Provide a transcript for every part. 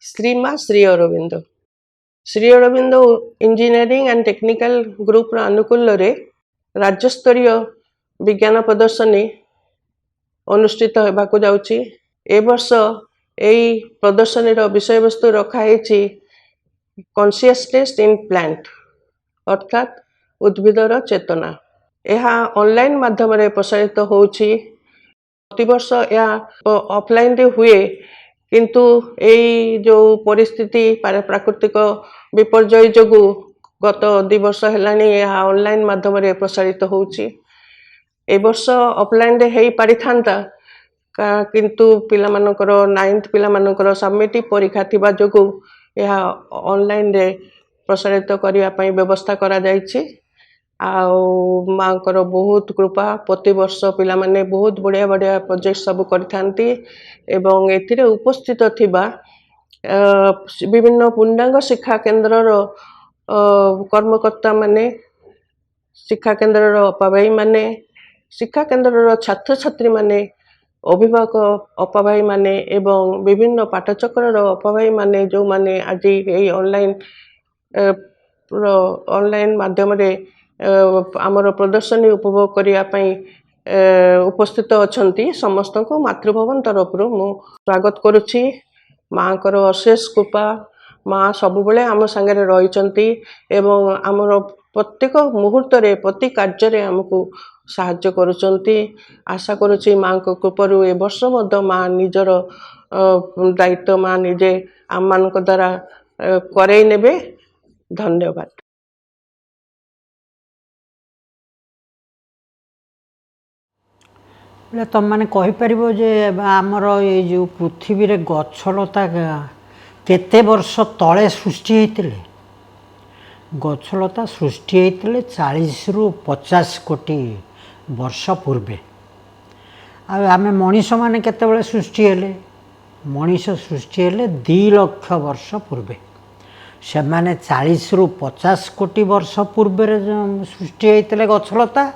Shrima Shri Aurobindo Shri Aurobindo engineering and technical group अनुकूल राज्यस्तरीय विज्ञान प्रदर्शनी अनुष्ठित होगाकू जाउची। ए वर्ष यही प्रदर्शनी विषय वस्तु रखाई कॉन्शियसनेस इन प्लांट अर्थात उद्भिदर चेतना। यह ऑनलाइन माध्यम प्रसारित होउची। प्रतिवर्ष यह ऑफलाइन रे हुए किंतु यही जो परिस्थिति प्राकृतिक विपर्यय जोगु गत 2 वर्ष हेलानी यह ऑनलाइन माध्यम प्रसारित होउची। ए वर्ष ऑफलाइन रे हेई पारि थांता किंतु पिला मानकर 9th पिला मानकर सबमिटिव परीक्षा थिबा जोगु यह ऑनलाइन रे प्रसारित करिया पई व्यवस्था करा जायछि। माँकर बहुत कृपा प्रति वर्ष पिला माने बहुत बढ़िया बढ़िया प्रोजेक्ट सब करथांती एवं एथिरे उपस्थित थिबा विभिन्न पूर्णांग शिक्षा केन्द्र कर्मकर्ता माने शिक्षा केन्द्र अपाभाई माने शिक्षा केन्द्र छात्र छात्री माने अभिभावक अपाभाई माने एवं विभिन्न पाठचक्र अपाभाई माने जो माने आज यही ऑनलाइन माध्यम आमर प्रदर्शनी उपभोग करने उपस्थित अच्छा समस्त को मातृभवन तरफ मु स्वागत करुच्ची। माँ को अशेष कृपा माँ सब बेले आम सांगे रही एवं आमर प्रत्येक मुहूर्त प्रति कार्य आमको साहाय्य करुचंती। आशा करुच्ची माँ को कृपरु ए वर्ष माँ निजर दायित्व माँ निजे आम मान द्वारा करई नेबे। धन्यवाद। बोले तुम मैंने कहीपर जे आमर ये जो पृथ्वी रे गछलता केते वर्ष तले सृष्टि होते गछलता सृष्टि होते 40 रु 50 कोटी वर्ष पूर्वे। आम मनीष मैंने केते सृष्टि हेले मनीष सृष्टि हेले 2 लाख वर्ष पूर्वे। से माने 40 रु 50 कोटी वर्ष पूर्वे सृष्टि होते गछलता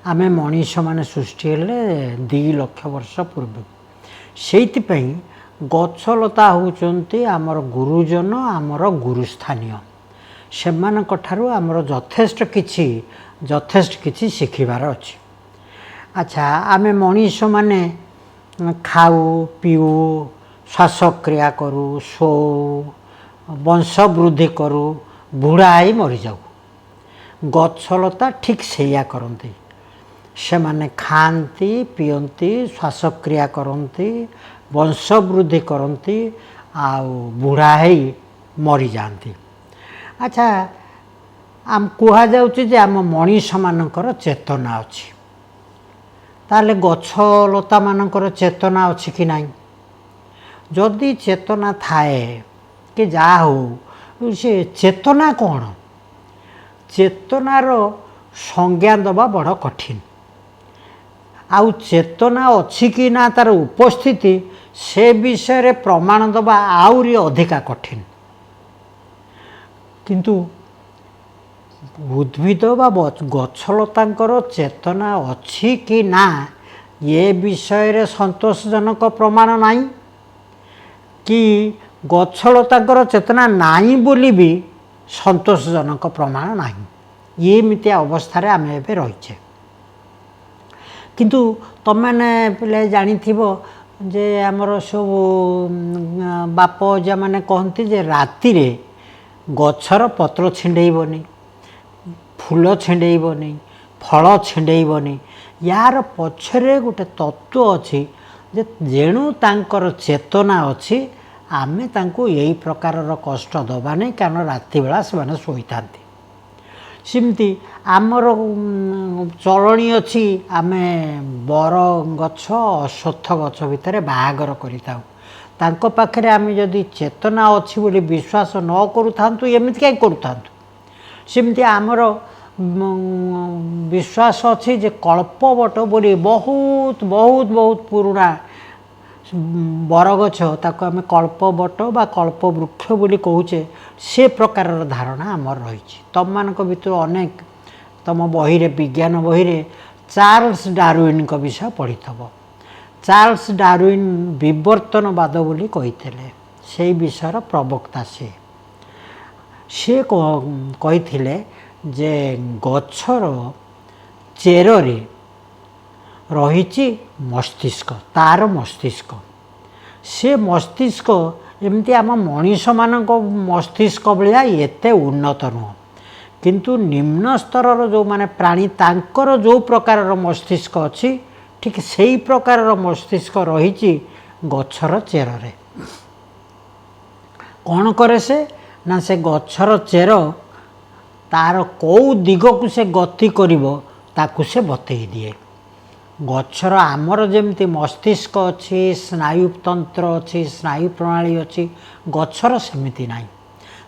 आमे मनीष माने सृष्टि हेले 2 लाख वर्ष पूर्व। से गछलता होउचंती आमर गुरुजन आमर गुरुस्थानीय से आमर यथेष्ट किछि शिखिबार अछि। अच्छा आमे मनीष माने खाऊ पीऊ श्वासक्रिया करू शो वंश वृद्धि करू बुढ़ाई मरी जाऊ। गछलता ठीक सेया करती से माने खाती पीती श्वासक्रिया करती वंश वृद्धि करती आउ बुढ़ा ही मरी जाती। अच्छा आम कह जाउछि आम मनीष मानकर चेतना अछि ताले गछलता मानकर चेतना अछि कि नहीं। जदि चेतना थाए कि जा हो से चेतना कौन चेतनार संज्ञा दबा बड़ कठिन। आउ चेतना अच्छी कि ना तार उपस्थिति से विषय प्रमाण दबा आउरी अधिका कठिन। किंतु उद्भिद बा गछलतांकर चेतना अच्छी कि ना ये विषय संतोषजनक प्रमाण नहीं कि गछलतांकर चेतना नहीं बोली भी संतोषजनक प्रमाण नहीं। ये मिति अवस्था आम एबे रहीचे। किंतु तुम मैंने पे जानी जे आमर सब बाप अजा मैंने कहती जे राति रे गछर पत्र छिंडेबनी फूल छिंडेबनी फल छिंडेबनी। यार पछरे गोटे तत्व अच्छी जे जेणु तांकर चेतना अच्छी आमे तांको यही प्रकार कष्ट दबा नहीं कारण राति बेला से शोई था। सिमती आमर चलनी अच्छी आमे बर गछ अश्वत्थ गछ भितर बाहागर करिताउ तांको पाखरे आमे जदि चेतना अच्छी बोली विश्वास न करूथांतु एमिति काई करूथांतु। सिमती आमर विश्वास अच्छी जे कल्पवट बोली बहुत बहुत बहुत पुराना बरगछ ताको आमे कल्पवट बा कल्पवृक्ष बोली कहूचे से प्रकार धारणा आमर रही। तुम मानक भितर अनेक तुम बही रे विज्ञान बही रे चार्ल्स डार्विन का विषय पढ़ी थब। चार्ल्स डार्विन विवर्तनवाद बोली कही ସେଇ ବିଷୟର ପ୍ରବକ୍ତା ସେ କହିଥିଲେ ଯେ ଗଛର ଚେରରେ ରହିଛି ମସ୍ତିଷ୍କ, ତାର ମସ୍ତିଷ୍କ। ସେ ମସ୍ତିଷ୍କ ଏମିତି ଆମ ମଣିଷମାନଙ୍କ ମସ୍ତିଷ୍କ ଭଳିଆ ଏତେ ଉନ୍ନତ ନୁହଁ, କିନ୍ତୁ ନିମ୍ନ ସ୍ତରର ଯେଉଁମାନେ ପ୍ରାଣୀ ତାଙ୍କର ଯେଉଁ ପ୍ରକାରର ମସ୍ତିଷ୍କ ଅଛି ଠିକ୍ ସେଇ ପ୍ରକାରର ମସ୍ତିଷ୍କ ରହିଛି ଗଛର ଚେରରେ। କ'ଣ କରେ ସେ ନା ସେ ଗଛର ଚେର ତାର କେଉଁ ଦିଗକୁ ସେ ଗତି କରିବ ତାକୁ ସେ ବତେଇ ଦିଏ। ଗଛର ଆମର ଯେମିତି ମସ୍ତିଷ୍କ ଅଛି, ସ୍ନାୟୁତନ୍ତ୍ର ଅଛି, ସ୍ନାୟୁ ପ୍ରଣାଳୀ ଅଛି, ଗଛର ସେମିତି ନାହିଁ।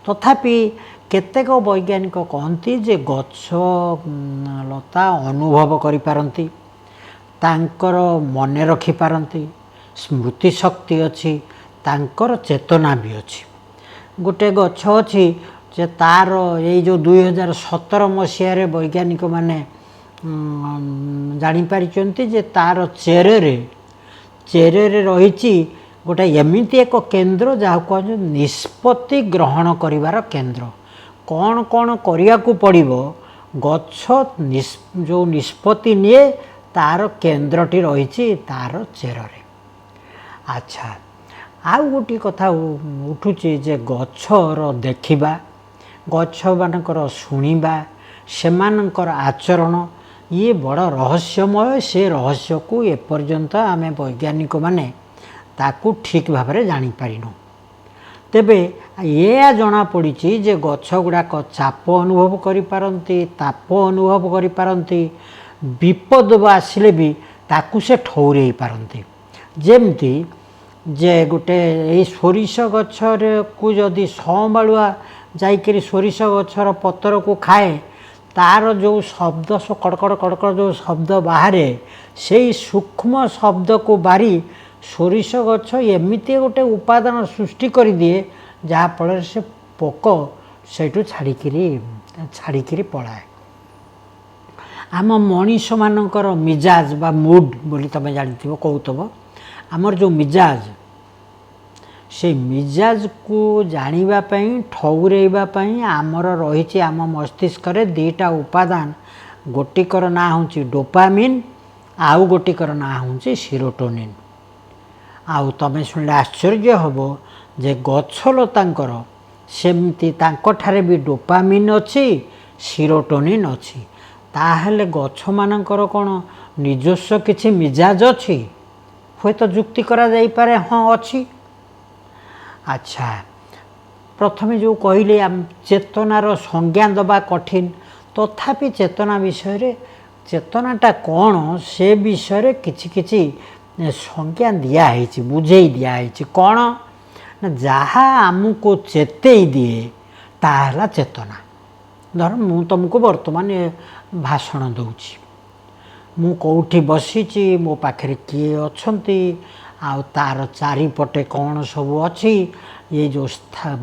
ତଥାପି କେତେକ ବୈଜ୍ଞାନିକ କହନ୍ତି ଯେ ଗଛ ଲତା ଅନୁଭବ କରିପାରନ୍ତି, ତାଙ୍କର ମନେ ରଖିପାରନ୍ତି, ସ୍ମୃତି ଶକ୍ତି ଅଛି, ତାଙ୍କର ଚେତନା ବି ଅଛି। ଗୋଟେ ଗଛ ଅଛି ଯେ ତାର ଏଇ ଯେଉଁ 2017 ମସିହାରେ ବୈଜ୍ଞାନିକମାନେ ଜାଣିପାରିଛନ୍ତି ଯେ ତାର ଚେରରେ ରହିଛି ଗୋଟେ ଏମିତି ଏକ କେନ୍ଦ୍ର ଯାହାକୁ କୁହାଯାଏ ନିଷ୍ପତ୍ତି ଗ୍ରହଣ କରିବାର କେନ୍ଦ୍ର। କ'ଣ କ'ଣ କରିବାକୁ ପଡ଼ିବ ଗଛ ଯେଉଁ ନିଷ୍ପତ୍ତି ନିଏ ତାର କେନ୍ଦ୍ରଟି ରହିଛି ତାର ଚେରରେ। ଆଚ୍ଛା, ଆଉ ଗୋଟିଏ କଥା ଉଠୁଛି ଯେ ଗଛର ଦେଖିବା, ଗଛମାନଙ୍କର ଶୁଣିବା, ସେମାନଙ୍କର ଆଚରଣ ଇଏ ବଡ଼ ରହସ୍ୟମୟ। ସେ ରହସ୍ୟକୁ ଏପର୍ଯ୍ୟନ୍ତ ଆମେ ବୈଜ୍ଞାନିକମାନେ ତାକୁ ଠିକ୍ ଭାବରେ ଜାଣିପାରିନୁ। ତେବେ ଏହା ଜଣାପଡ଼ିଛି ଯେ ଗଛ ଗୁଡ଼ାକ ଚାପ ଅନୁଭବ କରିପାରନ୍ତି, ତାପ ଅନୁଭବ କରିପାରନ୍ତି, ବିପଦ ଆସିଲେ ବି ତାକୁ ସେ ଠଉରେଇ ପାରନ୍ତି। ଯେମିତି ଯେ ଗୋଟେ ଏଇ ସୋରିଷ ଗଛକୁ ଯଦି ସଁବାଳୁଆ ଯାଇକରି ସୋରିଷ ଗଛର ପତରକୁ ଖାଏ, ତାର ଯେଉଁ ଶବ୍ଦ କଡ଼କଡ଼ କଡ଼କଡ଼ ଯେଉଁ ଶବ୍ଦ ବାହାରେ, ସେଇ ସୂକ୍ଷ୍ମ ଶବ୍ଦକୁ ବାରି ସୋରିଷ ଗଛ ଏମିତି ଗୋଟେ ଉପାଦାନ ସୃଷ୍ଟି କରିଦିଏ ଯାହାଫଳରେ ସେ ପୋକ ସେଇଠୁ ଛାଡ଼ିକିରି ପଳାଏ। ଆମ ମଣିଷମାନଙ୍କର ମିଜାଜ ବା ମୁଡ୍ ବୋଲି ତୁମେ ଜାଣିଥିବ, କହୁଥିବ ଆମର ଯେଉଁ ମିଜାଜ, ସେଇ ମିଜାଜକୁ ଜାଣିବା ପାଇଁ, ଠଉରେଇବା ପାଇଁ ଆମର ରହିଛି ଆମ ମସ୍ତିଷ୍କରେ ଦୁଇଟା ଉପାଦାନ। ଗୋଟିକର ନାଁ ହେଉଛି ଡୋପାମିନ୍, ଆଉ ଗୋଟିକର ନାଁ ହେଉଛି ସିରୋଟୋନିନ୍। ଆଉ ତୁମେ ଶୁଣିଲେ ଆଶ୍ଚର୍ଯ୍ୟ ହେବ ଯେ ଗଛଲତାଙ୍କର ସେମିତି ତାଙ୍କଠାରେ ବି ଡୋପାମିନ୍ ଅଛି, ସିରୋଟୋନିନ୍ ଅଛି। ତାହେଲେ ଗଛମାନଙ୍କର କ'ଣ ନିଜସ୍ୱ କିଛି ମିଜାଜ ଅଛି? ହୁଏତ ଯୁକ୍ତି କରାଯାଇପାରେ, ହଁ ଅଛି। ଆଚ୍ଛା, ପ୍ରଥମେ ଯେଉଁ କହିଲେ ଚେତନାର ସଂଜ୍ଞା ଦେବା କଠିନ, ତଥାପି ଚେତନା ବିଷୟରେ, ଚେତନାଟା କ'ଣ ସେ ବିଷୟରେ କିଛି କିଛି ସଂଜ୍ଞା ଦିଆହେଇଛି, ବୁଝେଇ ଦିଆହେଇଛି। କ'ଣ ନା ଯାହା ଆମକୁ ଚେତେଇ ଦିଏ ତାହା ହେଲା ଚେତନା। ଧର ମୁଁ ତୁମକୁ ବର୍ତ୍ତମାନ ଭାଷଣ ଦେଉଛି, ମୁଁ କେଉଁଠି ବସିଛି, ମୋ ପାଖରେ କିଏ ଅଛନ୍ତି, ଆଉ ତାର ଚାରିପଟେ କ'ଣ ସବୁ ଅଛି, ଏଇ ଯେଉଁ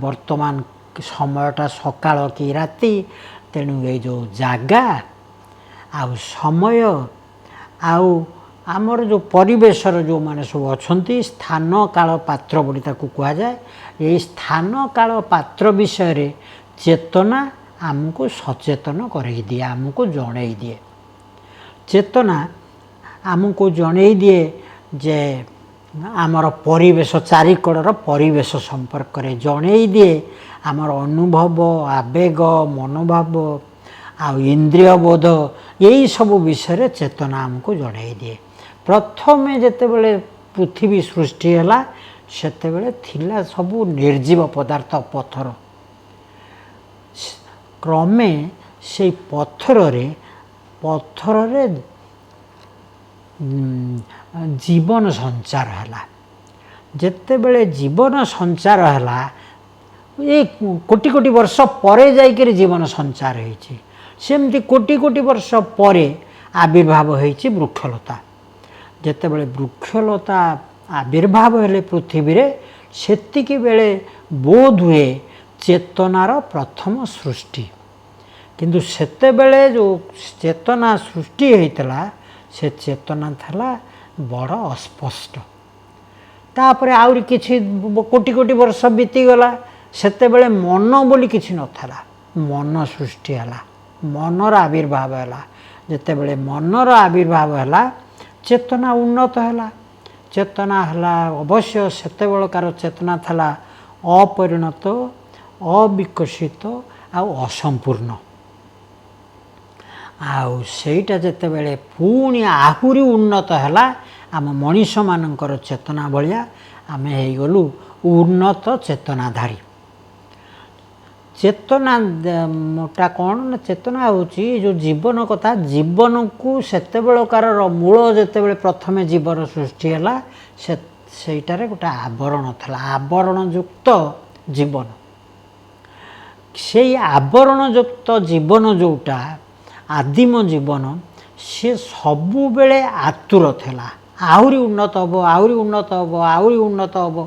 ବର୍ତ୍ତମାନ ସମୟଟା ସକାଳ କି ରାତି, ତେଣୁ ଏଇ ଯେଉଁ ଜାଗା ଆଉ ସମୟ ଆଉ ଆମର ଯେଉଁ ପରିବେଶର ଯେଉଁମାନେ ସବୁ ଅଛନ୍ତି, ସ୍ଥାନ କାଳ ପାତ୍ର ବୋଲି ତାକୁ କୁହାଯାଏ। ଏଇ ସ୍ଥାନ କାଳ ପାତ୍ର ବିଷୟରେ ଚେତନା ଆମକୁ ସଚେତନ କରେଇ ଦିଏ, ଆମକୁ ଜଣେଇ ଦିଏ। ଚେତନା ଆମକୁ ଜଣେଇ ଦିଏ ଯେ ଆମର ପରିବେଶ, ଚାରିକଡ଼ର ପରିବେଶ ସମ୍ପର୍କରେ ଜଣେଇ ଦିଏ। ଆମର ଅନୁଭବ, ଆବେଗ, ମନୋଭାବ ଆଉ ଇନ୍ଦ୍ରିୟବୋଧ ଏଇସବୁ ବିଷୟରେ ଚେତନା ଆମକୁ ଜଣେଇ ଦିଏ। ପ୍ରଥମେ ଯେତେବେଳେ ପୃଥିବୀ ସୃଷ୍ଟି ହେଲା ସେତେବେଳେ ଥିଲା ସବୁ ନିର୍ଜୀବ ପଦାର୍ଥ, ପଥର। କ୍ରମେ ସେଇ ପଥରରେ ଜୀବନ ସଞ୍ଚାର ହେଲା। ଯେତେବେଳେ ଜୀବନ ସଞ୍ଚାର ହେଲା, ଏ କୋଟି କୋଟି ବର୍ଷ ପରେ ଯାଇକରି ଜୀବନ ସଞ୍ଚାର ହେଇଛି। ସେମିତି କୋଟି କୋଟି ବର୍ଷ ପରେ ଆବିର୍ଭାବ ହେଇଛି ବୃକ୍ଷଲତା। ଯେତେବେଳେ ବୃକ୍ଷଲତା ଆବିର୍ଭାବ ହେଲେ ପୃଥିବୀରେ, ସେତିକି ବେଳେ ବୋଧହୁଏ ଚେତନାର ପ୍ରଥମ ସୃଷ୍ଟି। କିନ୍ତୁ ସେତେବେଳେ ଯେଉଁ ଚେତନା ସୃଷ୍ଟି ହେଇଥିଲା, ସେ ଚେତନା ଥିଲା ବଡ଼ ଅସ୍ପଷ୍ଟ। तापर आउरी किछि कोटि कोटि वर्ष बीतीगला सेतेबेले मन बोली किछि नथला मन सृष्टि हला मनर आविर्भाव हला जेतेबेले मनर आविर्भाव हला चेतना उन्नत हला चेतना हला अवश्य सेतेबेलकार चेतना थला अपरिणत अविकसित असंपूर्ण आउ सेटा जेतेबेले पुणी आहुरी उन्नत हला आम मनीष मानकर चेतना भलिया आम हो गलु उन्नत चेतनाधारी चेतना मोटा कौन ना चेतना होची जो जीवन कथा जीवन को सेतेबेलकार मूल जेतेबेले प्रथमे जीवन सृष्टि हला सेटारे गोटे आवरण थला आवरण युक्त जीवन से आवरण युक्त जीवन जोटा आदिम जीवन से सबु बेले आतुर थला आहुरी उन्नत हम आहुरी उन्नत हम आहुरी उन्नत हम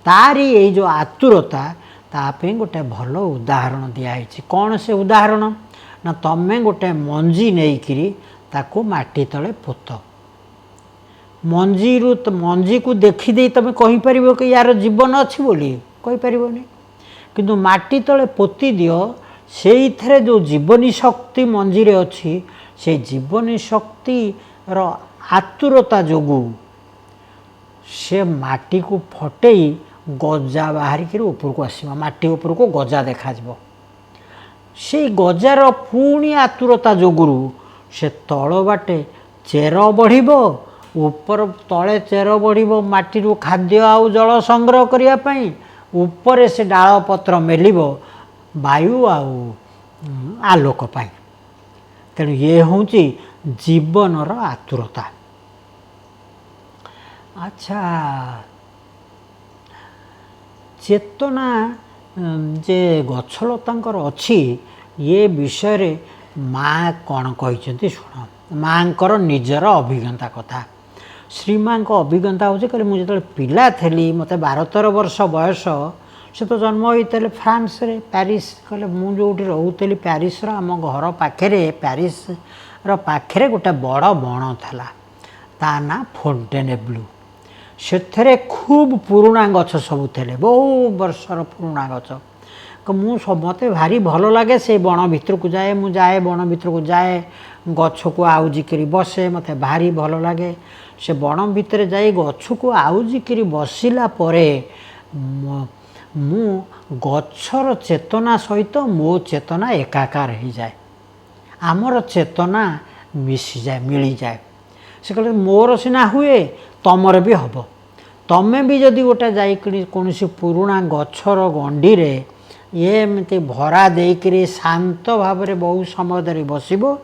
तारी ये जो आतुरता तापे गोटे भल उदाहरण दिखाई कौन से उदाहरण ना तमें गोटे मंजी नहीं करी ताको माटी तले पोत मंजी को देखीदे तुम कहीपर कि यार जीवन अच्छी बोली कहीपरनि किंतु माटी तले पोती दियो से जो जीवनी शक्ति मंजीरे अच्छी से जीवनी शक्ति रो आतुरता जोगु से माटी को फटई गजा बाहरिक ऊपर को आसवा माटी ऊपर को गजा देखा से गजार पुणी आतुरता जोगुरु से तल बाटे चेर बढ़ ऊपर तले चेर बढ़ माटी खाद्य आउ जल संग्रह करने ऊपर से डाल पत्र मेल वायु आलोक पाई तेणु ये हूँ जीवनर आतुरता। अच्छा चेतना जे गछलतांकर अच्छी ये विषय रे माँ कौन कहते शुण माँकर निजर अभिज्ञता कथा श्रीमाँ अभिज्ञता हूँ कहले मुझे जो पिला थी मत 12-13 वर्ष बयस से तो जन्म होते फ्रांस रे पेरिस कहले मुझे रोली पेरिस आम घर पाखे पेरिस पाखे गोटे बड़ बण था ता ना फोन्टेनेब्लू से खूब पुराणा गछ सब थे बहु वर्षर पुराणा गछ मत भारी भल लगे से बण भितर को जाए मु जाए बण भितर को जाए गछ को आउजिक बसे मत भारी भल लगे से बण भितर जाए गछ को आउजिक बसिला परे मु गछर चेतना सहित मो चेतना एकाकार हो जाए आमर चेतना मिसी जाए मिली जाए से कहते मोर सिना हुए तमर भी हम तमें भी जदि गोटे जा कौन पुराणा गछर गंडी रे ये एमती भरा देकरी शांत भाव में बहु समय धरी बसबो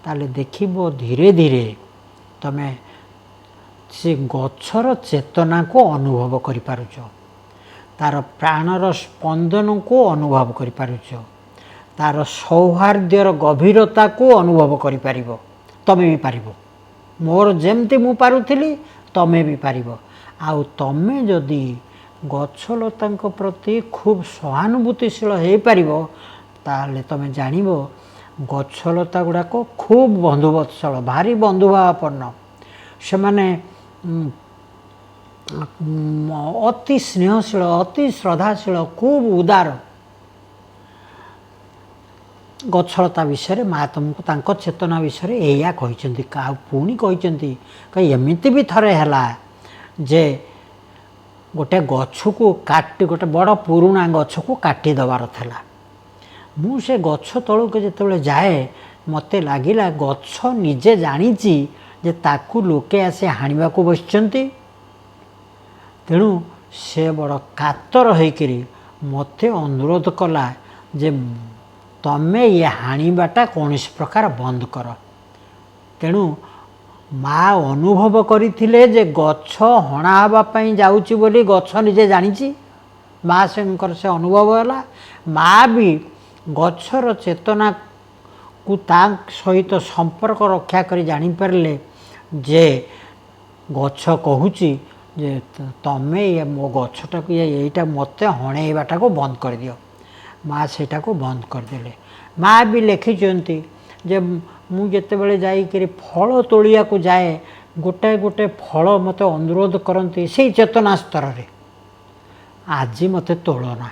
ताले देखिबो धीरे धीरे तमें से गछर चेतना को अनुभव करि पारुछ तार प्राणर स्पंदन को अनुभव करि पारुछ तार सौहार्द्यर गभीरता को अनुभव करि पारिबो तमें भी पारिबो मोर जेमती मु पारुथिली तमें भी पारिबो आउ तमें जदि गछलता प्रति खूब सहानुभूतिशील हो पारिबो ताले तमें जानिबो गछलता गुड़ाक खूब बंधुवत्सल भारी बंधुभावापन्न से माने अति स्नेहशील अति श्रद्धाशील खूब उदार गछलता विषय माँ तुमको तांको चेतना विषय एया कहते क्या पुणी कहते कहीं एमती भी थरे है जे गोटे गछ को काटी गोटे बड़ पुराणा गछ को काटी दबार था मु से गछ तलक जो जाए मत लगिला गछ निजे जानी जे ताकू लोके आसे हाणिबा को बसचंती तेणु से बड़ कातर होकरी मत अनुरोध कला जे तमें ये हाणिबाटा कौन प्रकार बंद कर तेणु माँ अनुभव करथिले जे गछ हणा हाँवाई जाऊँगी बोली गछ निजे जानी माँ से अनुभव है माँ भी गछर चेतना को सहित संपर्क रक्षा कर जानीपारे जे गछ कहूची जे तमें ये मो गछटा को यहीटा मत हणेबाटा को बंद कर दियो माँ सेटा को बंद करदे माँ भी लिखिंट जे मुझे जाकर फल तोलिया को जाए गोटाए गोटे फल मत अनुरोध करती से चेतना स्तर रे आज मत तोलना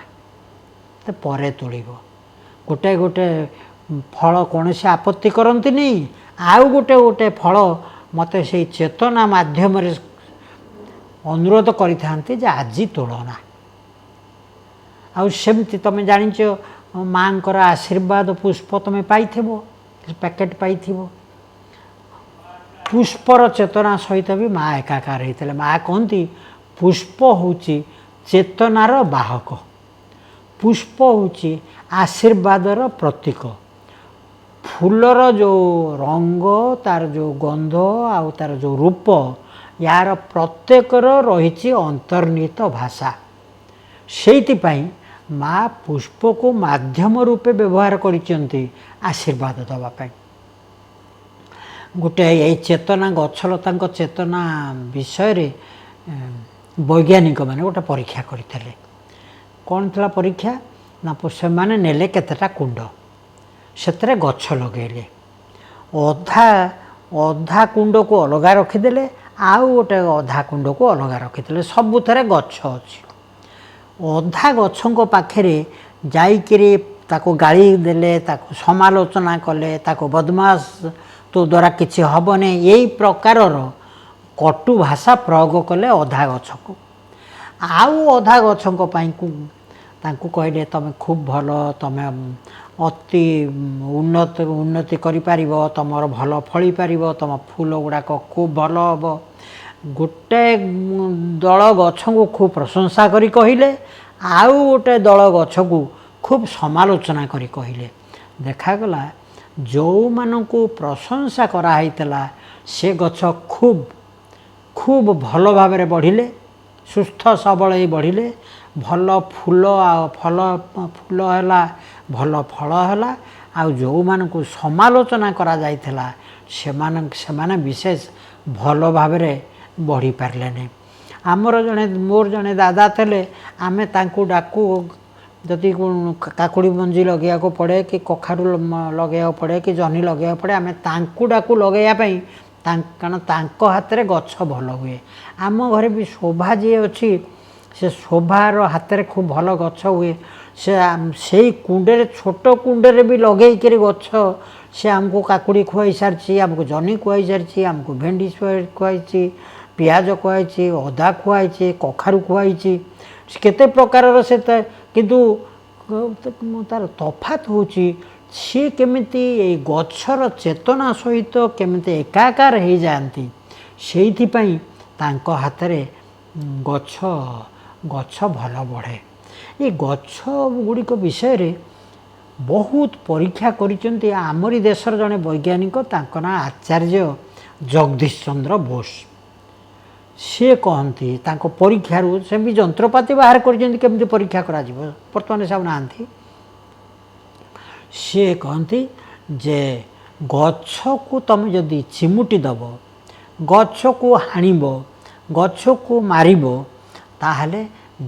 तो परे तोड़ब गोटाए गोटे फल कौन से आपत्ति करती नहीं आउ गोटे गोटे फल मत से चेतना माध्यम अनुरोध करिथांती जे आज तोलना आमती तुम जाच माँ आशीर्वाद पुष्प तुम पाई पैकेट पाई पुष्पर चेतना सहित भी माँ एकाकार होते माँ कहती पुष्प हूँ चेतनार बाहक पुष्प हूँ आशीर्वादर प्रतीक फूलर जो रंग तार जो गंध आउ तार जो रूप यार प्रत्येकर रही अंतर्निहित भाषा से माँ पुष्प को माध्यम रूपे व्यवहार करिसेंती आशीर्वाद दवापाई गोटे ये चेतना गछलता चेतना विषय रे वैज्ञानिक माने गोटे परीक्षा करते कौन था परीक्षा ना से माने नेले केतेटा कुंड से गछ लगेले अधा अधा कुंड को अलगा रखीदे आउ गोटे अधा कुंड को अलगा रखीदे सबुथे गछ अच्छी अधा गछों पाखे जाइकिरी ताको गाड़ी देले ताको समालोचना कले ताको बदमाश तो द्वारा किसी हेनी यही प्रकार कटु भाषा प्रयोग कले अधा गछ को आउ अधा गछों कहले तुम खूब भल तुम अति उन्नति करिपार तुम भल फली पार तुम फूल गुड़ाक खूब भल हम गोटे दल गछ को खूब प्रशंसा करी कहले आउ गोटे दल गछ को खूब समालोचना करी कहले देखागला जो मानू प्रशंसा कराइला से गछ खूब खूब भल भाव बढ़िले सुस्थ सबल बढ़िले भल फूल फल फूल है भल फल है आउ जो मानू समालोचना करा जाइथिला से विशेष भल भाव बढ़ी पारे नहीं आमर जड़े मोर जड़े दादा थे आमे तांकु डाकू जदि काकुड़ी मंजी लगे पड़े कि कखारू लगे पड़े कि जह्नी लगे पड़े आम तांकु डाकू लगेयापाई कारण तांको हाथ में गछ भल हुए आम घरे भी शोभा जी अच्छी से शोभार हाथ में खूब भल गछ हुए से कुंडे छोट कुंडे भी लगे गछ से आमको काकुड़ी खुआई सारी आमको जह्नी खुआई सारी आमको भेंडी खुआई पियाज खुआई अदा खुआई कखारू खुआई केते प्रकार से किंतु तार तफात होची सी केमिति गछर चेतना सहित केमिति एकाकार हो जाती से हाथ में गछ गछ भल बढ़े ये गछ गुड़िक विषय रे बहुत परीक्षा करिसेंती आमरी देशर जड़े वैज्ञानिक तांको ना आचार्य जगदीश चंद्र बोस सी कहती परीक्षार से भी जंत्रपाति बाहर करमी परीक्षा करा बर्तमान सब ना सी कहती जे गछ को तुम जदि चिमुटी दब गछ को हाणब गछ को मारिब ताहले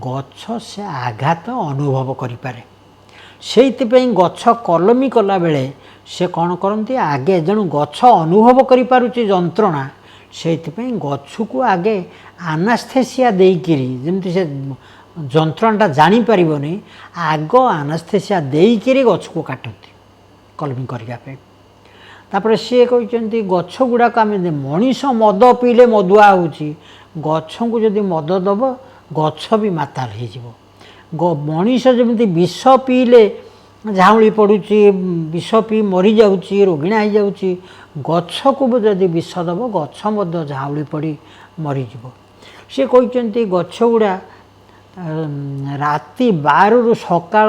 गछ से आघात अनुभव करें से गछ कलमी कला बेले से कौन करती आगे जणु गछ अनुभव करुच्ची जंत्रणा से गछ को आगे आनास्थेसिया देकिरी जमती से जंत्रणा जापर नहीं आग आनास्थेसिया देकिरी गछ को काटती कलमी करने तापर सी कहते गछ गुड़ाक आम मनीष मद पीले मदुआ होची गछ को जदि मद दब गछ भी माताल हो मनीष जमी विष पीले झाउली पड़ुची विष पी मरी जाऊँगी रोगिणा हो जाऊँगी गछ को जदि विष दब गछ झाउली पड़ी मरीज सी कहते गछ गुड़ा राति 12 रु सकाळ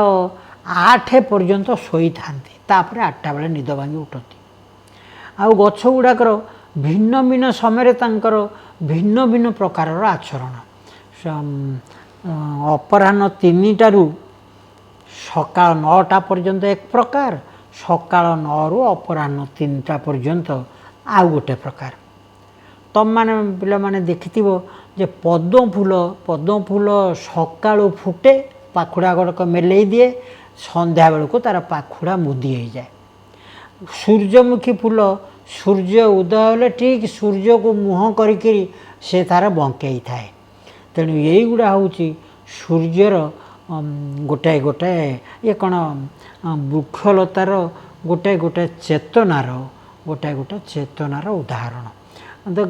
8 पर्यंत शोई था 8टा बेले निद भांगी उठती आउ गछ गुड़ाकर भिन्न भिन्न समय भिन्न भिन्न प्रकार आचरण अपराह्न 3टारू सकाळ 9टा पर्यंत एक प्रकार सकाळ 9 रु अपराह्न 3टा पर्यंत आउ गोटे प्रकार तुम मैंने पिला माने देखि जे पद्म फूल सकाळु फुटे पाखुड़ा गुड़क मेले दिए संध्या बेलू तार पाखुड़ा मुदी हो जाए सूर्यमुखी फूल सूर्य उदय हेले ठीक सूर्य को मुह करी से तार बंकई थाए। तेणु यहीगुड़ा हूँ सूर्यर गोटाए गोटाए ये कौन वृक्षलतार गोटाए गोटाए चेतनार गोटाए गोटाए चेतनार उदाहरण। तो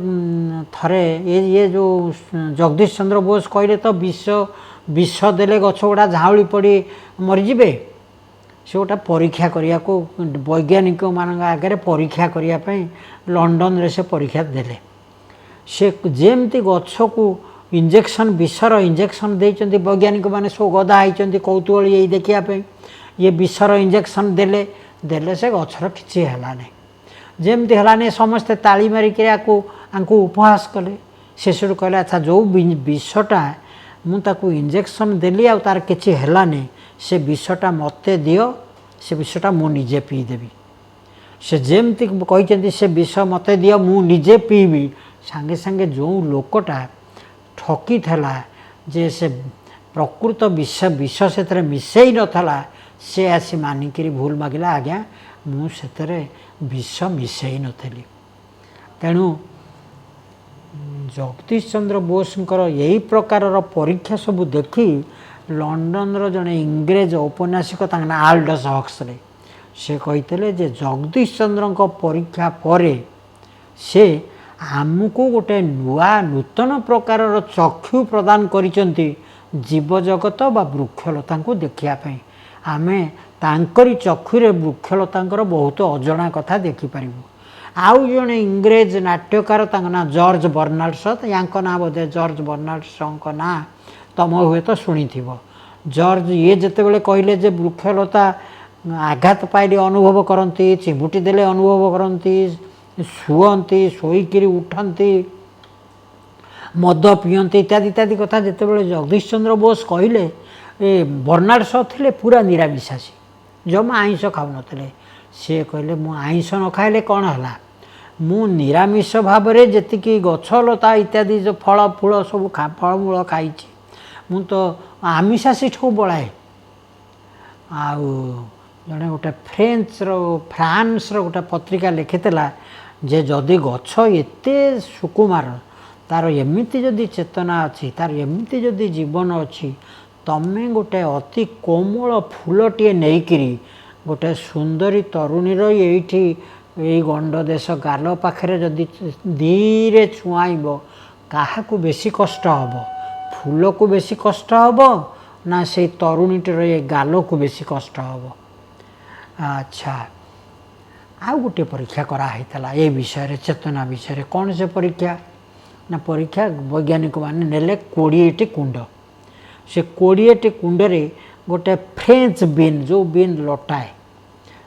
थरे ये जो जगदीश चंद्र बोस कहले तो विष देले गछ गुड़ा झाउली पड़ी मरीजे से गोटा परीक्षा करने को वैज्ञानिक मान आगे परीक्षा करने लंडन रे से परीक्षा देले से जेमती गछ को इंजेक्शन विषर इंजेक्शन देते वैज्ञानिक मैंने सब गदा होती कौतूहल यही देखापी ये विषर इंजेक्शन देले देले से गछर किसी है नहीं जमती है समस्ते ताली मारिक उपहास कले शेष कहले अच्छा जो विषटा मुझे इंजेक्शन देली आ तार किसी है नहीं से विषटा मते दियो से विषटा मु निजे पीदेवी से जमती कहते से विष मते दियो मु निजे पीबी सांगे सांगे जो लोकटा ठकी थला जे से प्रकृत विष से मिसई नथला से आसी मानिक भूल मागिला आज्ञा मुझे विष मिसई नथली। तेणु जगदीश चंद्र बोसଙ୍କର यही प्रकार परीक्षा सब देखी लंडन जड़े इंग्रेज औपन्यासिक ना आल्डस हक्सले से कहते जे जगदीश चंद्र परीक्षा पर से आमको गोटे नुआ नूतन प्रकार चक्षु प्रदान करिसंती जीव जगत बा वृक्षलता को देखापी आमे तांकरी चक्षुरे वृक्षलता बहुत अजଣା कथा देखिपारू। आउ जड़े इंग्रेज नाट्यकार ना जॉर्ज बर्नार्ड शॉ या ना बोधे जॉर्ज बर्नार्ड शॉ ना तुम हुए तो शुणी जॉर्ज ये जिते बड़े कहले जे वृक्षलता आघात पाइले अनुभव करती चिमुटी देले अनुभव करती शुअती शोईकी उठती मद पियंती इत्यादि इत्यादि कथा जिते बड़े जगदीश चंद्र बोस कहले बर्नार्ड शॉ थे पूरा निरामिषासी जमा आइंष खाऊ नथिले सी कहले मु आइंष न खाइले कौन है मु निरामिष भाव में जी गछलता इत्यादि जो फल फूल सब फलमूल खाई मु तो आमिषासी ठू बड़ाए आउ जड़े गोटे फ्रांस गोटे पत्रिका लिखिला जे जदि गछ एते सुकुमार तार एमती जदि चेतना अच्छी तार एमती जदि जीवन अच्छी तमें गोटे अति कोमल फूलटे नहींकि गोटे सुंदरी तरुणीर ये गंड देश गाल पाखे जदि धीरे छुआब क्या बेसी कष्ट हम फूल को बेसी कष्ट हम ना से तरुणीटर ये गाल को बेसी कष्ट हम। अच्छा आ गोटे परीक्षा कराइला ये विषय चेतना विषय कौन से परीक्षा ना परीक्षा वैज्ञानिक माने नेले 20टी कुंड से 20टी कुंडरे गोटे फ्रेंच बीन जो बीन लटाए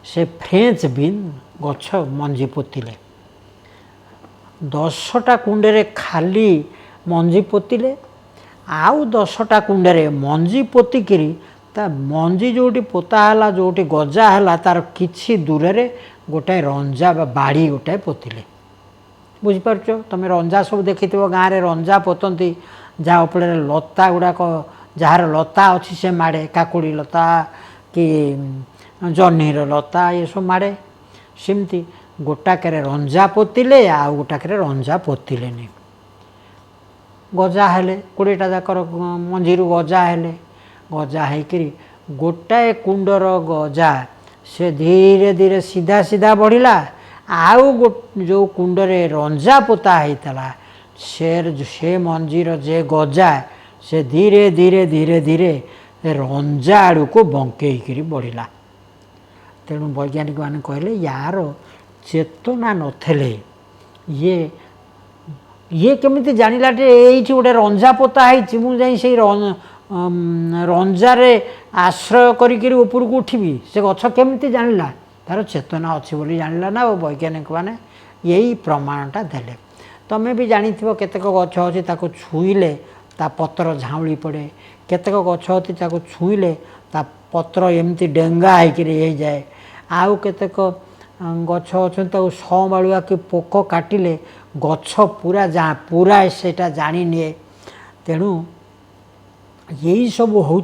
से फ्रेंच बीन गछ मंजी पोतिले 10टा कुंडरे खाली मंजी पोतिले आउ 10टा कुंडरे मंजी पोतिकी ता मंजी जोटी पोताला जोटी गजा है तार किछि दूर रे गोटाए रंजा बा बाड़ी गोटाए पोतिले बुझिपारछ तुम रंजा सब देखि गाँव में रंजा पोतती जहाँ उपड़े लता गुड़ाक जार लता अच्छी से माड़े काकुड़ी लता कि जह्नीर लता ये सब माड़े सेमती गोटाके रंजा पोतिले आउ गोटाके रंजा पोतिले नहीं गजा हेले 20टा जाकर मंजीरू गजा हेले गजा होकर गोटाए कुंडर गजा से धीरे धीरे सीधा सीधा बढ़िला आउ जो कुंडरे रंजा पोता होता से मंजीर जे गजा से धीरे धीरे धीरे धीरे रंजा आड़ को बंकई बढ़िला। तेणु वैज्ञानिक मैंने कहले यार चेतना नथेले ये केमिति जानिला ये गोटे रंजा पोता है मुझे रंजारे आश्रय करी ऊपर को उठबी से गछ केमिति जानिला तार चेतना अच्छी बोली जानिला ना वैज्ञानिक माने यही प्रमाणटा देले। तमें भी जानिथिबो केतेक गछ अछि ताको छुईले ता पत्र झाउली पड़े केतेक गछ अछि ताको छुईले ता पत्र एमती डेंगा होकर जाए आउ केतेक गछ अच्छे ताको संबालुआ कि पोक काटिले गछ पूरा पूरा सेटा जानी निए। तेणु यही सब हूँ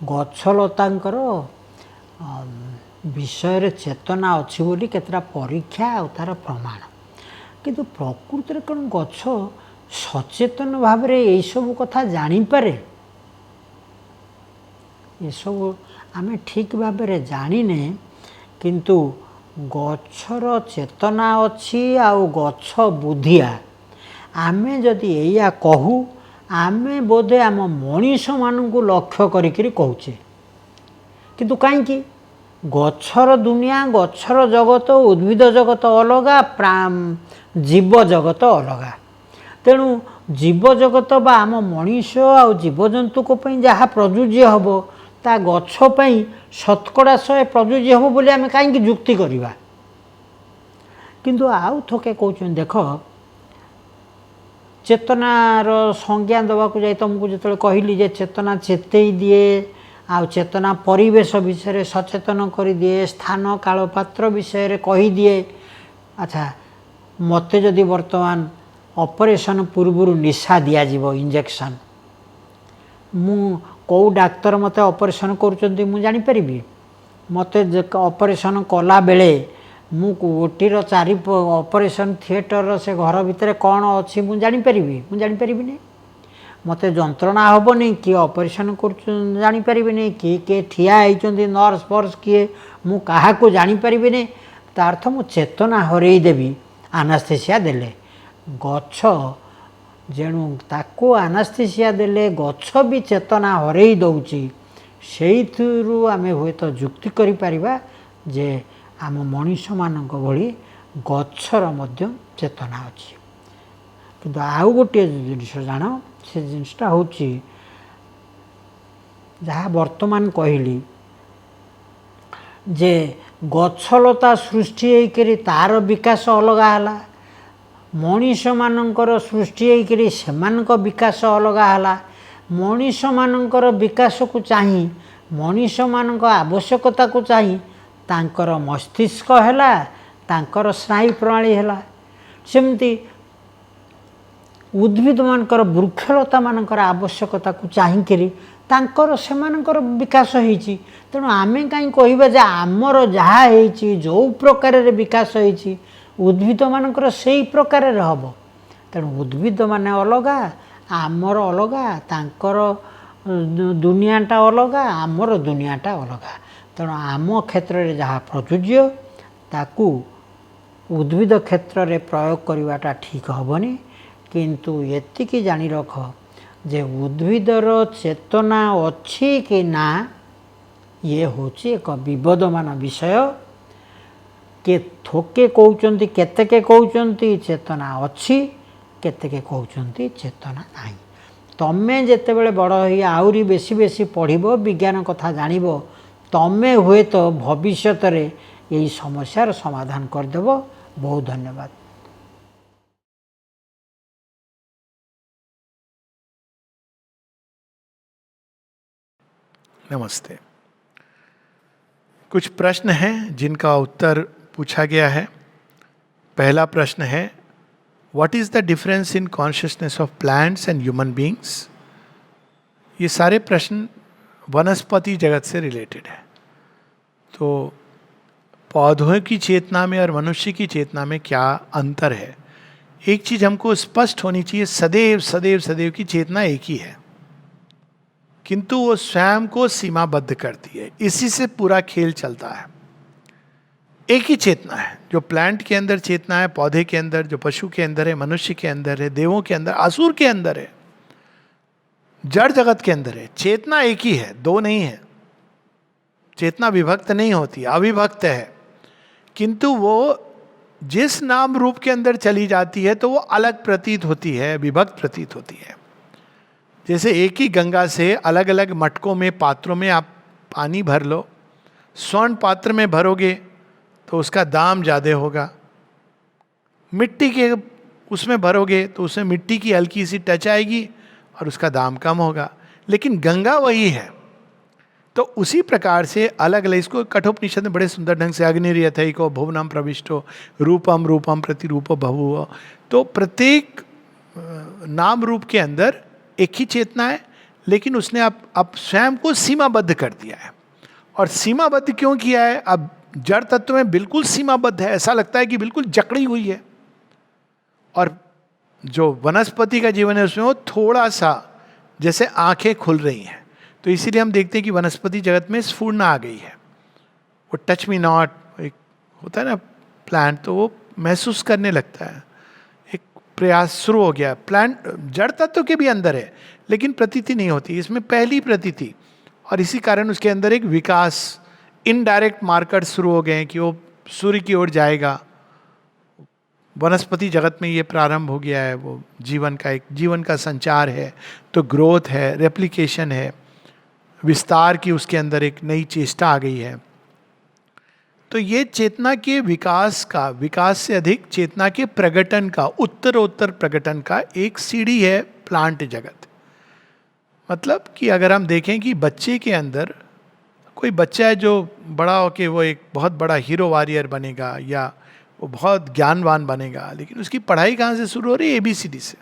गछलतांकर विषय चेतना अच्छी बोली केतटा परीक्षा और तार प्रमाण किंतु प्रकृति में कौन गछ सचेतन भाव ये सब कथा जानीपे ये सब आम ठीक भाव जाने किंतु गछर चेतना अच्छी आउ गछ बुद्धिया आमे जदि एया कहू आमे बोधे आम मनीष मानू लक्ष्य करिकरी कहूचे किंतु कहीं गछर दुनिया गछर जगत उद्भिद जगत अलगा जीव जगत अलगा तेणु जीव जगत बा आम मनीष आ जीवजंतु जहाँ प्रयोज्य हम ता गछपाई शतकड़ा 100 प्रयोज्य हम बोली आम कहीं जुक्ति करवा किंतु आउ थोके कहते देख चेतनार संज्ञा देवाक जाए तुमको जो कहली जे चेतना चेतई दिए आ चेतना परिवेश विषय सचेतन कर दिए स्थान काल पात्र विषय कही दिए। अच्छा मत जदि वर्तमान ऑपरेशन पूर्व निशा दिज्व इंजेक्शन मु कौ डाक्तर मत ऑपरेशन करुँच मुझे मत ऑपरेशन कला बेले मु ओटीर 4 ऑपरेशन थिएटर से घर भितर कौन अच्छी मुझे मत जंत्रणा हेनी किए ऑपरेशन कर किए ठिया होती नर्स फर्स किए मु क्या जापरि तार्थ मु चेतना हरईदेवी आनास्थेसिया देले गछ जेणु ताको आनास्थेसिया देले गछ भी चेतना हरई दौची से आम हुए तो जुक्ति करिपरिबा जे आम मनीष मानक भली गछर मध्य चेतना अच्छी किंतु आउ गोटे जिनिस जान से जिनटा हूँ जहाँ वर्तमान कहली जे गछलता सृष्टि होकर तार विकास अलगा है मनीष मानकर सृष्टि होकर सेमानक विकास अलगा है मनीष मानकर विकास को चाही मनीष मानक आवश्यकता को चाही तांकर मस्तिष्क है तांकर स्नायु प्रणाली है सेमती उद्भिद मानकर वृक्षलता मानकर आवश्यकता को चाहिए तांकर सेमानकर विकास होईची तेणु आमे कहीं कहबा जे आमर जहाँ होईची जो प्रकार रे विकास होईची उद्भिद मानकर सेई प्रकार रे हबो तेणु उद्भिद माने अलगा आमर अलगा तांकर दुनियाटा अलगा आमर दुनियाटा अलगा तेणु आम क्षेत्र में जहाँ प्रयोज्य ताकू उद्भिद क्षेत्र में प्रयोग करवाटा ठीक हेनी किंतु एतिकी जानी रख जे उद्भिदर चेतना अच्छी कि ना ये होची एक विवादमान विषय के थोके कहउचंती केतेके कहउचंती चेतना अच्छी केतेके कहउचंती चेतना नाही तमें जेतेबेले बड़ होई आउरी बेसी बेसी पढ़िबो विज्ञान कथा जानिबो तमें हुए तो भविष्य रे यही समस्यार समाधान करदेव। बहुत धन्यवाद। नमस्ते। कुछ प्रश्न हैं जिनका उत्तर पूछा गया है। पहला प्रश्न है, what is the difference in consciousness of plants and human beings. ये सारे प्रश्न वनस्पति जगत से रिलेटेड है। तो पौधों की चेतना में और मनुष्य की चेतना में क्या अंतर है, एक चीज हमको स्पष्ट होनी चाहिए, सदैव सदैव सदैव की चेतना एक ही है, किंतु वो स्वयं को सीमाबद्ध करती है। इसी से पूरा खेल चलता है। एक ही चेतना है, जो प्लांट के अंदर चेतना है, पौधे के अंदर, जो पशु के अंदर है, मनुष्य के अंदर है, देवों के अंदर, असुर के अंदर है, जड़ जगत के अंदर है। चेतना एक ही है, दो नहीं है। चेतना विभक्त नहीं होती, अविभक्त है, किंतु वो जिस नाम रूप के अंदर चली जाती है तो वो अलग प्रतीत होती है, विभक्त प्रतीत होती है। जैसे एक ही गंगा से अलग अलग मटकों में, पात्रों में आप पानी भर लो, स्वर्ण पात्र में भरोगे तो उसका दाम ज़्यादा होगा, मिट्टी के उसमें भरोगे तो उसमें मिट्टी की हल्की सी टच आएगी और उसका दाम कम होगा, लेकिन गंगा वही है। तो उसी प्रकार से अलग अलग, इसको कठोपनिषद में बड़े सुंदर ढंग से अग्निर्यथैको भुवनम प्रविष्टो रूपम रूपम प्रतिरूपो बभुव। तो प्रत्येक नाम रूप के अंदर एक ही चेतना है, लेकिन उसने अब स्वयं को सीमाबद्ध कर दिया है। और सीमाबद्ध क्यों किया है? अब जड़ तत्व में बिल्कुल सीमाबद्ध है, ऐसा लगता है कि बिल्कुल जकड़ी हुई है, और जो वनस्पति का जीवन है उसमें वो थोड़ा सा जैसे आंखें खुल रही हैं। तो इसीलिए हम देखते हैं कि वनस्पति जगत में स्फूर्णा आ गई है। वो टच मी नॉट, एक होता है ना प्लांट, तो वो महसूस करने लगता है, एक प्रयास शुरू हो गया। प्लांट जड़ तत्व के भी अंदर है, लेकिन प्रतीति नहीं होती, इसमें पहली प्रतीति, और इसी कारण उसके अंदर एक विकास, इनडायरेक्ट मार्कर शुरू हो गए हैं कि वो सूर्य की ओर जाएगा। वनस्पति जगत में ये प्रारंभ हो गया है, वो जीवन का एक जीवन का संचार है, तो ग्रोथ है, रेप्लिकेशन है, विस्तार की उसके अंदर एक नई चेष्टा आ गई है। तो ये चेतना के विकास का, विकास से अधिक चेतना के प्रगटन का, उत्तरोत्तर प्रगटन का एक सीढ़ी है प्लांट जगत। मतलब कि अगर हम देखें कि बच्चे के अंदर, कोई बच्चा है जो बड़ा होके वो एक बहुत बड़ा हीरो वॉरियर बनेगा या वो बहुत ज्ञानवान बनेगा, लेकिन उसकी पढ़ाई कहाँ से शुरू हो रही है? ABCD से।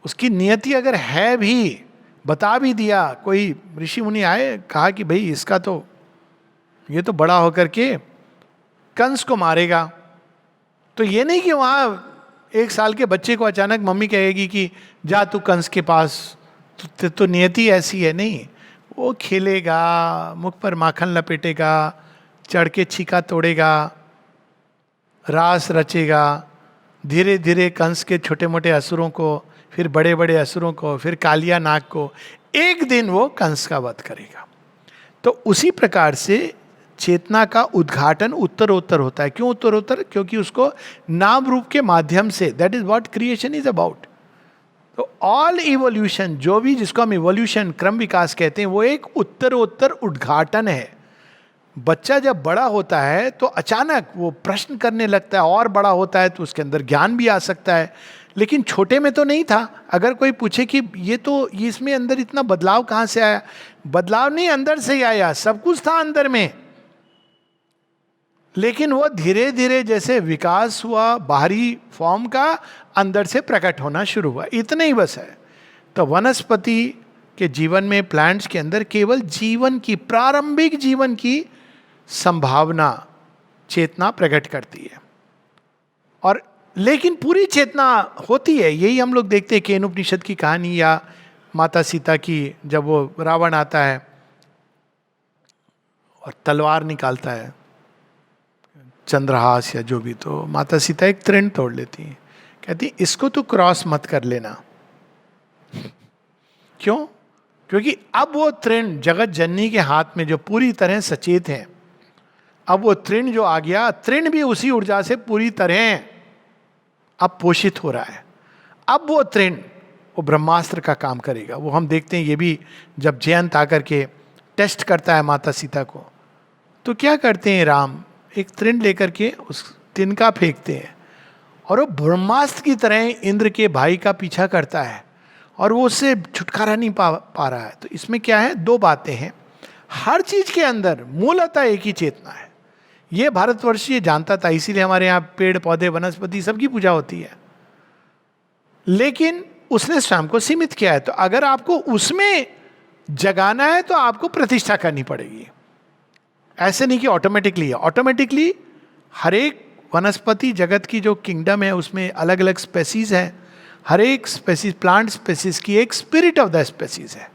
उसकी नियति अगर है भी, बता भी दिया, कोई ऋषि मुनि आए कहा कि भाई इसका तो, ये तो बड़ा होकर के कंस को मारेगा, तो ये नहीं कि वहाँ 1 साल के बच्चे को अचानक मम्मी कहेगी कि जा तू कंस के पास, तो नियति ऐसी है नहीं। वो खेलेगा, मुख पर माखन लपेटेगा, चढ़ के छीका तोड़ेगा, रास रचेगा, धीरे धीरे कंस के छोटे मोटे असुरों को, फिर बड़े बड़े असुरों को, फिर कालिया नाग को, एक दिन वो कंस का वध करेगा। तो उसी प्रकार से चेतना का उद्घाटन उत्तरोत्तर होता है। क्यों उत्तरोत्तर? क्योंकि उसको नाम रूप के माध्यम से, that is what creation is about. तो ऑल इवोल्यूशन, जो भी जिसको हम इवोल्यूशन, क्रम विकास कहते हैं, वो एक उत्तरोत्तर उद्घाटन है। बच्चा जब बड़ा होता है तो अचानक वो प्रश्न करने लगता है, और बड़ा होता है तो उसके अंदर ज्ञान भी आ सकता है, लेकिन छोटे में तो नहीं था। अगर कोई पूछे कि ये तो, ये इसमें अंदर इतना बदलाव कहाँ से आया? बदलाव नहीं, अंदर से ही आया, सब कुछ था अंदर में, लेकिन वो धीरे धीरे जैसे विकास हुआ बाहरी फॉर्म का, अंदर से प्रकट होना शुरू हुआ, इतना ही बस है। तो वनस्पति के जीवन में, प्लांट्स के अंदर केवल जीवन की, प्रारंभिक जीवन की संभावना चेतना प्रकट करती है, और लेकिन पूरी चेतना होती है। यही हम लोग देखते हैं केन उपनिषद की कहानी, या माता सीता की, जब वो रावण आता है और तलवार निकालता है, चंद्रहास या जो भी, तो माता सीता एक तृण तोड़ लेती है, कहती इसको तो क्रॉस मत कर लेना। क्यों? क्योंकि अब वो तृण जगत जननी के हाथ में, जो पूरी तरह सचेत है, अब वो तृण जो आ गया, तृण भी उसी ऊर्जा से पूरी तरह अब पोषित हो रहा है। अब वो तृण, वो ब्रह्मास्त्र का काम करेगा। वो हम देखते हैं, ये भी जब जयंत आकर के टेस्ट करता है माता सीता को, तो क्या करते हैं राम? एक तृण लेकर के उस तिनका फेंकते हैं, और वो ब्रह्मास्त्र की तरह इंद्र के भाई का पीछा करता है, और वो उससे छुटकारा नहीं पा रहा है। तो इसमें क्या है? 2 बातें हैं। हर चीज के अंदर मूलतः एक ही चेतना है। ये भारतवर्ष ये जानता था, इसीलिए हमारे यहाँ पेड़ पौधे वनस्पति सबकी पूजा होती है, लेकिन उसने स्वयं को सीमित किया है। तो अगर आपको उसमें जगाना है तो आपको प्रतिष्ठा करनी पड़ेगी। ऐसे नहीं कि ऑटोमेटिकली है। ऑटोमेटिकली हर एक वनस्पति जगत की जो किंगडम है उसमें अलग अलग स्पेसीज है। हर एक स्पेसीज, प्लांट स्पेसीज की एक स्पिरिट ऑफ द स्पेसीज है।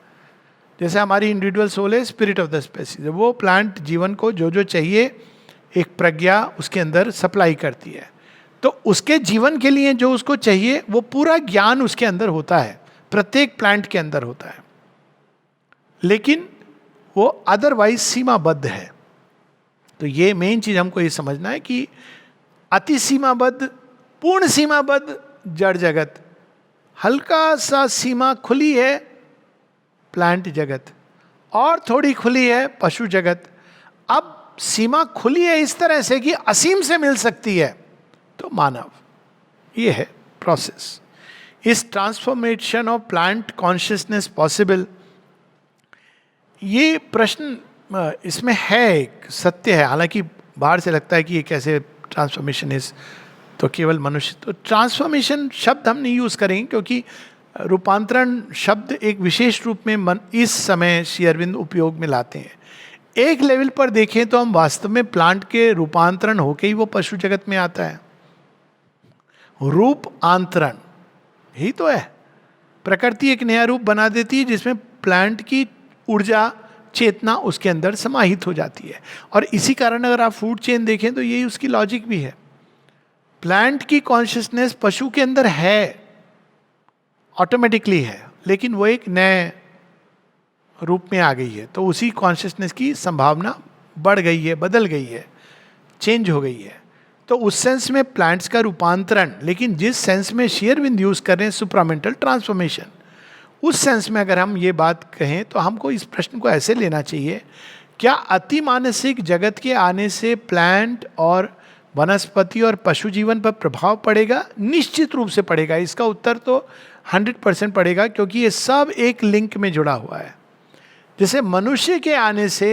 जैसे हमारी इंडिविजुअल सोल है, स्पिरिट ऑफ द स्पेसीज है। वो प्लांट जीवन को जो जो चाहिए, एक प्रज्ञा उसके अंदर सप्लाई करती है, तो उसके जीवन के लिए जो उसको चाहिए वो पूरा ज्ञान उसके अंदर होता है, प्रत्येक प्लांट के अंदर होता है, लेकिन वो अदरवाइज सीमाबद्ध है। तो ये मेन चीज हमको ये समझना है कि अति सीमाबद्ध, पूर्ण सीमाबद्ध जड़ जगत, हल्का सा सीमा खुली है प्लांट जगत, और थोड़ी खुली है पशु जगत। अब सीमा खुली है इस तरह से कि असीम से मिल सकती है, तो मानव, ये है प्रोसेस। इस transformation of plant consciousness possible, ये प्रश्न इसमें है, एक सत्य है। हालांकि बाहर से लगता है कि ये कैसे ट्रांसफॉर्मेशन इज, तो केवल मनुष्य, तो ट्रांसफॉर्मेशन शब्द हम नहीं यूज करेंगे, क्योंकि रूपांतरण शब्द एक विशेष रूप में इस समय श्री अरविंद उपयोग में लाते हैं। एक लेवल पर देखें तो हम वास्तव में प्लांट के रूपांतरण होके ही वो पशु जगत में आता है। रूपांतरण ही तो है। प्रकृति एक नया रूप बना देती है जिसमें प्लांट की ऊर्जा, चेतना उसके अंदर समाहित हो जाती है। और इसी कारण अगर आप फूड चेन देखें तो यही उसकी लॉजिक भी है। प्लांट की कॉन्शियसनेस पशु के अंदर है, ऑटोमेटिकली है, लेकिन वो एक नए रूप में आ गई है, तो उसी कॉन्शियसनेस की संभावना बढ़ गई है, बदल गई है, चेंज हो गई है। तो उस सेंस में प्लांट्स का रूपांतरण, लेकिन जिस सेंस में शेरविंद यूज कर रहे हैं सुप्रामेंटल ट्रांसफॉर्मेशन, उस सेंस में अगर हम ये बात कहें तो हमको इस प्रश्न को ऐसे लेना चाहिए, क्या अति मानसिक जगत के आने से प्लांट और वनस्पति और पशु जीवन पर प्रभाव पड़ेगा? निश्चित रूप से पड़ेगा। इसका उत्तर तो 100% पड़ेगा, क्योंकि ये सब एक लिंक में जुड़ा हुआ है। जैसे मनुष्य के आने से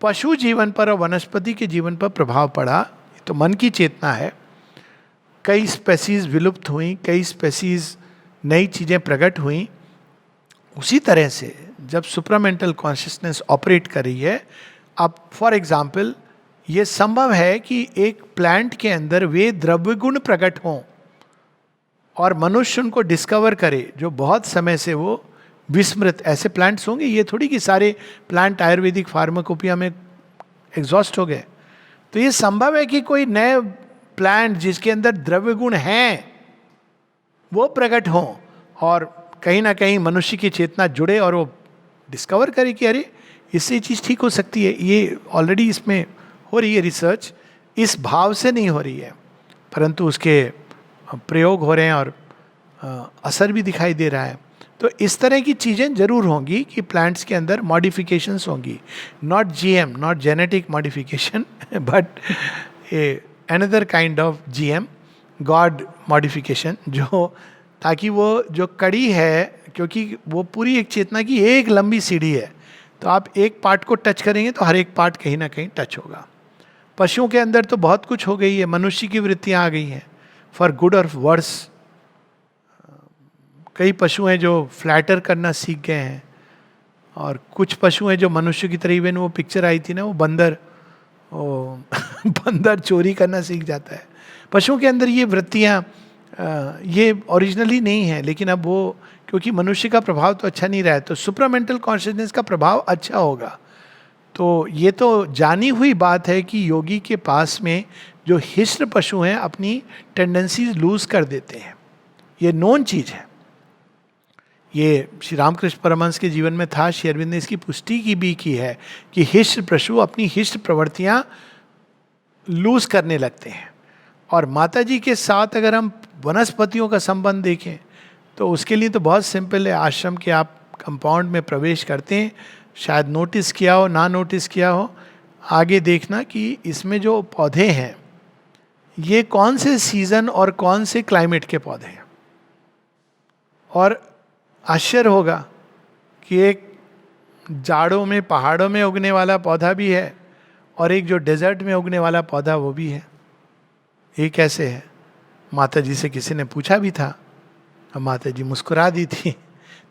पशु जीवन पर और वनस्पति के जीवन पर प्रभाव पड़ा, तो मन की चेतना है, कई स्पेसीज विलुप्त हुई, कई स्पेसीज नई चीज़ें प्रकट हुई। उसी तरह से जब सुप्रामेंटल कॉन्शियसनेस ऑपरेट कर रही है, अब फॉर एग्जाम्पल ये संभव है कि एक प्लांट के अंदर वे द्रव्य गुण प्रकट हों और मनुष्य उनको डिस्कवर करे, जो बहुत समय से वो विस्मृत ऐसे प्लांट्स होंगे। ये थोड़ी कि सारे प्लांट आयुर्वेदिक फार्माकोपिया में एग्जॉस्ट हो गए। तो ये संभव है कि कोई नए प्लांट जिसके अंदर द्रव्य गुण हैं वो प्रकट हों और कहीं ना कहीं मनुष्य की चेतना जुड़े और वो डिस्कवर करे कि अरे इससे ये चीज़ ठीक हो सकती है। ये ऑलरेडी इसमें हो रही है रिसर्च, इस भाव से नहीं हो रही है, परंतु उसके प्रयोग हो रहे हैं और असर भी दिखाई दे रहा है। तो इस तरह की चीज़ें जरूर होंगी कि प्लांट्स के अंदर मॉडिफिकेशंस होंगी, not GM, not genetic modification, but another kind of GM, God modification, जो ताकि वो जो कड़ी है, क्योंकि वो पूरी एक चेतना की एक लंबी सीढ़ी है, तो आप एक पार्ट को टच करेंगे तो हर एक पार्ट कहीं ना कहीं टच होगा। पशुओं के अंदर तो बहुत कुछ हो गई है, मनुष्य की वृत्तियाँ आ गई हैं, फॉर गुड और वर्स। कई पशु हैं जो फ्लैटर करना सीख गए हैं, और कुछ पशु हैं जो मनुष्य की तरह, इवन वो पिक्चर आई थी ना, वो बंदर, वो बंदर चोरी करना सीख जाता है। पशुओं के अंदर ये वृत्तियाँ ये ओरिजिनली नहीं है, लेकिन अब वो क्योंकि मनुष्य का प्रभाव तो अच्छा नहीं रहा है, तो सुप्रामेंटल कॉन्शियसनेस का प्रभाव अच्छा होगा। तो ये तो जानी हुई बात है कि योगी के पास में जो हिस्र पशु हैं अपनी टेंडेंसीज लूज कर देते हैं, ये नोन चीज़ है। ये श्री रामकृष्ण परमहंस के जीवन में था, श्री अरविंद ने इसकी पुष्टि की है कि हिस्र पशु अपनी हिस्र प्रवृत्तियाँ लूज करने लगते हैं। और माता जी के साथ अगर हम वनस्पतियों का संबंध देखें तो उसके लिए तो बहुत सिंपल है। आश्रम के आप कंपाउंड में प्रवेश करते हैं, शायद नोटिस किया हो, ना नोटिस किया हो, आगे देखना कि इसमें जो पौधे हैं ये कौन से सीजन और कौन से क्लाइमेट के पौधे हैं। और आश्चर्य होगा कि एक जाड़ों में पहाड़ों में उगने वाला पौधा भी है और एक जो डेजर्ट में उगने वाला पौधा वो भी है। ये कैसे है? माता जी से किसी ने पूछा भी था, अब माता जी मुस्कुरा दी थी।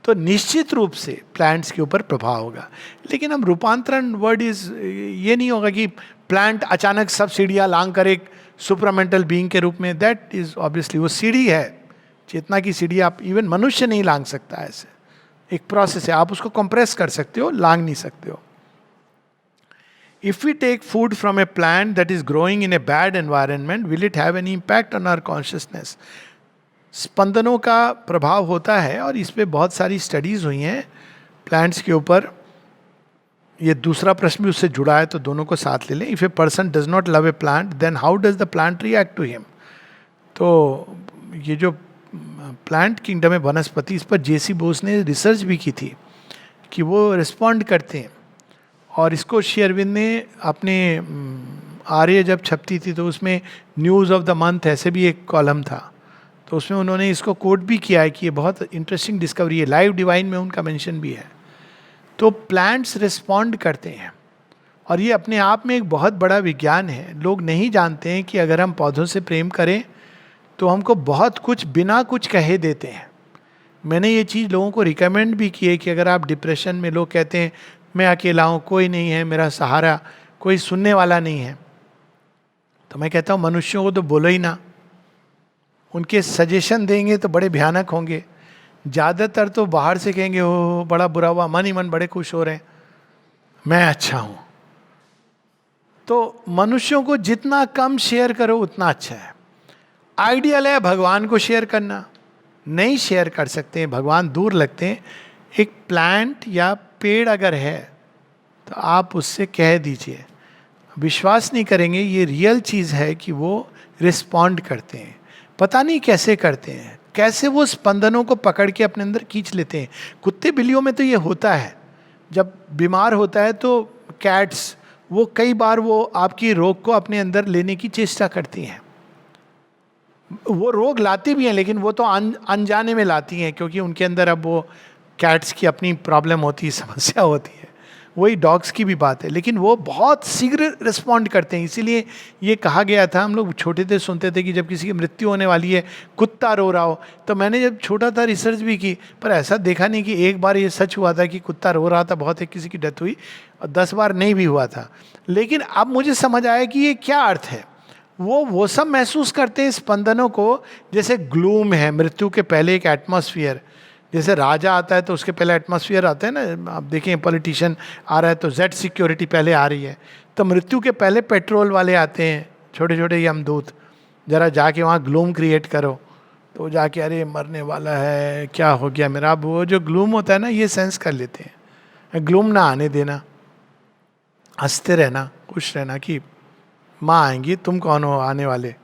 तो निश्चित रूप से प्लांट्स के ऊपर प्रभाव होगा, लेकिन हम रूपांतरण वर्ड ये नहीं होगा कि प्लांट अचानक सब सीढ़ियाँ लांग कर एक सुपरामेंटल बीइंग के रूप में, दैट इज ऑब्वियसली वो सीढ़ी है, चेतना की सीढ़ी। आप इवन मनुष्य नहीं लांग सकता, ऐसे एक प्रोसेस है। आप उसको कंप्रेस कर सकते हो, लांग नहीं सकते हो। If we take food from a plant that is growing in a bad environment, will it have any impact on our consciousness? स्पंदनों का प्रभाव होता है और इस पे बहुत सारी स्टडीज हुई हैं प्लांट्स के ऊपर। ये दूसरा प्रश्न भी उससे जुड़ा है, तो दोनों को साथ ले लें। If a person does not love a plant then how does the plant react to him? तो ये जो प्लांट किंगडम है, वनस्पति, इस पर जेसी बोस ने रिसर्च भी की थी कि वो रिस्पॉन्ड करते हैं। और इसको श्री अरविंद ने अपने आर्य जब छपती थी तो उसमें न्यूज़ ऑफ द मंथ ऐसे भी एक कॉलम था, तो उसमें उन्होंने इसको कोट भी किया है कि ये बहुत इंटरेस्टिंग डिस्कवरी है। लाइव डिवाइन में उनका मेंशन भी है। तो प्लांट्स रिस्पॉन्ड करते हैं और ये अपने आप में एक बहुत बड़ा विज्ञान है। लोग नहीं जानते हैं कि अगर हम पौधों से प्रेम करें तो हमको बहुत कुछ बिना कुछ कहे देते हैं। मैंने ये चीज़ लोगों को रिकमेंड भी की है कि अगर आप डिप्रेशन में, लोग कहते हैं मैं अकेला हूँ, कोई नहीं है मेरा सहारा, कोई सुनने वाला नहीं है। तो मैं कहता हूँ मनुष्यों को तो बोलो ही ना, उनके सजेशन देंगे तो बड़े भयानक होंगे। ज़्यादातर तो बाहर से कहेंगे हो बड़ा बुरा हुआ, मन ही मन बड़े खुश हो रहे हैं, मैं अच्छा हूँ। तो मनुष्यों को जितना कम शेयर करो उतना अच्छा है। आइडियल है भगवान को शेयर करना, नहीं शेयर कर सकते हैं, भगवान दूर लगते हैं। एक प्लांट या पेड़ अगर है तो आप उससे कह दीजिए, विश्वास नहीं करेंगे, ये रियल चीज़ है कि वो रिस्पॉन्ड करते हैं। पता नहीं कैसे करते हैं, कैसे वो स्पंदनों को पकड़ के अपने अंदर खींच लेते हैं। कुत्ते बिल्लियों में तो ये होता है, जब बीमार होता है तो कैट्स वो कई बार वो आपकी रोग को अपने अंदर लेने की चेष्टा करती हैं। वो रोग लाती भी हैं लेकिन वो तो अनजाने में लाती हैं, क्योंकि उनके अंदर अब वो कैट्स की अपनी प्रॉब्लम होती है, समस्या होती है। वही डॉग्स की भी बात है, लेकिन वो बहुत शीघ्र रिस्पॉन्ड करते हैं। इसीलिए ये कहा गया था, हम लोग छोटे थे सुनते थे कि जब किसी की मृत्यु होने वाली है, कुत्ता रो रहा हो, तो मैंने जब छोटा था रिसर्च भी की, पर ऐसा देखा नहीं कि एक बार ये सच हुआ था कि कुत्ता रो रहा था बहुत है, किसी की डेथ हुई, और 10 बार नहीं भी हुआ था। लेकिन अब मुझे समझ आया कि ये क्या अर्थ है। वो सब महसूस करते हैं स्पंदनों को, जैसे ग्लूम है, मृत्यु के पहले एक एटमॉस्फेयर, जैसे राजा आता है तो उसके पहले एटमॉस्फेयर आता है ना, आप देखें पॉलिटिशियन आ रहा है तो जेड सिक्योरिटी पहले आ रही है, तो मृत्यु के पहले पेट्रोल वाले आते हैं, छोटे छोटे यमदूत, जरा जाके वहाँ ग्लूम क्रिएट करो, तो जाके अरे मरने वाला है, क्या हो गया मेरा। अब वो जो ग्लूम होता है ना, ये सेंस कर लेते हैं। ग्लूम ना आने देना, हंसते रहना, खुश रहना कि माँ आएंगी, तुम कौन हो आने वाले,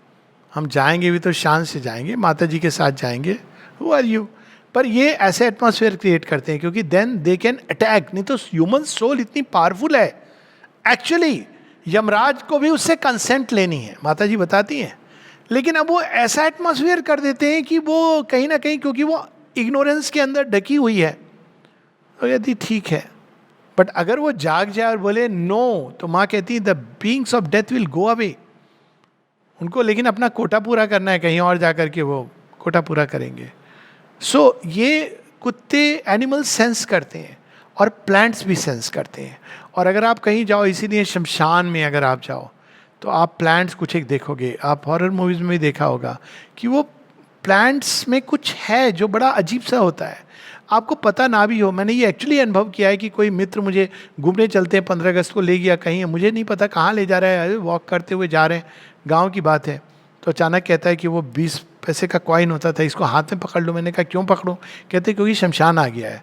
हम जाएंगे भी तो शान से जाएंगे, माता जी के साथ जाएंगे, हु आर यू। पर ये ऐसे एटमॉस्फेयर क्रिएट करते हैं क्योंकि देन दे कैन अटैक। नहीं तो ह्यूमन सोल इतनी पावरफुल है, एक्चुअली यमराज को भी उससे कंसेंट लेनी है, माता जी बताती हैं। लेकिन अब वो ऐसा एटमॉस्फेयर कर देते हैं कि वो कहीं ना कहीं, क्योंकि वो इग्नोरेंस के अंदर ढकी हुई है, तो यदि ठीक है। बट अगर वो जाग जाए और बोले नो, तो माँ कहती है the beings of death will go away. उनको लेकिन अपना कोटा पूरा करना है, कहीं और जाकर के वो कोटा पूरा करेंगे। सो ये कुत्ते एनिमल सेंस करते हैं और प्लांट्स भी सेंस करते हैं। और अगर आप कहीं जाओ, इसीलिए शमशान में अगर आप जाओ तो आप प्लांट्स कुछ एक देखोगे, आप हॉरर मूवीज में भी देखा होगा कि वो प्लांट्स में कुछ है जो बड़ा अजीब सा होता है, आपको पता ना भी हो। मैंने ये एक्चुअली अनुभव किया है कि कोई मित्र मुझे घूमने चलते हैं, 15 अगस्त को ले गया कहीं, मुझे नहीं पता कहाँ ले जा रहा है, वॉक करते हुए जा रहे हैं, गाँव की बात है, तो अचानक कहता है कि वो 20 पैसे का कॉइन होता था, इसको हाथ में पकड़ लो। मैंने कहा क्यों पकड़ूं? कहते क्योंकि शमशान आ गया है।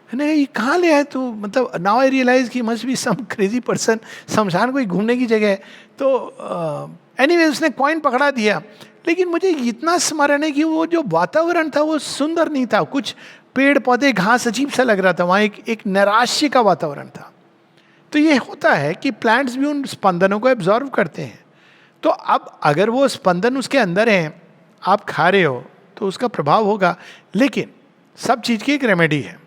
मैंने ये कहाँ ले आए तू? मतलब नाउ आई रियलाइज कि must be some crazy person, शमशान कोई घूमने की जगह है। तो एनीवे उसने कॉइन पकड़ा दिया, लेकिन मुझे इतना स्मरण है कि वो जो वातावरण था वो सुंदर नहीं था, कुछ पेड़ पौधे घास अजीब सा लग रहा था, वहाँ एक नैराश्य का वातावरण था। तो ये होता है कि प्लांट्स भी उन स्पंदनों को एब्जॉर्व करते हैं। तो अब अगर वो स्पंदन उसके अंदर हैं, आप खा रहे हो तो उसका प्रभाव होगा। लेकिन सब चीज की एक रेमेडी है।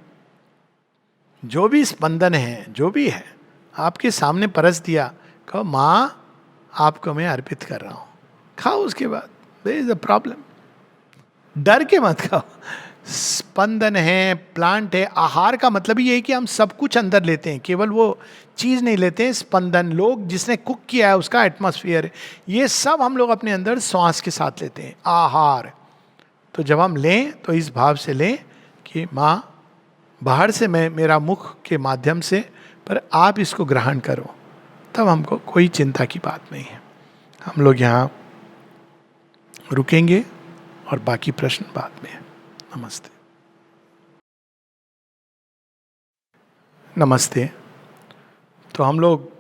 जो भी स्पंदन है, जो भी है, आपके सामने परस दिया, कहो माँ आपको मैं अर्पित कर रहा हूं, खाओ। उसके बाद देयर इज अ प्रॉब्लम, डर के मत खाओ। स्पंदन है, प्लांट है। आहार का मतलब ही है कि हम सब कुछ अंदर लेते हैं, केवल वो चीज नहीं लेते हैं। स्पंदन, लोग जिसने कुक किया है उसका एटमॉस्फेयर, ये सब हम लोग अपने अंदर श्वास के साथ लेते हैं। आहार तो जब हम लें तो इस भाव से लें कि माँ बाहर से मैं, मेरा मुख के माध्यम से, पर आप इसको ग्रहण करो, तब हमको कोई चिंता की बात नहीं है। हम लोग यहाँ रुकेंगे और बाकी प्रश्न बाद में। नमस्ते। नमस्ते। तो हम लोग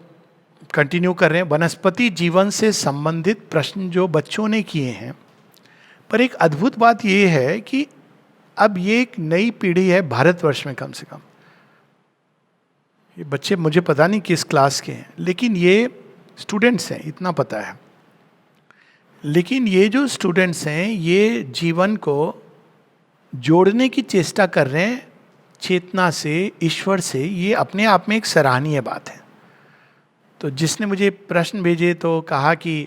कंटिन्यू कर रहे हैं वनस्पति जीवन से संबंधित प्रश्न जो बच्चों ने किए हैं। पर एक अद्भुत बात ये है कि अब ये एक नई पीढ़ी है भारतवर्ष में, कम से कम ये बच्चे मुझे पता नहीं किस क्लास के हैं, लेकिन ये स्टूडेंट्स हैं, इतना पता है। लेकिन ये जो स्टूडेंट्स हैं ये जीवन को जोड़ने की चेष्टा कर रहे हैं चेतना से, ईश्वर से। ये अपने आप में एक सराहनीय बात है। तो जिसने मुझे प्रश्न भेजे तो कहा कि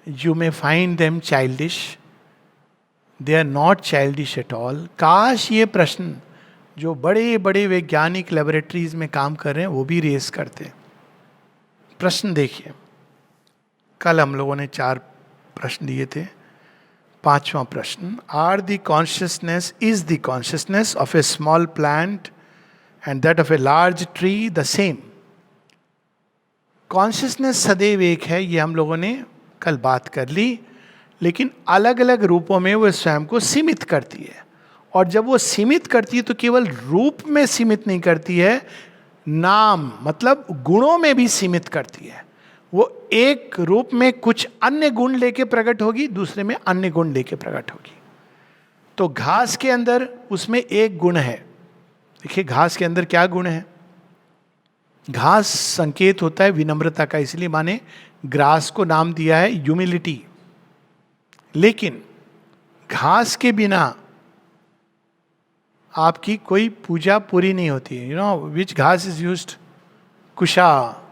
you may find them childish, they are not childish at all. काश ये प्रश्न जो बड़े बड़े वैज्ञानिक लेबोरेटरीज में काम कर रहे हैं वो भी रेस करते हैं। प्रश्न देखिए, कल हम लोगों ने 4 प्रश्न दिए थे। 5वां प्रश्न, are the consciousness, is the consciousness of a small plant and that of a large tree the same? Consciousness सदैव एक है, ये हम लोगों ने कल बात कर ली, लेकिन अलग अलग रूपों में वो स्वयं को सीमित करती है। और जब वो सीमित करती है तो केवल रूप में सीमित नहीं करती है, नाम मतलब गुणों में भी सीमित करती है। वो एक रूप में कुछ अन्य गुण लेके प्रकट होगी, दूसरे में अन्य गुण लेके प्रकट होगी। तो घास के अंदर उसमें एक गुण है। देखिए घास के अंदर क्या गुण है? घास संकेत होता है विनम्रता का, इसलिए माने ग्रास को नाम दिया है ह्यूमिलिटी। लेकिन घास के बिना आपकी कोई पूजा पूरी नहीं होती है। यू नो विच घास इज यूज्ड? कुशा,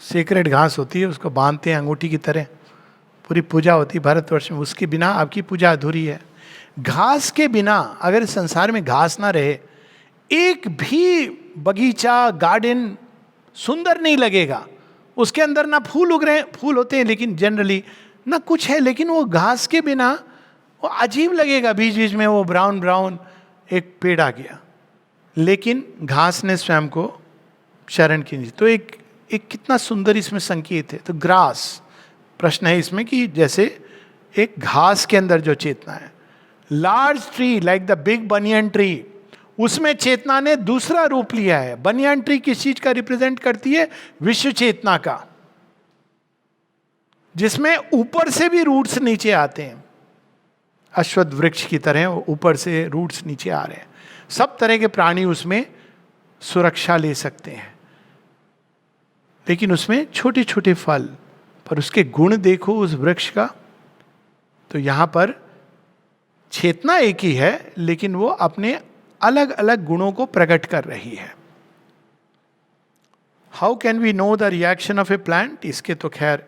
सेक्रेट घास होती है, उसको बांधते हैं अंगूठी की तरह, पूरी पूजा होती है भारतवर्ष में। उसके बिना आपकी पूजा अधूरी है। घास के बिना अगर संसार में घास ना रहे, एक भी बगीचा गार्डन सुंदर नहीं लगेगा। उसके अंदर ना फूल उग रहे हैं, फूल होते हैं लेकिन जनरली ना कुछ है, लेकिन वो घास के बिना वो अजीब लगेगा। बीच बीच में वो ब्राउन ब्राउन एक पेड़ आ गया, लेकिन घास ने स्वयं को शरण की। तो एक कितना सुंदर इसमें संकेत है। तो ग्रास, प्रश्न है इसमें कि जैसे एक घास के अंदर जो चेतना है, large tree like the big banyan tree, उसमें चेतना ने दूसरा रूप लिया है। बनियन ट्री किस चीज का रिप्रेजेंट करती है? विश्व चेतना का, जिसमें ऊपर से भी रूट्स नीचे आते हैं। अश्वत्थ वृक्ष की तरह ऊपर से रूट्स नीचे आ रहे हैं। सब तरह के प्राणी उसमें सुरक्षा ले सकते हैं, लेकिन उसमें छोटे छोटे फल, पर उसके गुण देखो उस वृक्ष का। तो यहां पर चेतना एक ही है, लेकिन वो अपने अलग अलग गुणों को प्रकट कर रही है। How can we know the reaction of a plant? इसके तो खैर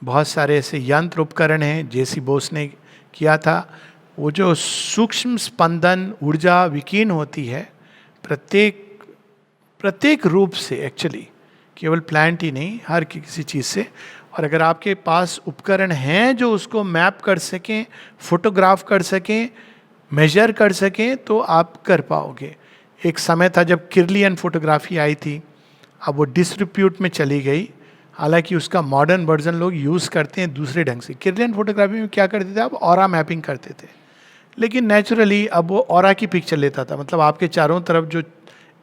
बहुत सारे ऐसे यंत्र उपकरण हैं। जेसी बोस ने किया था। वो जो सूक्ष्म स्पंदन ऊर्जा विकीर्ण होती है प्रत्येक रूप से, एक्चुअली केवल प्लांट ही नहीं, हर किसी चीज़ से। और अगर आपके पास उपकरण हैं जो उसको मैप कर सकें, फोटोग्राफ कर सकें, मेजर कर सकें, तो आप कर पाओगे। एक समय था जब किरलियन फोटोग्राफी आई थी, अब वो डिसरिप्यूट में चली गई। हालांकि उसका मॉडर्न वर्जन लोग यूज़ करते हैं दूसरे ढंग से। किरलियन फोटोग्राफी में क्या करते थे? आप ऑरा मैपिंग करते थे, लेकिन नेचुरली अब वो ऑरा की पिक्चर लेता था। मतलब आपके चारों तरफ जो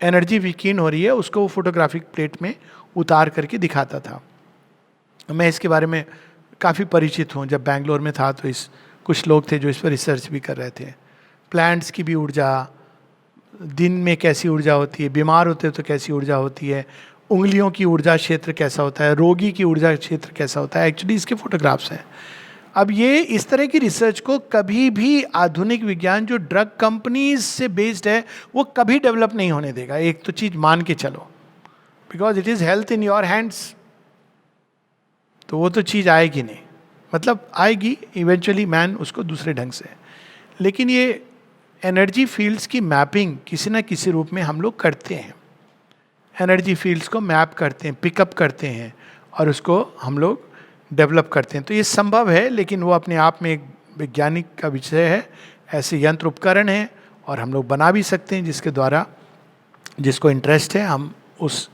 एनर्जी विकीर्ण हो रही है उसको वो फोटोग्राफिक प्लेट में उतार करके दिखाता था। मैं इसके बारे में काफ़ी परिचित हूँ। जब बैंगलोर में था तो कुछ लोग थे जो इस पर रिसर्च भी कर रहे थे। प्लांट्स की भी ऊर्जा, दिन में कैसी ऊर्जा होती है, बीमार होते तो कैसी ऊर्जा होती है, उंगलियों की ऊर्जा क्षेत्र कैसा होता है, रोगी की ऊर्जा क्षेत्र कैसा होता है। एक्चुअली इसके फोटोग्राफ्स हैं। अब ये इस तरह की रिसर्च को कभी भी आधुनिक विज्ञान जो ड्रग कंपनीज से बेस्ड है वो कभी डेवलप नहीं होने देगा। एक तो चीज़ मान के चलो, because it is health in your hands. तो वो तो चीज़ आएगी नहीं, मतलब आएगी इवेंचुअली, मैन उसको दूसरे ढंग से। लेकिन ये एनर्जी फील्ड्स की मैपिंग किसी ना किसी रूप में हम लोग करते हैं। एनर्जी फील्ड्स को मैप करते हैं, पिकअप करते हैं और उसको हम लोग डेवलप करते हैं। तो ये संभव है, लेकिन वो अपने आप में एक वैज्ञानिक का विषय है। ऐसे यंत्र उपकरण हैं और हम लोग बना भी सकते हैं, जिसके द्वारा जिसको इंटरेस्ट है हम उस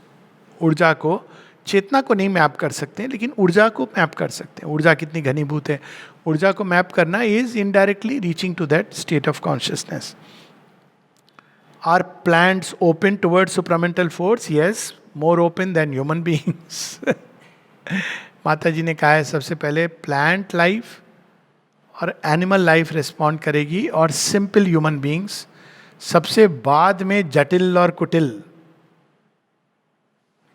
ऊर्जा को, चेतना को नहीं मैप कर सकते हैं, लेकिन ऊर्जा को मैप कर सकते हैं। ऊर्जा कितनी घनीभूत है, ऊर्जा को मैप करना is indirectly reaching to that state of consciousness. Are plants open towards supramental force? Yes, more open than human beings. Mata ji ने कहा है सबसे पहले प्लांट लाइफ और एनिमल लाइफ रिस्पॉन्ड करेगी, और सिंपल ह्यूमन बीइंग्स सबसे बाद में जटिल और कुटिल।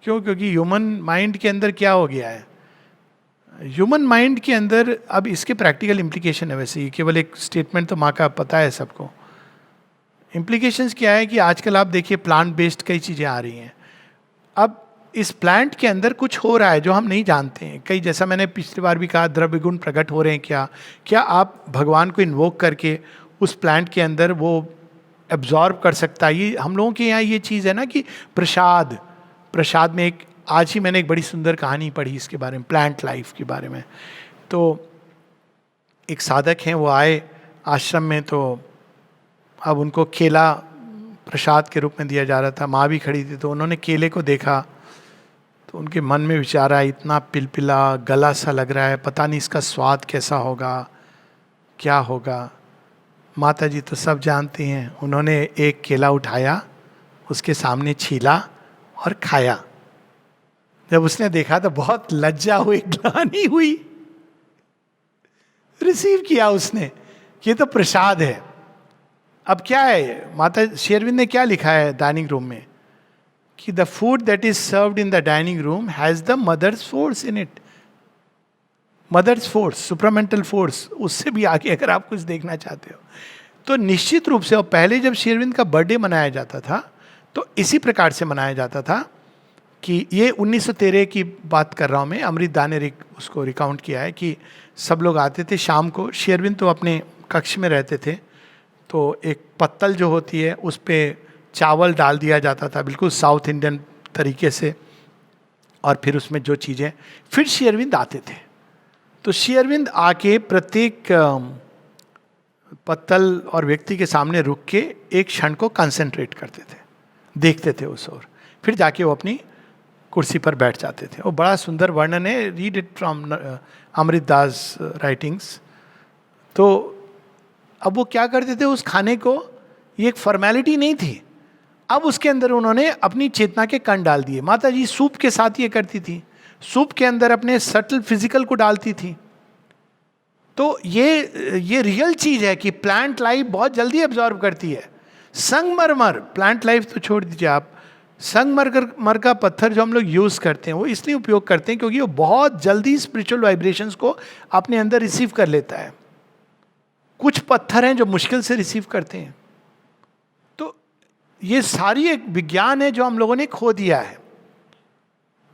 क्यों? क्योंकि ह्यूमन माइंड के अंदर क्या हो गया है, ह्यूमन माइंड के अंदर, अब इसके प्रैक्टिकल इम्प्लीकेशन है। वैसे ये केवल एक स्टेटमेंट तो माँ का पता है सबको। इम्प्लीकेशंस क्या है कि आजकल आप देखिए प्लांट बेस्ड कई चीज़ें आ रही हैं। अब इस प्लांट के अंदर कुछ हो रहा है जो हम नहीं जानते हैं। कई, जैसा मैंने पिछली बार भी कहा, द्रव्य गुण प्रकट हो रहे हैं। क्या आप भगवान को इन्वोक करके उस प्लांट के अंदर वो एब्जॉर्ब कर सकता है। ये हम लोगों के यहाँ ये चीज़ है ना कि प्रसाद, प्रसाद में एक, आज ही मैंने एक बड़ी सुंदर कहानी पढ़ी इसके बारे में, प्लांट लाइफ के बारे में। तो एक साधक हैं, वो आए आश्रम में, तो अब उनको केला प्रसाद के रूप में दिया जा रहा था, माँ भी खड़ी थी, तो उन्होंने केले को देखा तो उनके मन में विचार आया, इतना पिलपिला गला सा लग रहा है, पता नहीं इसका स्वाद कैसा होगा, क्या होगा। माता जी तो सब जानती हैं, उन्होंने एक केला उठाया, उसके सामने छीला और खाया। जब उसने देखा तो बहुत लज्जा हुई, ग्लानि हुई, रिसीव किया उसने, ये तो प्रसाद है। अब क्या है, माता श्री अरविंद ने क्या लिखा है डाइनिंग रूम में, कि the food that is served in the dining room has the mother's force in it. Mother's force, supramental force, उससे भी आगे अगर आप कुछ देखना चाहते हो तो निश्चित रूप से। और पहले जब श्री अरविंद का बर्थडे मनाया जाता था तो इसी प्रकार से मनाया जाता था कि ये 1913 की बात कर रहा हूँ मैं, अमृतदा ने उसको रिकाउंट किया है कि सब लोग आते थे शाम को, श्री अरविंद तो अपने कक्ष में रहते थे, तो एक पत्तल जो होती है उस पर चावल डाल दिया जाता था बिल्कुल साउथ इंडियन तरीके से, और फिर उसमें जो चीज़ें, फिर श्री अरविंद आते थे। तो श्री अरविंद आके प्रत्येक पत्तल और व्यक्ति के सामने रुक के एक क्षण को कंसंट्रेट करते थे, देखते थे उस ओर, फिर जाके वो अपनी कुर्सी पर बैठ जाते थे। वो बड़ा सुंदर वर्णन है, read it from Amritdas writings. तो अब वो क्या करते थे, उस खाने को, ये एक फॉर्मेलिटी नहीं थी, अब उसके अंदर उन्होंने अपनी चेतना के कण डाल दिए। माता जी सूप के साथ ये करती थी, सूप के अंदर अपने सटल फिजिकल को डालती थी। तो ये रियल चीज है कि प्लांट लाइफ बहुत जल्दी एब्जॉर्ब करती है। संगमरमर, प्लांट लाइफ तो छोड़ दीजिए आप, संगमरमर का पत्थर जो हम लोग यूज करते हैं वो इसलिए उपयोग करते हैं क्योंकि वो बहुत जल्दी स्पिरिचुअल वाइब्रेशंस को अपने अंदर रिसीव कर लेता है। कुछ पत्थर हैं जो मुश्किल से रिसीव करते हैं। तो ये सारी एक विज्ञान है जो हम लोगों ने खो दिया है।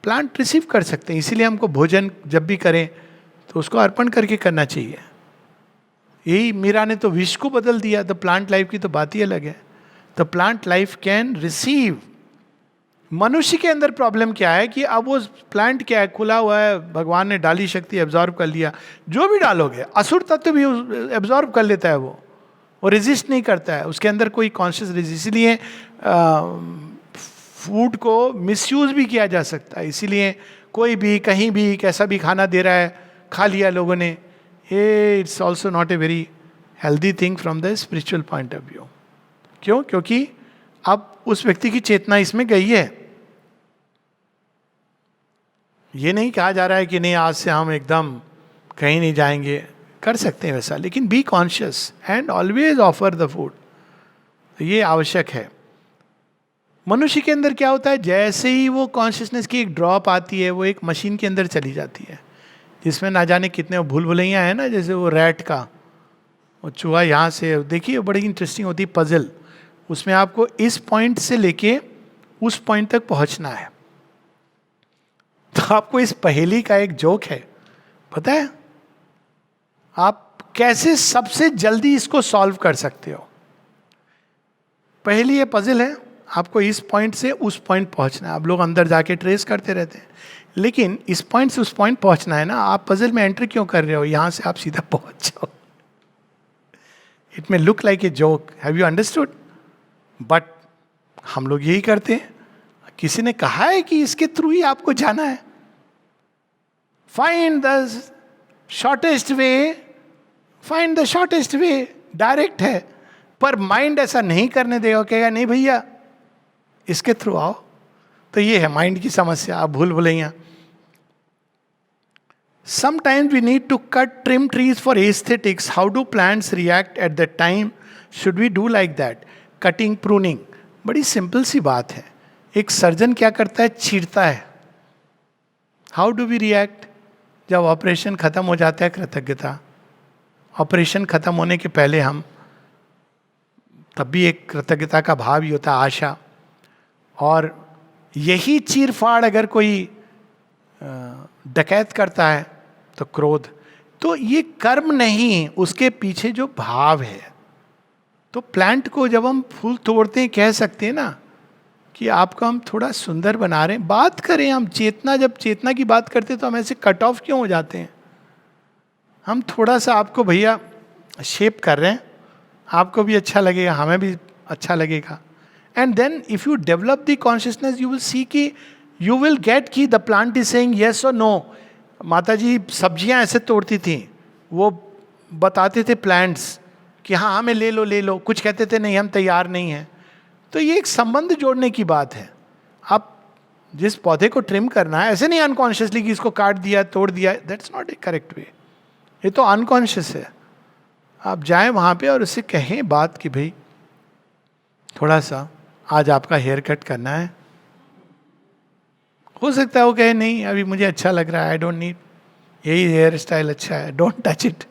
प्लांट रिसीव कर सकते हैं, इसीलिए हमको भोजन जब भी करें तो उसको अर्पण करके करना चाहिए। यही मीरा ने तो विश्व को बदल दिया। द प्लांट लाइफ की तो बात ही अलग है। The plant life can receive. मनुष्य के अंदर प्रॉब्लम क्या है कि अब वो प्लांट क्या है, खुला हुआ है, भगवान ने डाली शक्ति एब्जॉर्ब कर लिया, जो भी डालोगे, असुर तत्व भी एब्जॉर्ब कर लेता है, वो रेजिस्ट नहीं करता है, उसके अंदर कोई कॉन्शियस रेजिस्ट। इसलिए फूड को मिसयूज भी किया जा सकता है। इसीलिए कोई भी कहीं भी कैसा भी खाना दे रहा है, खा लिया लोगों ने, ये it's also not a very healthy thing from the spiritual point of view. क्यों? क्योंकि अब उस व्यक्ति की चेतना इसमें गई है। ये नहीं कहा जा रहा है कि नहीं आज से हम एकदम कहीं नहीं जाएंगे, कर सकते हैं वैसा, लेकिन be conscious and always offer the food. ये आवश्यक है। मनुष्य के अंदर क्या होता है, जैसे ही वो कॉन्शियसनेस की एक ड्रॉप आती है, वो एक मशीन के अंदर चली जाती है जिसमें ना जाने कितने भूल भुलैया है ना, जैसे वो रैट का, वो चूहा यहाँ से, देखिए बड़ी इंटरेस्टिंग होती है पजल। उसमें आपको इस पॉइंट से लेके उस पॉइंट तक पहुंचना है। तो आपको इस पहेली का एक जोक है, पता है आप कैसे सबसे जल्दी इसको सॉल्व कर सकते हो। पहेली ये पजल है, आपको इस पॉइंट से उस पॉइंट पहुंचना है। आप लोग अंदर जाके ट्रेस करते रहते हैं, लेकिन इस पॉइंट से उस पॉइंट पहुंचना है ना। आप पजल में एंटर क्यों कर रहे हो, यहां से आप सीधा पहुंच जाओ। It may look like a joke, have you understood? But हम लोग यही करते हैं। किसी ने कहा है कि इसके थ्रू ही आपको जाना है, find the shortest way, find the shortest way, direct है। पर माइंड ऐसा नहीं करने देगा, कहेगा नहीं भैया इसके थ्रू आओ। तो ये है माइंड की समस्या। आप भूल Bhulaiyaa. Sometimes we need to cut trim trees for aesthetics. How do plants react at that time? Should we do like that? Cutting, pruning. बड़ी सिंपल सी बात है। एक सर्जन क्या करता है, चीरता है। How do we react? जब ऑपरेशन खत्म हो जाता है, कृतज्ञता। ऑपरेशन खत्म होने के पहले हम, तब भी एक कृतज्ञता का भाव ही होता है, आशा। और यही चीरफाड़ अगर कोई डकैत करता है तो क्रोध। तो ये कर्म नहीं, उसके पीछे जो भाव है, तो प्लांट को जब हम फूल तोड़ते हैं, कह सकते हैं ना कि आपको हम थोड़ा सुंदर बना रहे हैं, बात करें हम चेतना, जब चेतना की बात करते हैं तो हम ऐसे कट ऑफ क्यों हो जाते हैं? हम थोड़ा सा आपको भैया शेप कर रहे हैं, आपको भी अच्छा लगेगा, हमें भी अच्छा लगेगा. And then if you develop the consciousness, you will see कि यू विल गेट कि the plant is saying yes और नो. माता जी सब्जियां ऐसे तोड़ती थी, वो बताते थे प्लांट्स कि हाँ हमें ले लो ले लो, कुछ कहते थे नहीं हम तैयार नहीं हैं. तो ये एक संबंध जोड़ने की बात है. आप जिस पौधे को ट्रिम करना है, ऐसे नहीं अनकॉन्शियसली कि इसको काट दिया तोड़ दिया, that's not A correct way. ये तो अनकॉन्शियस है. आप जाएं वहाँ पे और उससे कहें बात कि भाई थोड़ा सा आज आपका हेयर कट करना है. हो सकता है वो कहे नहीं अभी मुझे अच्छा लग रहा है, आई डोंट नीड, यही हेयर स्टाइल अच्छा है, डोंट टच इट.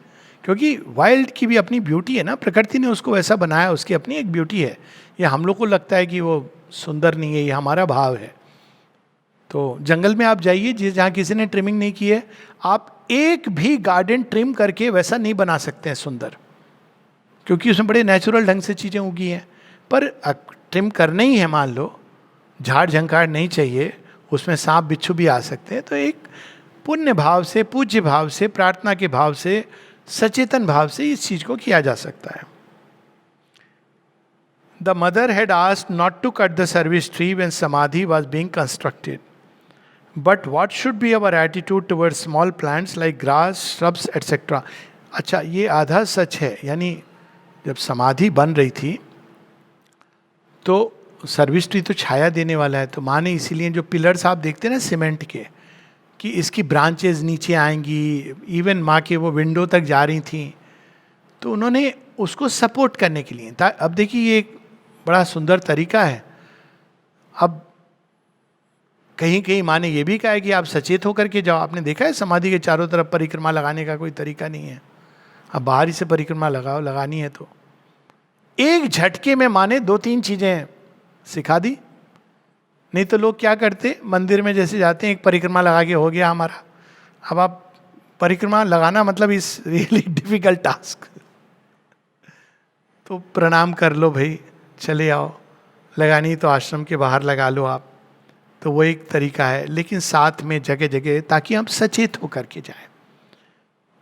क्योंकि वाइल्ड की भी अपनी ब्यूटी है ना, प्रकृति ने उसको वैसा बनाया, उसकी अपनी एक ब्यूटी है. ये हम लोग को लगता है कि वो सुंदर नहीं है, ये हमारा भाव है. तो जंगल में आप जाइए जहाँ किसी ने ट्रिमिंग नहीं की है, आप एक भी गार्डन ट्रिम करके वैसा नहीं बना सकते हैं सुंदर, क्योंकि उसमें बड़े नेचुरल ढंग से चीज़ें उगी हैं. पर ट्रिम करना ही है, मान लो झाड़ झंकार नहीं चाहिए, उसमें सांप बिच्छू भी आ सकते हैं, तो एक पुण्य भाव से, पूज्य भाव से, प्रार्थना के भाव से, सचेतन भाव से इस चीज को किया जा सकता है. The mother had asked not to cut the service tree when samadhi was being constructed, but what should be our attitude towards small plants like grass, shrubs et cetera. अच्छा, ये आधा सच है. यानी जब समाधि बन रही थी तो सर्विस ट्री तो छाया देने वाला है, तो माँ ने इसीलिए जो पिलर्स आप देखते हैं ना सीमेंट के, कि इसकी ब्रांचेज नीचे आएंगी, इवन माँ के वो विंडो तक जा रही थी, तो उन्होंने उसको सपोर्ट करने के लिए. अब देखिए ये एक बड़ा सुंदर तरीका है. अब कहीं कहीं माँ ने ये भी कहा है कि आप सचेत होकर के जाओ. आपने देखा है समाधि के चारों तरफ परिक्रमा लगाने का कोई तरीका नहीं है, अब बाहर ही से परिक्रमा लगाओ, लगानी है तो. एक झटके में माँ ने 2-3 चीजें सिखा दी. नहीं तो लोग क्या करते, मंदिर में जैसे जाते हैं एक परिक्रमा लगा के हो गया हमारा. अब आप परिक्रमा लगाना मतलब इस रियली डिफिकल्ट टास्क. तो प्रणाम कर लो भाई, चले आओ. लगानी तो आश्रम के बाहर लगा लो आप, तो वो एक तरीका है. लेकिन साथ में जगह जगह, ताकि हम सचेत होकर के जाएं.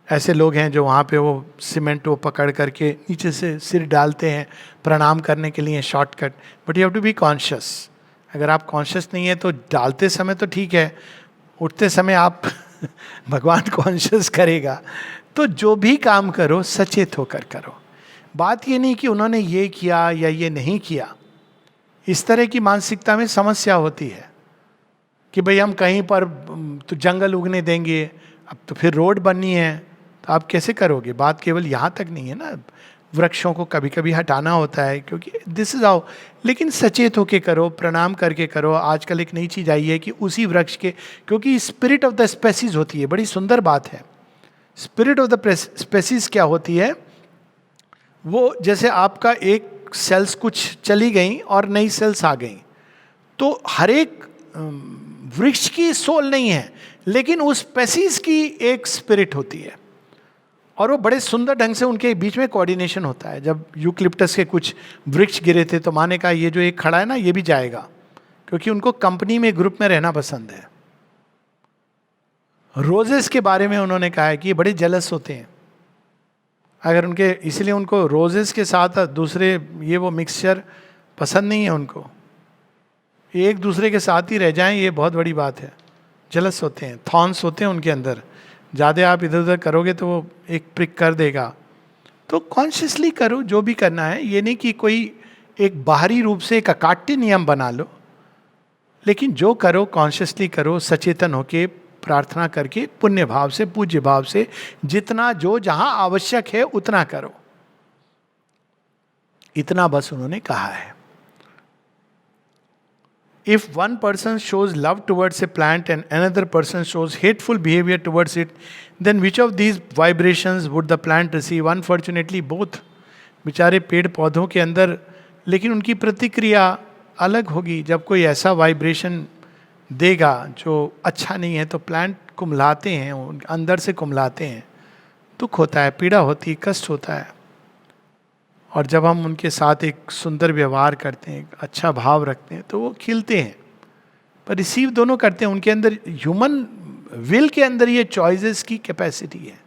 ऐसे लोग हैं जो वहाँ पे वो सीमेंट वो पकड़ करके नीचे से सिर डालते हैं प्रणाम करने के लिए, shortcut. But you have to be conscious. अगर आप कॉन्शियस नहीं है तो डालते समय तो ठीक है, उठते समय आप भगवान कॉन्शियस करेगा. तो जो भी काम करो सचेत होकर करो. बात ये नहीं कि उन्होंने ये किया या ये नहीं किया. इस तरह की मानसिकता में समस्या होती है कि भाई हम कहीं पर तो जंगल उगने देंगे, अब तो फिर रोड बननी है, तो आप कैसे करोगे. बात केवल यहाँ तक नहीं है ना, वृक्षों को कभी कभी हटाना होता है, क्योंकि दिस इज हाउ. लेकिन सचेत होके करो, प्रणाम करके करो. आजकल एक नई चीज आई है कि उसी वृक्ष के, क्योंकि स्पिरिट ऑफ द स्पेसीज होती है, बड़ी सुंदर बात है. स्पिरिट ऑफ द स्पेसीज क्या होती है, वो जैसे आपका एक सेल्स कुछ चली गई और नई सेल्स आ गई, तो हर एक वृक्ष की सोल नहीं है, लेकिन उस स्पेसीज की एक स्पिरिट होती है, और वो बड़े सुंदर ढंग से उनके बीच में कोऑर्डिनेशन होता है. जब यूक्लिप्टस के कुछ वृक्ष गिरे थे तो माँ ने कहा ये जो एक खड़ा है ना ये भी जाएगा, क्योंकि उनको कंपनी में, ग्रुप में रहना पसंद है. रोजेस के बारे में उन्होंने कहा है कि ये बड़े जेलस होते हैं, अगर उनके, इसलिए उनको रोजेस के साथ दूसरे ये वो मिक्सचर पसंद नहीं है उनको, एक दूसरे के साथ ही रह जाएं, ये बहुत बड़ी बात है. जेलस होते हैं, थॉर्न्स होते हैं उनके अंदर, ज़्यादा आप इधर उधर करोगे तो वो एक प्रिक कर देगा. तो कॉन्शियसली करो जो भी करना है. ये नहीं कि कोई एक बाहरी रूप से एक अकाट्य नियम बना लो, लेकिन जो करो कॉन्शियसली करो, सचेतन होके, प्रार्थना करके, पुण्य भाव से, पूज्य भाव से, जितना जो जहां आवश्यक है उतना करो. इतना बस उन्होंने कहा है. If one person shows love towards a plant and another person shows hateful behavior towards it, then which of these vibrations would the plant receive? Unfortunately, both. बेचारे पेड़ पौधों के अंदर, लेकिन उनकी प्रतिक्रिया अलग होगी. जब कोई ऐसा वाइब्रेशन देगा जो अच्छा नहीं है तो प्लांट कुम्हलाते हैं, अंदर से कुम्हलाते हैं, दुख होता है, पीड़ा होती है, कष्ट होता है. और जब हम उनके साथ एक सुंदर व्यवहार करते हैं, एक अच्छा भाव रखते हैं, तो वो खिलते हैं। पर रिसीव दोनों करते हैं, उनके अंदर ह्यूमन विल के अंदर ये चॉइसेस की कैपेसिटी है,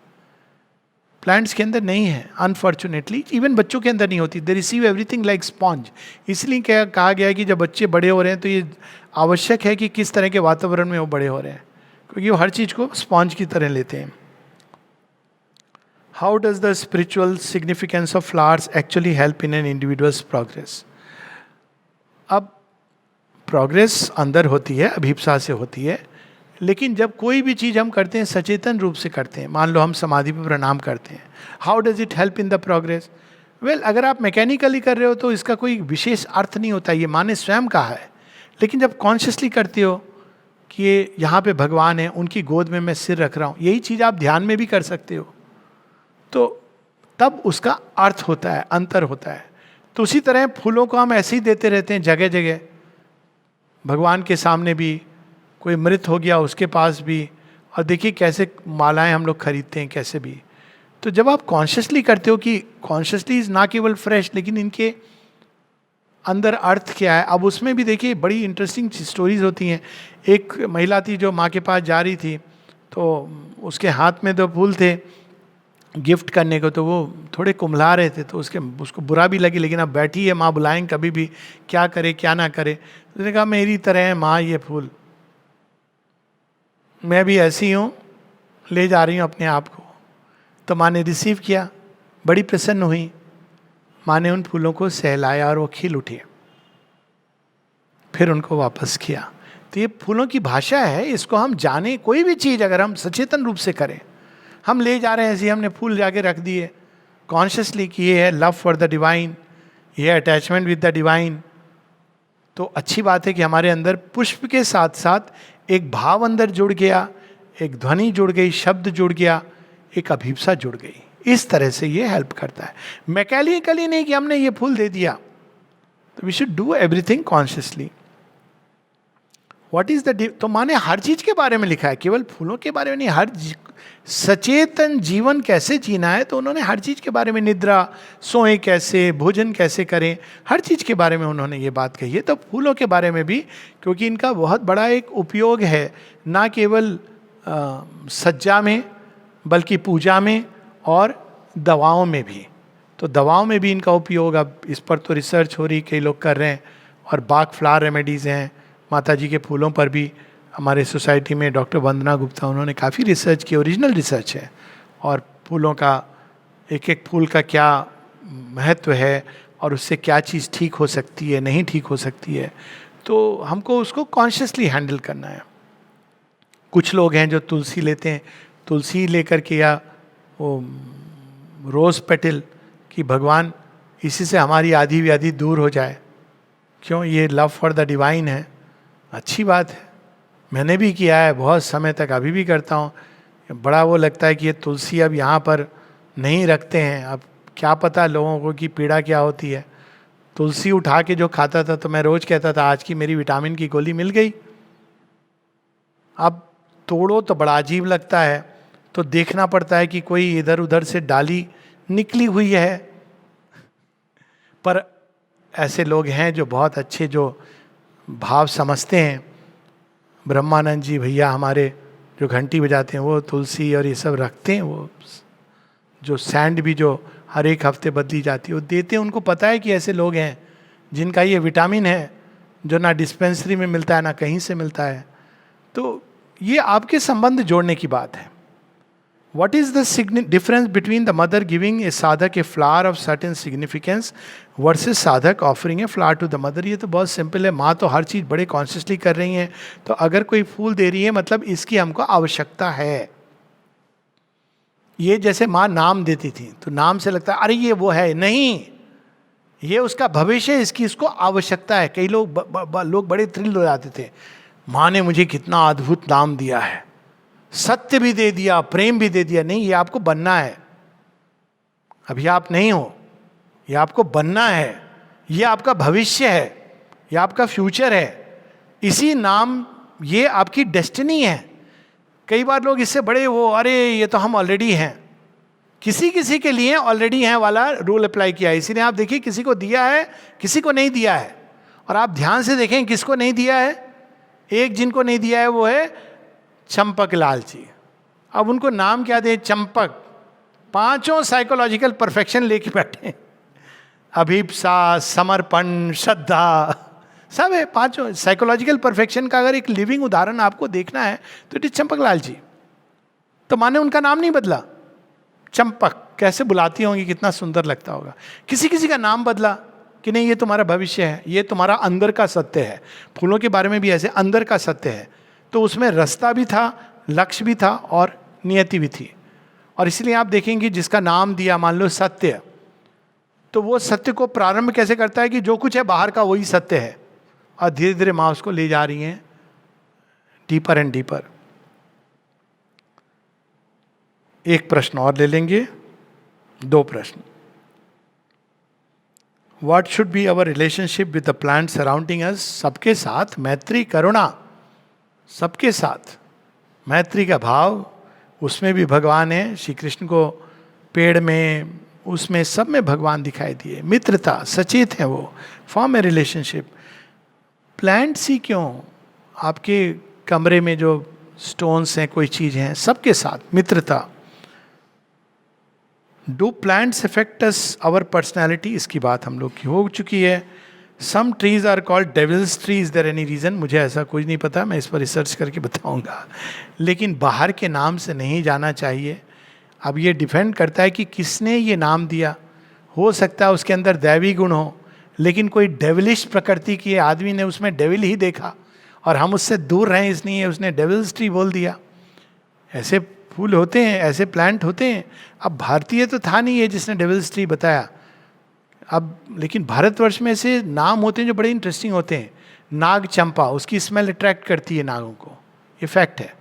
प्लांट्स के अंदर नहीं है अनफॉर्चुनेटली। इवन बच्चों के अंदर नहीं होती, they receive everything like sponge. इसलिए क्या कहा गया है कि जब बच्चे बड़े हो रहे हैं तो ये आवश्यक है कि किस तरह के वातावरण में वो बड़े हो रहे हैं, क्योंकि वो हर चीज़ को स्पॉन्ज की तरह लेते हैं। How does the spiritual significance of flowers actually help in an individuals progress? अब प्रोग्रेस अंदर होती है, अभिप्सा से होती है, लेकिन जब कोई भी चीज़ हम करते हैं सचेतन रूप से करते हैं, मान लो हम समाधि पर प्रणाम करते हैं, how does it help in the progress? Well, अगर आप मैकेनिकली कर रहे हो तो इसका कोई विशेष अर्थ नहीं होता, ये माँ ने स्वयं कहा है। लेकिन जब कॉन्शियसली करते हो कि ये यहाँ पे भगवान है, उनकी गोद में मैं सिर रख रहा हूँ, यही चीज़ आप ध्यान में भी कर सकते हो, तो तब उसका अर्थ होता है, अंतर होता है। तो उसी तरह फूलों को हम ऐसे ही देते रहते हैं जगह जगह, भगवान के सामने भी, कोई मृत हो गया उसके पास भी, और देखिए कैसे मालाएं हम लोग खरीदते हैं कैसे भी। तो जब आप कॉन्शियसली करते हो कि कॉन्शियसली इज ना केवल फ्रेश, लेकिन इनके अंदर अर्थ क्या है, अब उसमें भी देखिए बड़ी इंटरेस्टिंग स्टोरीज होती हैं। एक महिला थी जो माँ के पास जा रही थी, तो उसके हाथ में 2 फूल थे गिफ्ट करने को, तो वो थोड़े कुम्हला रहे थे, तो उसको बुरा भी लगी, लेकिन अब बैठी है, माँ बुलाएंगे कभी भी, क्या करे क्या ना करे। उसने कहा मेरी तरह है माँ ये फूल, मैं भी ऐसी हूँ, ले जा रही हूँ अपने आप को। तो माँ ने रिसीव किया, बड़ी प्रसन्न हुई, माँ ने उन फूलों को सहलाया और वो खिल उठे, फिर उनको वापस किया। तो ये फूलों की भाषा है, इसको हम जाने, कोई भी चीज़ अगर हम सचेतन रूप से करें, हम ले जा रहे हैं ऐसे, हमने फूल जाके रख दिए कॉन्शियसली कि ये है लव फॉर द डिवाइन, ये अटैचमेंट विद द डिवाइन, तो अच्छी बात है कि हमारे अंदर पुष्प के साथ साथ एक भाव अंदर जुड़ गया, एक ध्वनि जुड़ गई, शब्द जुड़ गया, एक अभिप्सा जुड़ गई। इस तरह से ये हेल्प करता है, मैकेनिकली नहीं कि हमने ये फूल दे दिया। तो we should do everything consciously. What is the, तो माने हर चीज के बारे में लिखा है, केवल फूलों के बारे में नहीं, हर सचेतन जीवन कैसे जीना है, तो उन्होंने हर चीज के बारे में, निद्रा, सोएं कैसे, भोजन कैसे करें, हर चीज के बारे में उन्होंने ये बात कही है। तो फूलों के बारे में भी, क्योंकि इनका बहुत बड़ा एक उपयोग है, ना केवल सज्जा में बल्कि पूजा में और दवाओं में भी। तो दवाओं में भी इनका उपयोग, अब इस पर तो रिसर्च हो रही, कई लोग कर रहे हैं, और बाग फ्लावर रेमेडीज़ हैं, माता जी के फूलों पर भी हमारे सोसाइटी में डॉक्टर वंदना गुप्ता, उन्होंने काफ़ी रिसर्च की, ओरिजिनल रिसर्च है, और फूलों का एक एक फूल का क्या महत्व है और उससे क्या चीज़ ठीक हो सकती है, नहीं ठीक हो सकती है। तो हमको उसको कॉन्शियसली हैंडल करना है। कुछ लोग हैं जो तुलसी लेते हैं, तुलसी लेकर के, या वो रोज़ पेटल, कि भगवान इसी से हमारी आधी व्याधि दूर हो जाए। क्यों? ये लव फॉर द डिवाइन है, अच्छी बात है, मैंने भी किया है बहुत समय तक, अभी भी करता हूँ। बड़ा वो लगता है कि ये तुलसी अब यहाँ पर नहीं रखते हैं, अब क्या पता लोगों को कि पीड़ा क्या होती है। तुलसी उठा के जो खाता था, तो मैं रोज कहता था आज की मेरी विटामिन की गोली मिल गई। अब तोड़ो तो बड़ा अजीब लगता है, तो देखना पड़ता है कि कोई इधर उधर से डाली निकली हुई है। पर ऐसे लोग हैं जो बहुत अच्छे, जो भाव समझते हैं। ब्रह्मानंद जी भैया हमारे जो घंटी बजाते हैं, वो तुलसी और ये सब रखते हैं। वो जो सैंड भी जो हर एक हफ्ते बदली जाती है, वो देते हैं। उनको पता है कि ऐसे लोग हैं जिनका ये विटामिन है, जो ना डिस्पेंसरी में मिलता है ना कहीं से मिलता है। तो ये आपके संबंध जोड़ने की बात है। What is the difference between the mother giving a sadhak a flower of certain significance versus sadhak offering a flower to the mother? ये तो बहुत सिंपल है। माँ तो हर चीज़ बड़े कॉन्शियसली कर रही हैं, तो अगर कोई फूल दे रही है मतलब इसकी हमको आवश्यकता है। ये जैसे माँ नाम देती थी, तो नाम से लगता है अरे ये वो है, नहीं, ये उसका भविष्य है, इसकी इसको आवश्यकता है। कई लोग बड़े थ्रिल हो जाते थे, माँ ने मुझे कितना अद्भुत नाम दिया है, सत्य भी दे दिया, प्रेम भी दे दिया। नहीं, ये आपको बनना है, अभी आप नहीं हो, ये आपको बनना है, ये आपका भविष्य है, ये आपका फ्यूचर है। इसी नाम, ये आपकी डेस्टिनी है। कई बार लोग इससे बड़े वो, अरे ये तो हम ऑलरेडी हैं, किसी किसी के लिए ऑलरेडी है वाला रूल अप्लाई किया है। इसीलिए आप देखिए किसी को दिया है, किसी को नहीं दिया है। और आप ध्यान से देखें किसको नहीं दिया है। एक जिनको नहीं दिया है वो है चंपक लाल जी। अब उनको नाम क्या दे? चंपक। 5 साइकोलॉजिकल परफेक्शन लेके बैठे, अभिप्सा, समर्पण, श्रद्धा, सब है। 5 साइकोलॉजिकल परफेक्शन का अगर एक लिविंग उदाहरण आपको देखना है तो इट इज चंपक लाल जी। तो माने उनका नाम नहीं बदला। चंपक कैसे बुलाती होंगी, कितना सुंदर लगता होगा। किसी किसी का नाम बदला कि नहीं ये तुम्हारा भविष्य है, ये तुम्हारा अंदर का सत्य है। फूलों के बारे में भी ऐसे अंदर का सत्य है। तो उसमें रास्ता भी था, लक्ष्य भी था और नियति भी थी। और इसलिए आप देखेंगे जिसका नाम दिया मान लो सत्य, तो वो सत्य को प्रारंभ कैसे करता है कि जो कुछ है बाहर का वही सत्य है, और धीरे धीरे माँ उसको ले जा रही हैं डीपर एंड डीपर। एक प्रश्न और ले लेंगे, 2 प्रश्न। What should be our relationship with the plants surrounding us? सबके साथ मैत्री करुणा, सबके साथ मैत्री का भाव, उसमें भी भगवान है। श्री कृष्ण को पेड़ में, उसमें सब में भगवान दिखाई दिए। मित्रता, सचेत है वो, फॉर्म ए रिलेशनशिप। प्लांट्स ही क्यों, आपके कमरे में जो स्टोन्स हैं, कोई चीज़ हैं, सबके साथ मित्रता। Do plants affect us our personality? इसकी बात हम लोग की हो चुकी है। Some trees are called devil's tree, is there any reason? मुझे ऐसा कुछ नहीं पता, मैं इस पर रिसर्च करके बताऊंगा। लेकिन बाहर के नाम से नहीं जाना चाहिए। अब ये डिपेंड करता है कि किसने ये नाम दिया। हो सकता है उसके अंदर दैवी गुण हो, लेकिन कोई डेविलिश प्रकृति की आदमी ने उसमें डेविल ही देखा और हम उससे दूर रहें इसलिए उसने डेविल्स ट्री बोल दिया। ऐसे फूल होते हैं, ऐसे प्लांट होते हैं। अब भारतीय तो था नहीं है जिसने डेविल्स ट्री बताया। अब लेकिन भारतवर्ष में ऐसे नाम होते हैं जो बड़े इंटरेस्टिंग होते हैं। नाग चंपा, उसकी स्मेल अट्रैक्ट करती है नागों को, ये फैक्ट है।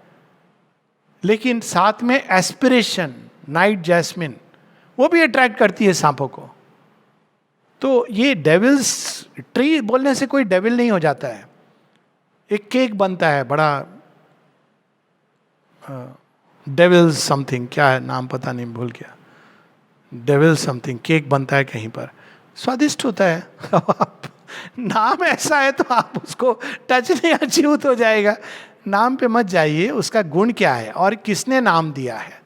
लेकिन साथ में एस्पिरेशन, नाइट जैस्मिन, वो भी अट्रैक्ट करती है सांपों को। तो ये डेविल्स ट्री बोलने से कोई डेविल नहीं हो जाता है। एक केक बनता है बड़ा, डेविल समथिंग, क्या है नाम पता नहीं, भूल गया। डेविल समथिंग केक बनता है कहीं पर, स्वादिष्ट होता है। आप नाम ऐसा है तो आप उसको टच नहीं, अचूत हो जाएगा। नाम पे मत जाइए, उसका गुण क्या है और किसने नाम दिया है।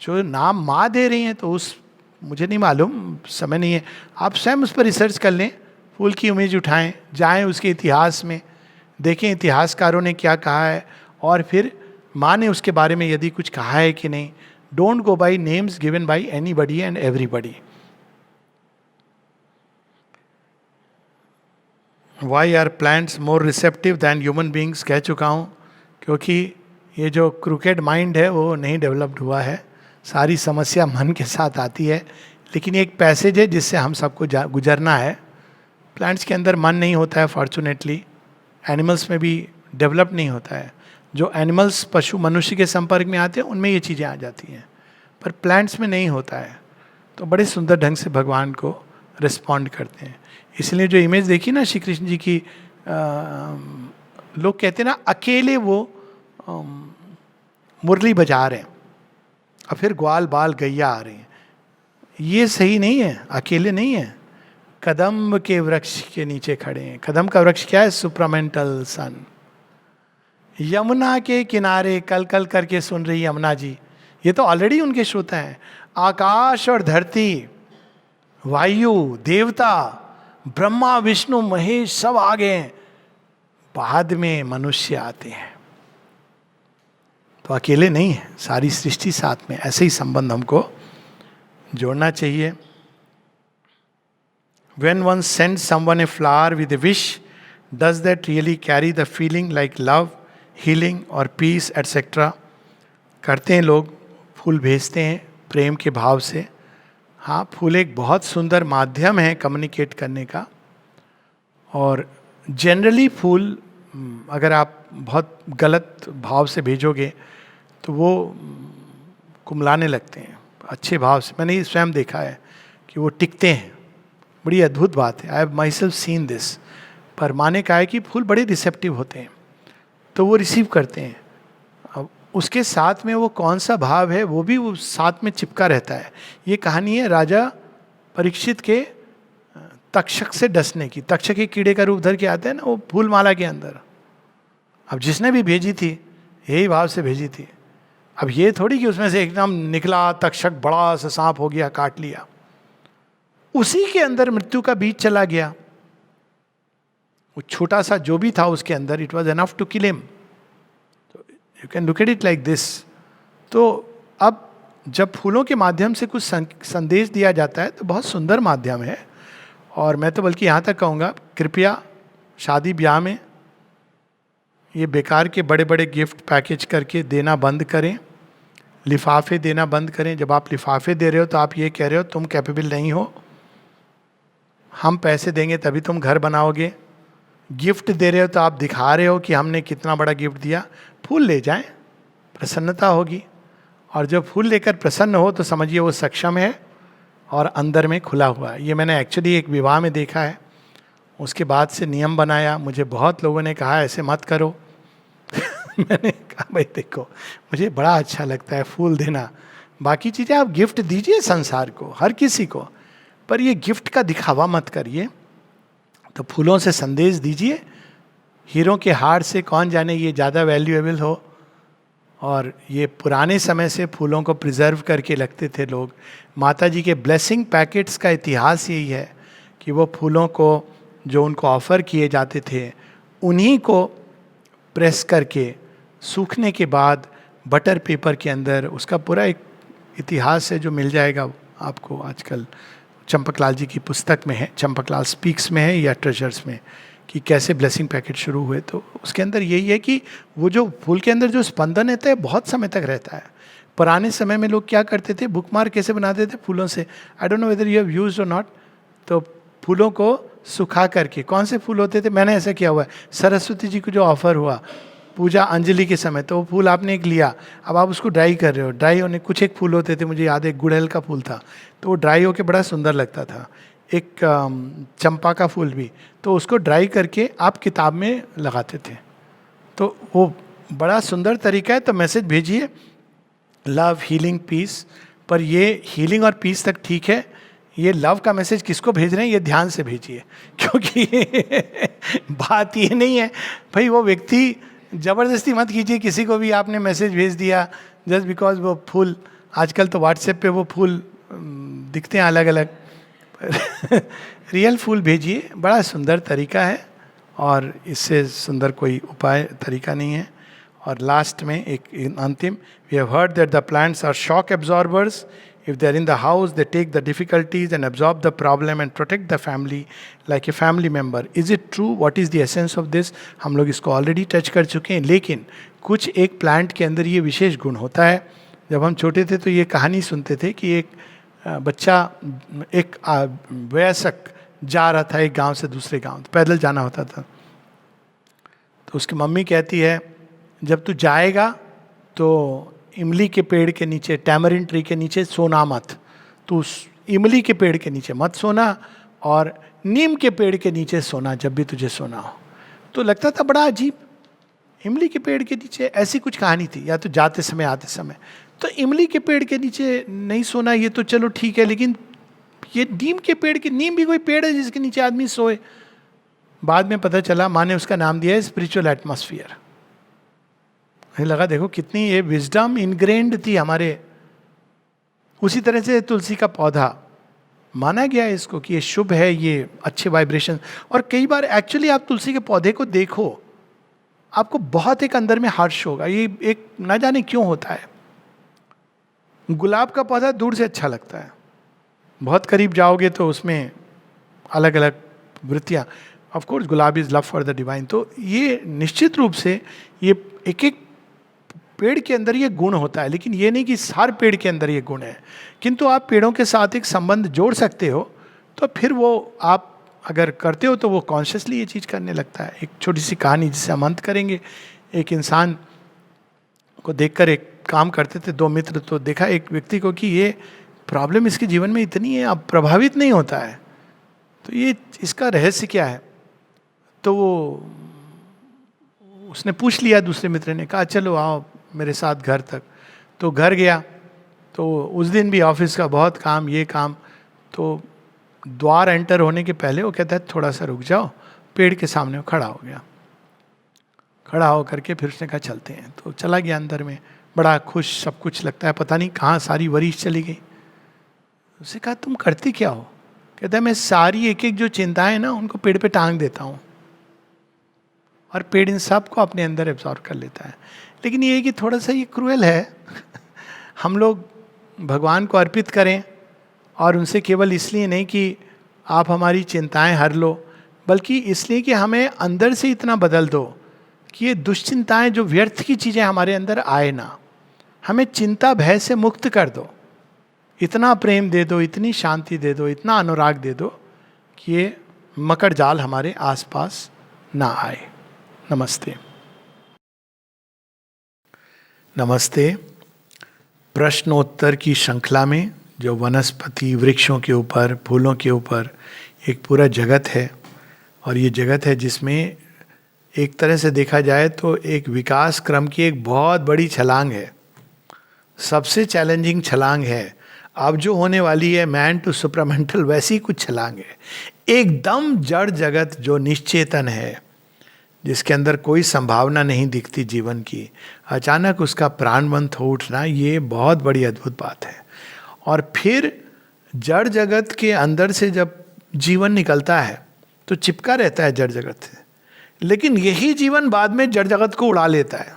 जो नाम माँ दे रही हैं तो उस, मुझे नहीं मालूम, समय नहीं है। आप स्वयं उस पर रिसर्च कर लें, फूल की इमेज उठाएं, जाएं उसके इतिहास में, देखें इतिहासकारों ने क्या कहा है और फिर माँ ने उसके बारे में यदि कुछ कहा है कि नहीं। Don't go by names given by anybody and everybody. Why are plants more receptive than human beings? कह चुका हूँ, क्योंकि ये जो क्रूकेड माइंड है वो नहीं डेवलप्ड हुआ है। सारी समस्या मन के साथ आती है। लेकिन एक पैसेज है जिससे हम सबको गुजरना है। प्लांट्स के अंदर मन नहीं होता है फॉर्चुनेटली, एनिमल्स में भी डेवलप नहीं होता है। जो एनिमल्स पशु मनुष्य के संपर्क में आते हैं उनमें ये चीज़ें आ जाती हैं, पर प्लांट्स में नहीं होता है। तो बड़े सुंदर ढंग से भगवान को रिस्पॉन्ड करते हैं। इसलिए जो इमेज देखी ना श्री कृष्ण जी की, लोग कहते हैं ना अकेले वो मुरली बजा रहे हैं और फिर ग्वाल बाल गैया आ रही हैं। ये सही नहीं है, अकेले नहीं है। कदम के वृक्ष के नीचे खड़े हैं। कदम का वृक्ष क्या है? सुप्रामेंटल सन। यमुना के किनारे कल कल करके सुन रही यमुना जी, ये तो ऑलरेडी उनके श्रोता हैं। आकाश और धरती, वायु, देवता, ब्रह्मा विष्णु महेश सब आ गए हैं, बाद में मनुष्य आते हैं। तो अकेले नहीं है, सारी सृष्टि साथ में। ऐसे ही संबंध हमको जोड़ना चाहिए। When one sends someone a flower with a wish, does that really carry the feeling like love, healing or peace etc? करते हैं लोग, फूल भेजते हैं प्रेम के भाव से। हाँ, फूल एक बहुत सुंदर माध्यम है कम्युनिकेट करने का। और जनरली फूल अगर आप बहुत गलत भाव से भेजोगे तो वो कुमलाने लगते हैं। अच्छे भाव से, मैंने ये स्वयं देखा है कि वो टिकते हैं। बड़ी अद्भुत बात है। I have my self seen this. पर माने कहा है कि फूल बड़े रिसेप्टिव होते हैं, तो वो रिसीव करते हैं। अब उसके साथ में वो कौन सा भाव है वो भी वो साथ में चिपका रहता है। ये कहानी है राजा परीक्षित के तक्षक से डसने की। तक्षक एक कीड़े का रूप धर के आते हैं ना वो फूल माला के अंदर। अब जिसने भी भेजी थी यही भाव से भेजी थी। अब ये थोड़ी कि उसमें से एकदम निकला तक्षक बड़ा सा सांप हो गया काट लिया, उसी के अंदर मृत्यु का बीज चला गया। वो छोटा सा जो भी था उसके अंदर, it was enough to kill him. You can look at it like this. तो अब जब फूलों के माध्यम से कुछ संदेश दिया जाता है तो बहुत सुंदर माध्यम है। और मैं तो बल्कि यहाँ तक कहूँगा, कृपया शादी ब्याह में ये बेकार के बड़े बड़े गिफ्ट पैकेज करके देना बंद करें, लिफाफे देना बंद करें। जब आप लिफाफे दे रहे हो तो आप ये कह रहे हो तुम कैपेबल नहीं हो, हम पैसे देंगे तभी तुम घर बनाओगे। गिफ्ट दे रहे हो तो आप दिखा रहे हो कि हमने कितना बड़ा गिफ्ट दिया। फूल ले जाएं, प्रसन्नता होगी। और जब फूल लेकर प्रसन्न हो तो समझिए वो सक्षम है और अंदर में खुला हुआ है। ये मैंने एक्चुअली एक विवाह में देखा है। उसके बाद से नियम बनाया। मुझे बहुत लोगों ने कहा ऐसे मत करो मैंने कहा भाई देखो, मुझे बड़ा अच्छा लगता है फूल देना, बाकी चीज़ें आप गिफ्ट दीजिए संसार को, हर किसी को, पर ये गिफ्ट का दिखावा मत करिए। तो फूलों से संदेश दीजिए। हीरों के हार से कौन जाने ये ज़्यादा वैल्यूएबल हो। और ये पुराने समय से फूलों को प्रिजर्व करके रखते थे लोग। माता जी के ब्लेसिंग पैकेट्स का इतिहास यही है कि वो फूलों को जो उनको ऑफर किए जाते थे उन्हीं को प्रेस करके सूखने के बाद बटर पेपर के अंदर, उसका पूरा एक इतिहास है जो मिल जाएगा आपको आजकल चंपकलाल जी की पुस्तक में है, चंपकलाल स्पीक्स में है या ट्रेजर्स में, कि कैसे ब्लेसिंग पैकेट शुरू हुए। तो उसके अंदर यही है कि वो जो फूल के अंदर जो स्पंदन रहता है बहुत समय तक रहता है। पुराने समय में लोग क्या करते थे, बुकमार्क कैसे बनाते थे फूलों से, I don't know whether you have used और नॉट। तो फूलों को सुखा करके, कौन से फूल होते थे, मैंने ऐसा किया हुआ है। सरस्वती जी को जो ऑफर हुआ पूजा अंजलि के समय, तो वो फूल आपने एक लिया, अब आप उसको ड्राई कर रहे हो। ड्राई होने कुछ एक फूल होते थे, मुझे याद है गुड़हल का फूल था, तो वो ड्राई होके बड़ा सुंदर लगता था। एक चंपा का फूल भी, तो उसको ड्राई करके आप किताब में लगाते थे। तो वो बड़ा सुंदर तरीका है। तो मैसेज भेजिए लव, हीलिंग, पीस। पर ये हीलिंग और पीस तक ठीक है, ये लव का मैसेज किसको भेज रहे हैं ये ध्यान से भेजिए, क्योंकि बात ये नहीं है भाई, वो व्यक्ति जबरदस्ती मत कीजिए किसी को भी आपने मैसेज भेज दिया जस्ट बिकॉज वो फूल। आजकल तो व्हाट्सएप पे वो फूल दिखते हैं अलग अलग रियल फूल भेजिए, बड़ा सुंदर तरीका है और इससे सुंदर कोई उपाय तरीका नहीं है। और लास्ट में एक अंतिम, we have heard that the plants are shock absorbers. If they are in the house, they take the difficulties and absorb the problem and protect the family like a family member. Is it true? What is the essence of this? हम लोग इसको already touch कर चुके हैं, लेकिन कुछ एक plant के अंदर ये विशेष गुण होता है। जब हम छोटे थे तो ये कहानी सुनते थे कि एक बच्चा, एक वयस्क जा रहा था एक गांव से दूसरे गांव, पैदल जाना होता था। तो उसकी मम्मी कहती है जब तू जाएगा तो इमली के पेड़ के नीचे, टैमरिन ट्री के नीचे सोना मत, तू इमली के पेड़ के नीचे मत सोना और नीम के पेड़ के नीचे सोना जब भी तुझे सोना हो। तो लगता था बड़ा अजीब, इमली के पेड़ के नीचे, ऐसी कुछ कहानी थी, या तो जाते समय आते समय। तो इमली के पेड़ के नीचे नहीं सोना ये तो चलो ठीक है, लेकिन ये नीम के पेड़ के, नीम भी कोई पेड़ है जिसके नीचे आदमी सोए। बाद में पता चला माँ ने उसका नाम दिया है स्पिरिचुअल एटमॉस्फेयर। मुझे लगा देखो कितनी ये विजडम इनग्रेन्ड थी हमारे। उसी तरह से तुलसी का पौधा माना गया है इसको कि ये शुभ है, ये अच्छे वाइब्रेशन। और कई बार एक्चुअली आप तुलसी के पौधे को देखो, आपको बहुत एक अंदर में हर्ष होगा, ये एक ना जाने क्यों होता है। गुलाब का पौधा दूर से अच्छा लगता है, बहुत करीब जाओगे तो उसमें अलग अलग वृत्तियाँ। Of course gulab is love for the divine. तो ये निश्चित रूप से ये एक एक पेड़ के अंदर ये गुण होता है, लेकिन ये नहीं कि हर पेड़ के अंदर ये गुण है। किंतु आप पेड़ों के साथ एक संबंध जोड़ सकते हो, तो फिर वो आप अगर करते हो तो वो कॉन्शियसली ये चीज़ करने लगता है। एक छोटी सी कहानी जिसे हम अंत करेंगे। एक इंसान को देखकर एक काम करते थे दो मित्र, तो देखा एक व्यक्ति को कि ये प्रॉब्लम इसके जीवन में इतनी है, अब प्रभावित नहीं होता है, तो ये इसका रहस्य क्या है। तो वो उसने पूछ लिया, दूसरे मित्र ने कहा चलो आओ मेरे साथ घर तक। तो घर गया तो उस दिन भी ऑफिस का बहुत काम, ये काम। तो द्वार एंटर होने के पहले वो कहता है थोड़ा सा रुक जाओ, पेड़ के सामने वो खड़ा हो गया। खड़ा होकर के फिर उसने कहा चलते हैं, तो चला गया अंदर में, बड़ा खुश, सब कुछ लगता है पता नहीं कहाँ सारी वरीश चली गई। उसने कहा तुम करते क्या हो? कहता है मैं सारी एक एक जो चिंताएं ना उनको पेड़ पे टांग देता हूँ और पेड़ इन सब को अपने अंदर एब्जॉर्व कर लेता है। लेकिन ये है कि थोड़ा सा ये क्रूएल है हम लोग भगवान को अर्पित करें और उनसे केवल इसलिए नहीं कि आप हमारी चिंताएं हर लो, बल्कि इसलिए कि हमें अंदर से इतना बदल दो कि ये दुश्चिंताएं जो व्यर्थ की चीज़ें हमारे अंदर आए ना, हमें चिंता भय से मुक्त कर दो। इतना प्रेम दे दो, इतनी शांति दे दो, इतना अनुराग दे दो कि ये मकर जाल हमारे आसपास ना आए। नमस्ते। नमस्ते। प्रश्नोत्तर की श्रृंखला में जो वनस्पति, वृक्षों के ऊपर, फूलों के ऊपर एक पूरा जगत है, और ये जगत है जिसमें एक तरह से देखा जाए तो एक विकास क्रम की एक बहुत बड़ी छलांग है, सबसे चैलेंजिंग छलांग है। अब जो होने वाली है मैन टू सुपरामेंटल, वैसी कुछ छलांग है। एकदम जड़ जगत जो निश्चेतन है, जिसके अंदर कोई संभावना नहीं दिखती जीवन की, अचानक उसका प्राणवंत हो उठना, ये बहुत बड़ी अद्भुत बात है। और फिर जड़ जगत के अंदर से जब जीवन निकलता है तो चिपका रहता है जड़ जगत से, लेकिन यही जीवन बाद में जड़ जगत को उड़ा लेता है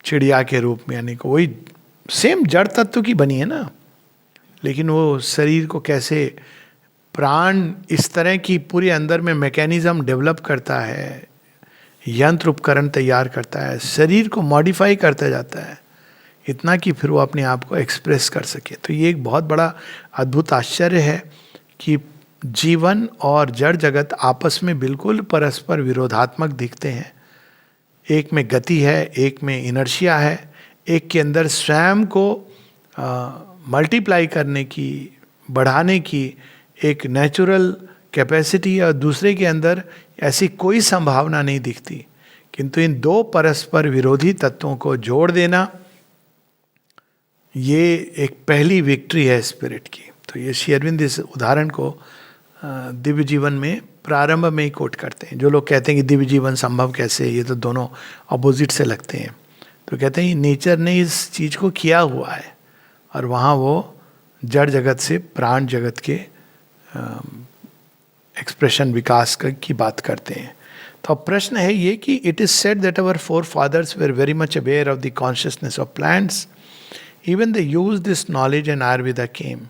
चिड़िया के रूप में। यानी कि वही सेम जड़ तत्व की बनी है ना, लेकिन वो शरीर को कैसे प्राण इस तरह की पूरे अंदर में मैकेनिज्म डेवलप करता है, यंत्र उपकरण तैयार करता है, शरीर को मॉडिफाई करता जाता है, इतना कि फिर वो अपने आप को एक्सप्रेस कर सके। तो ये एक बहुत बड़ा अद्भुत आश्चर्य है कि जीवन और जड़ जगत आपस में बिल्कुल परस्पर विरोधात्मक दिखते हैं। एक में गति है, एक में इनर्शिया है, एक के अंदर स्वयं को मल्टीप्लाई करने की, बढ़ाने की एक नेचुरल कैपेसिटी, और दूसरे के अंदर ऐसी कोई संभावना नहीं दिखती। किंतु इन दो परस्पर विरोधी तत्वों को जोड़ देना, ये एक पहली विक्ट्री है स्पिरिट की। तो ये श्री अरविंद इस उदाहरण को दिव्य जीवन में प्रारंभ में ही कोट करते हैं। जो लोग कहते हैं कि दिव्य जीवन संभव कैसे, ये तो दोनों अपोजिट से लगते हैं, तो कहते हैं नेचर ने इस चीज़ को किया हुआ है, और वहाँ वो जड़ जगत से प्राण जगत के एक्सप्रेशन, विकास की बात करते हैं। तो अब प्रश्न है ये कि it is said that our forefathers were very much aware of the consciousness of plants, even they use this knowledge and Ayurveda came.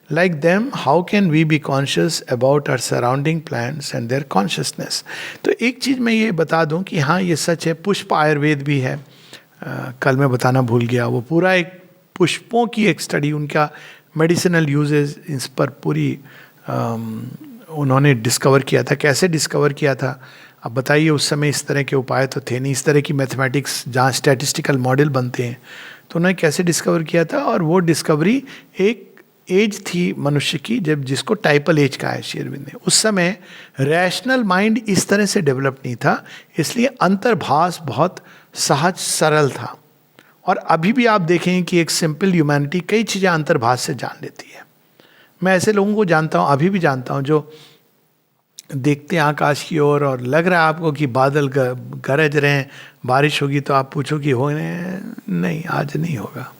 Like them, how can we be conscious about our surrounding plants and their consciousness? तो एक चीज़ मैं ये बता दूं कि हाँ ये सच है, पुष्प आयुर्वेद भी है। कल मैं बताना भूल गया, वो पूरा एक पुष्पों की एक स्टडी, उनका मेडिसिनल यूजेस, इस पर पूरी उन्होंने डिस्कवर किया था। कैसे डिस्कवर किया था अब बताइए? उस समय इस तरह के उपाय तो थे नहीं, इस तरह की मैथमेटिक्स जहाँ स्टैटिस्टिकल मॉडल बनते हैं, तो उन्होंने कैसे डिस्कवर किया था। और वो डिस्कवरी एक एज थी मनुष्य की जब जिसको टाइपल एज कहा है श्री अरविंद ने। उस समय रैशनल माइंड इस तरह से डेवलप नहीं था, इसलिए अंतर्भास बहुत सहज सरल था। और अभी भी आप देखें कि एक सिंपल ह्यूमैनिटी कई चीज़ें अंतर्भास से जान लेती है। मैं ऐसे लोगों को जानता हूँ, अभी भी जानता हूँ, जो देखते हैं आकाश की ओर और लग रहा है आपको कि बादल गरज रहे हैं, बारिश होगी, तो आप पूछो कि हो नहीं, आज नहीं होगा।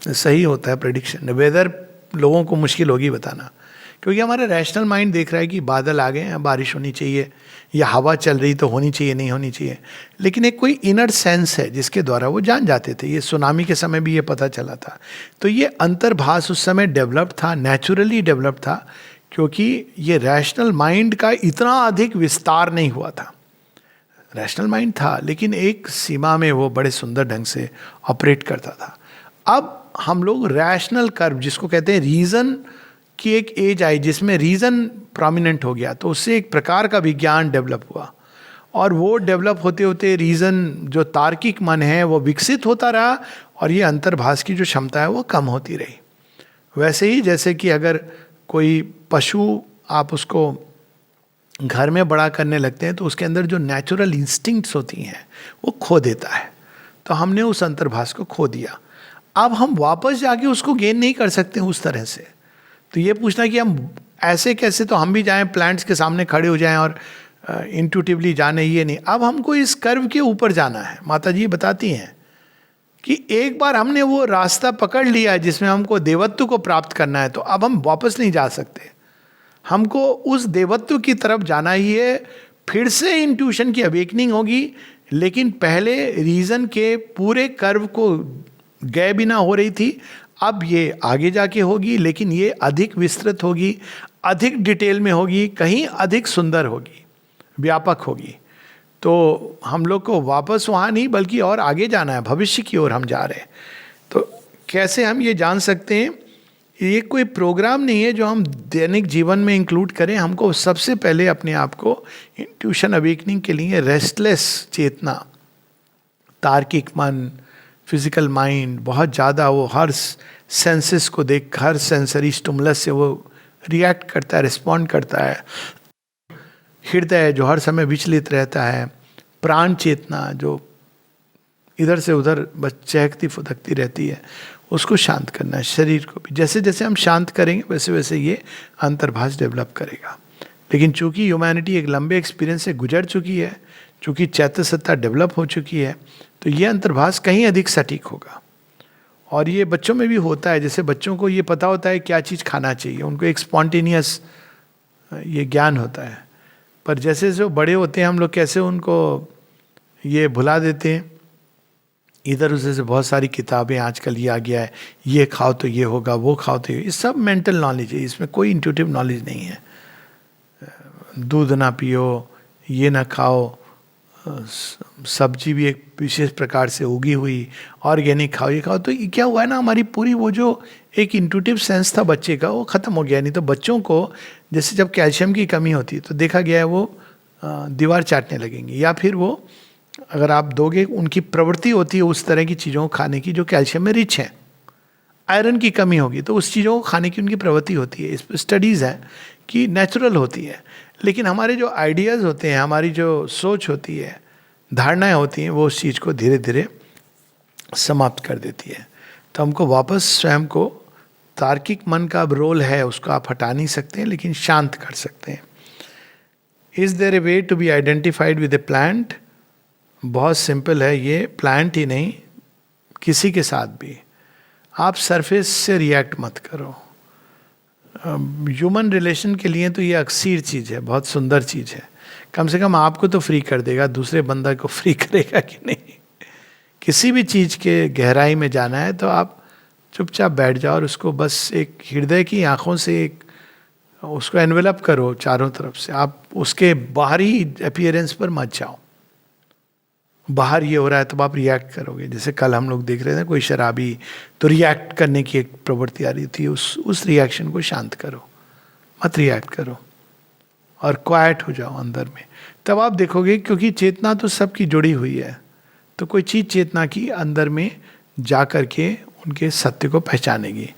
सही होता है प्रेडिक्शन। वेदर लोगों को मुश्किल होगी बताना, क्योंकि हमारा रैशनल माइंड देख रहा है कि बादल आ गए हैं, बारिश होनी चाहिए, या हवा चल रही तो होनी चाहिए, नहीं होनी चाहिए। लेकिन एक कोई इनर सेंस है जिसके द्वारा वो जान जाते थे। ये सुनामी के समय भी ये पता चला था। तो ये अंतर्भास उस समय डेवलप था, नेचुरली डेवलप था, क्योंकि ये रैशनल माइंड का इतना अधिक विस्तार नहीं हुआ था। रैशनल माइंड था, लेकिन एक सीमा में वो बड़े सुंदर ढंग से ऑपरेट करता था। अब हम लोग रैशनल कर्व, जिसको कहते हैं रीजन की एक एज आई, जिसमें रीजन प्रोमिनेंट हो गया, तो उससे एक प्रकार का विज्ञान डेवलप हुआ। और वो डेवलप होते होते रीजन, जो तार्किक मन है, वो विकसित होता रहा, और ये अंतर्भास की जो क्षमता है वो कम होती रही। वैसे ही जैसे कि अगर कोई पशु, आप उसको घर में बड़ा करने लगते हैं तो उसके अंदर जो नेचुरल इंस्टिंक्ट्स होती हैं वो खो देता है। तो हमने उस अंतर्भाष को खो दिया। अब हम वापस जाके उसको गेन नहीं कर सकते उस तरह से। तो ये पूछना कि हम ऐसे कैसे, तो हम भी जाएं प्लांट्स के सामने खड़े हो जाएं और इंट्यूटिवली जाने, ये नहीं। अब हमको इस कर्व के ऊपर जाना है। माता जी बताती हैं कि एक बार हमने वो रास्ता पकड़ लिया है जिसमें हमको देवत्व को प्राप्त करना है, तो अब हम वापस नहीं जा सकते। हमको उस देवत्व की तरफ जाना ही है। फिर से इंट्यूशन की अवेकनिंग होगी, लेकिन पहले रीजन के पूरे कर्व को गए बिना हो रही थी, अब ये आगे जाके होगी, लेकिन ये अधिक विस्तृत होगी, अधिक डिटेल में होगी, कहीं अधिक सुंदर होगी, व्यापक होगी। तो हम लोग को वापस वहाँ नहीं बल्कि और आगे जाना है, भविष्य की ओर हम जा रहे हैं। तो कैसे हम ये जान सकते हैं? ये कोई प्रोग्राम नहीं है जो हम दैनिक जीवन में इंक्लूड करें। हमको सबसे पहले अपने आप को इंट्यूशन अवेकनिंग के लिए रेस्टलेस चेतना, तार्किक मन, फिजिकल माइंड बहुत ज़्यादा वो हर सेंसेस को देख, हर सेंसरी स्टिमुलस से वो रिएक्ट करता है, रिस्पॉन्ड करता है। हृदय जो हर समय विचलित रहता है, प्राण चेतना जो इधर से उधर बस चहकती फुदकती रहती है, उसको शांत करना है। शरीर को भी जैसे जैसे हम शांत करेंगे वैसे वैसे ये अंतर्भाष डेवलप करेगा। लेकिन चूंकि ह्यूमैनिटी एक लंबे एक्सपीरियंस से गुजर चुकी है, चूंकि चैत्य सत्ता डेवलप हो चुकी है, तो ये अंतर्भाष कहीं अधिक सटीक होगा। और ये बच्चों में भी होता है। जैसे बच्चों को ये पता होता है क्या चीज़ खाना चाहिए, उनको एक स्पॉन्टेनियस ये ज्ञान होता है। पर जैसे जो बड़े होते हैं हम लोग कैसे उनको ये भुला देते हैं। इधर उधर से बहुत सारी किताबें आजकल ये आ गया है, ये खाओ तो ये होगा, वो खाओ तो ये सब मेंटल नॉलेज है, इसमें कोई इंट्यूटिव नॉलेज नहीं है। दूध ना पियो, ये ना खाओ, सब्जी भी एक विशेष प्रकार से उगी हुई, ऑर्गेनिक खाओ, ये खाओ। तो ये क्या हुआ है ना, हमारी पूरी वो जो एक इंट्यूटिव सेंस था बच्चे का वो ख़त्म हो गया। नहीं तो बच्चों को जैसे जब कैल्शियम की कमी होती है तो देखा गया है वो दीवार चाटने लगेंगे, या फिर वो अगर आप दोगे, उनकी प्रवृत्ति होती है उस तरह की चीज़ों को खाने की जो कैल्शियम में रिच है। आयरन की कमी होगी तो उस चीज़ों को खाने की उनकी प्रवृत्ति होती है। इस पर स्टडीज़ हैं कि नेचुरल होती है। लेकिन हमारे जो आइडियाज़ होते हैं, हमारी जो सोच होती है, धारणाएं होती हैं, वो उस चीज़ को धीरे धीरे समाप्त कर देती है। तो हमको वापस स्वयं को, तार्किक मन का अब रोल है, उसको आप हटा नहीं सकते हैं, लेकिन शांत कर सकते हैं। Is there a way to be identified with a plant? बहुत सिंपल है ये। प्लांट ही नहीं, किसी के साथ भी आप सरफेस से रिएक्ट मत करो। ह्यूमन रिलेशन के लिए तो ये अक्सीर चीज़ है, बहुत सुंदर चीज़ है। कम से कम आपको तो फ्री कर देगा, दूसरे बंदा को फ्री करेगा कि नहीं। किसी भी चीज़ के गहराई में जाना है तो आप चुपचाप बैठ जाओ और उसको बस एक हृदय की आंखों से एक उसको एनवेलप करो चारों तरफ से। आप उसके बाहरी अपीयरेंस पर मत जाओ। बाहर ये हो रहा है तो आप रिएक्ट करोगे। जैसे कल हम लोग देख रहे थे कोई शराबी, तो रिएक्ट करने की एक प्रवृत्ति आ रही थी, उस रिएक्शन को शांत करो, मत रिएक्ट करो और क्वाइट हो जाओ अंदर में। तब आप देखोगे, क्योंकि चेतना तो सबकी जुड़ी हुई है, तो कोई चीज़ चेतना की अंदर में जा कर के उनके सत्य को पहचानेगी।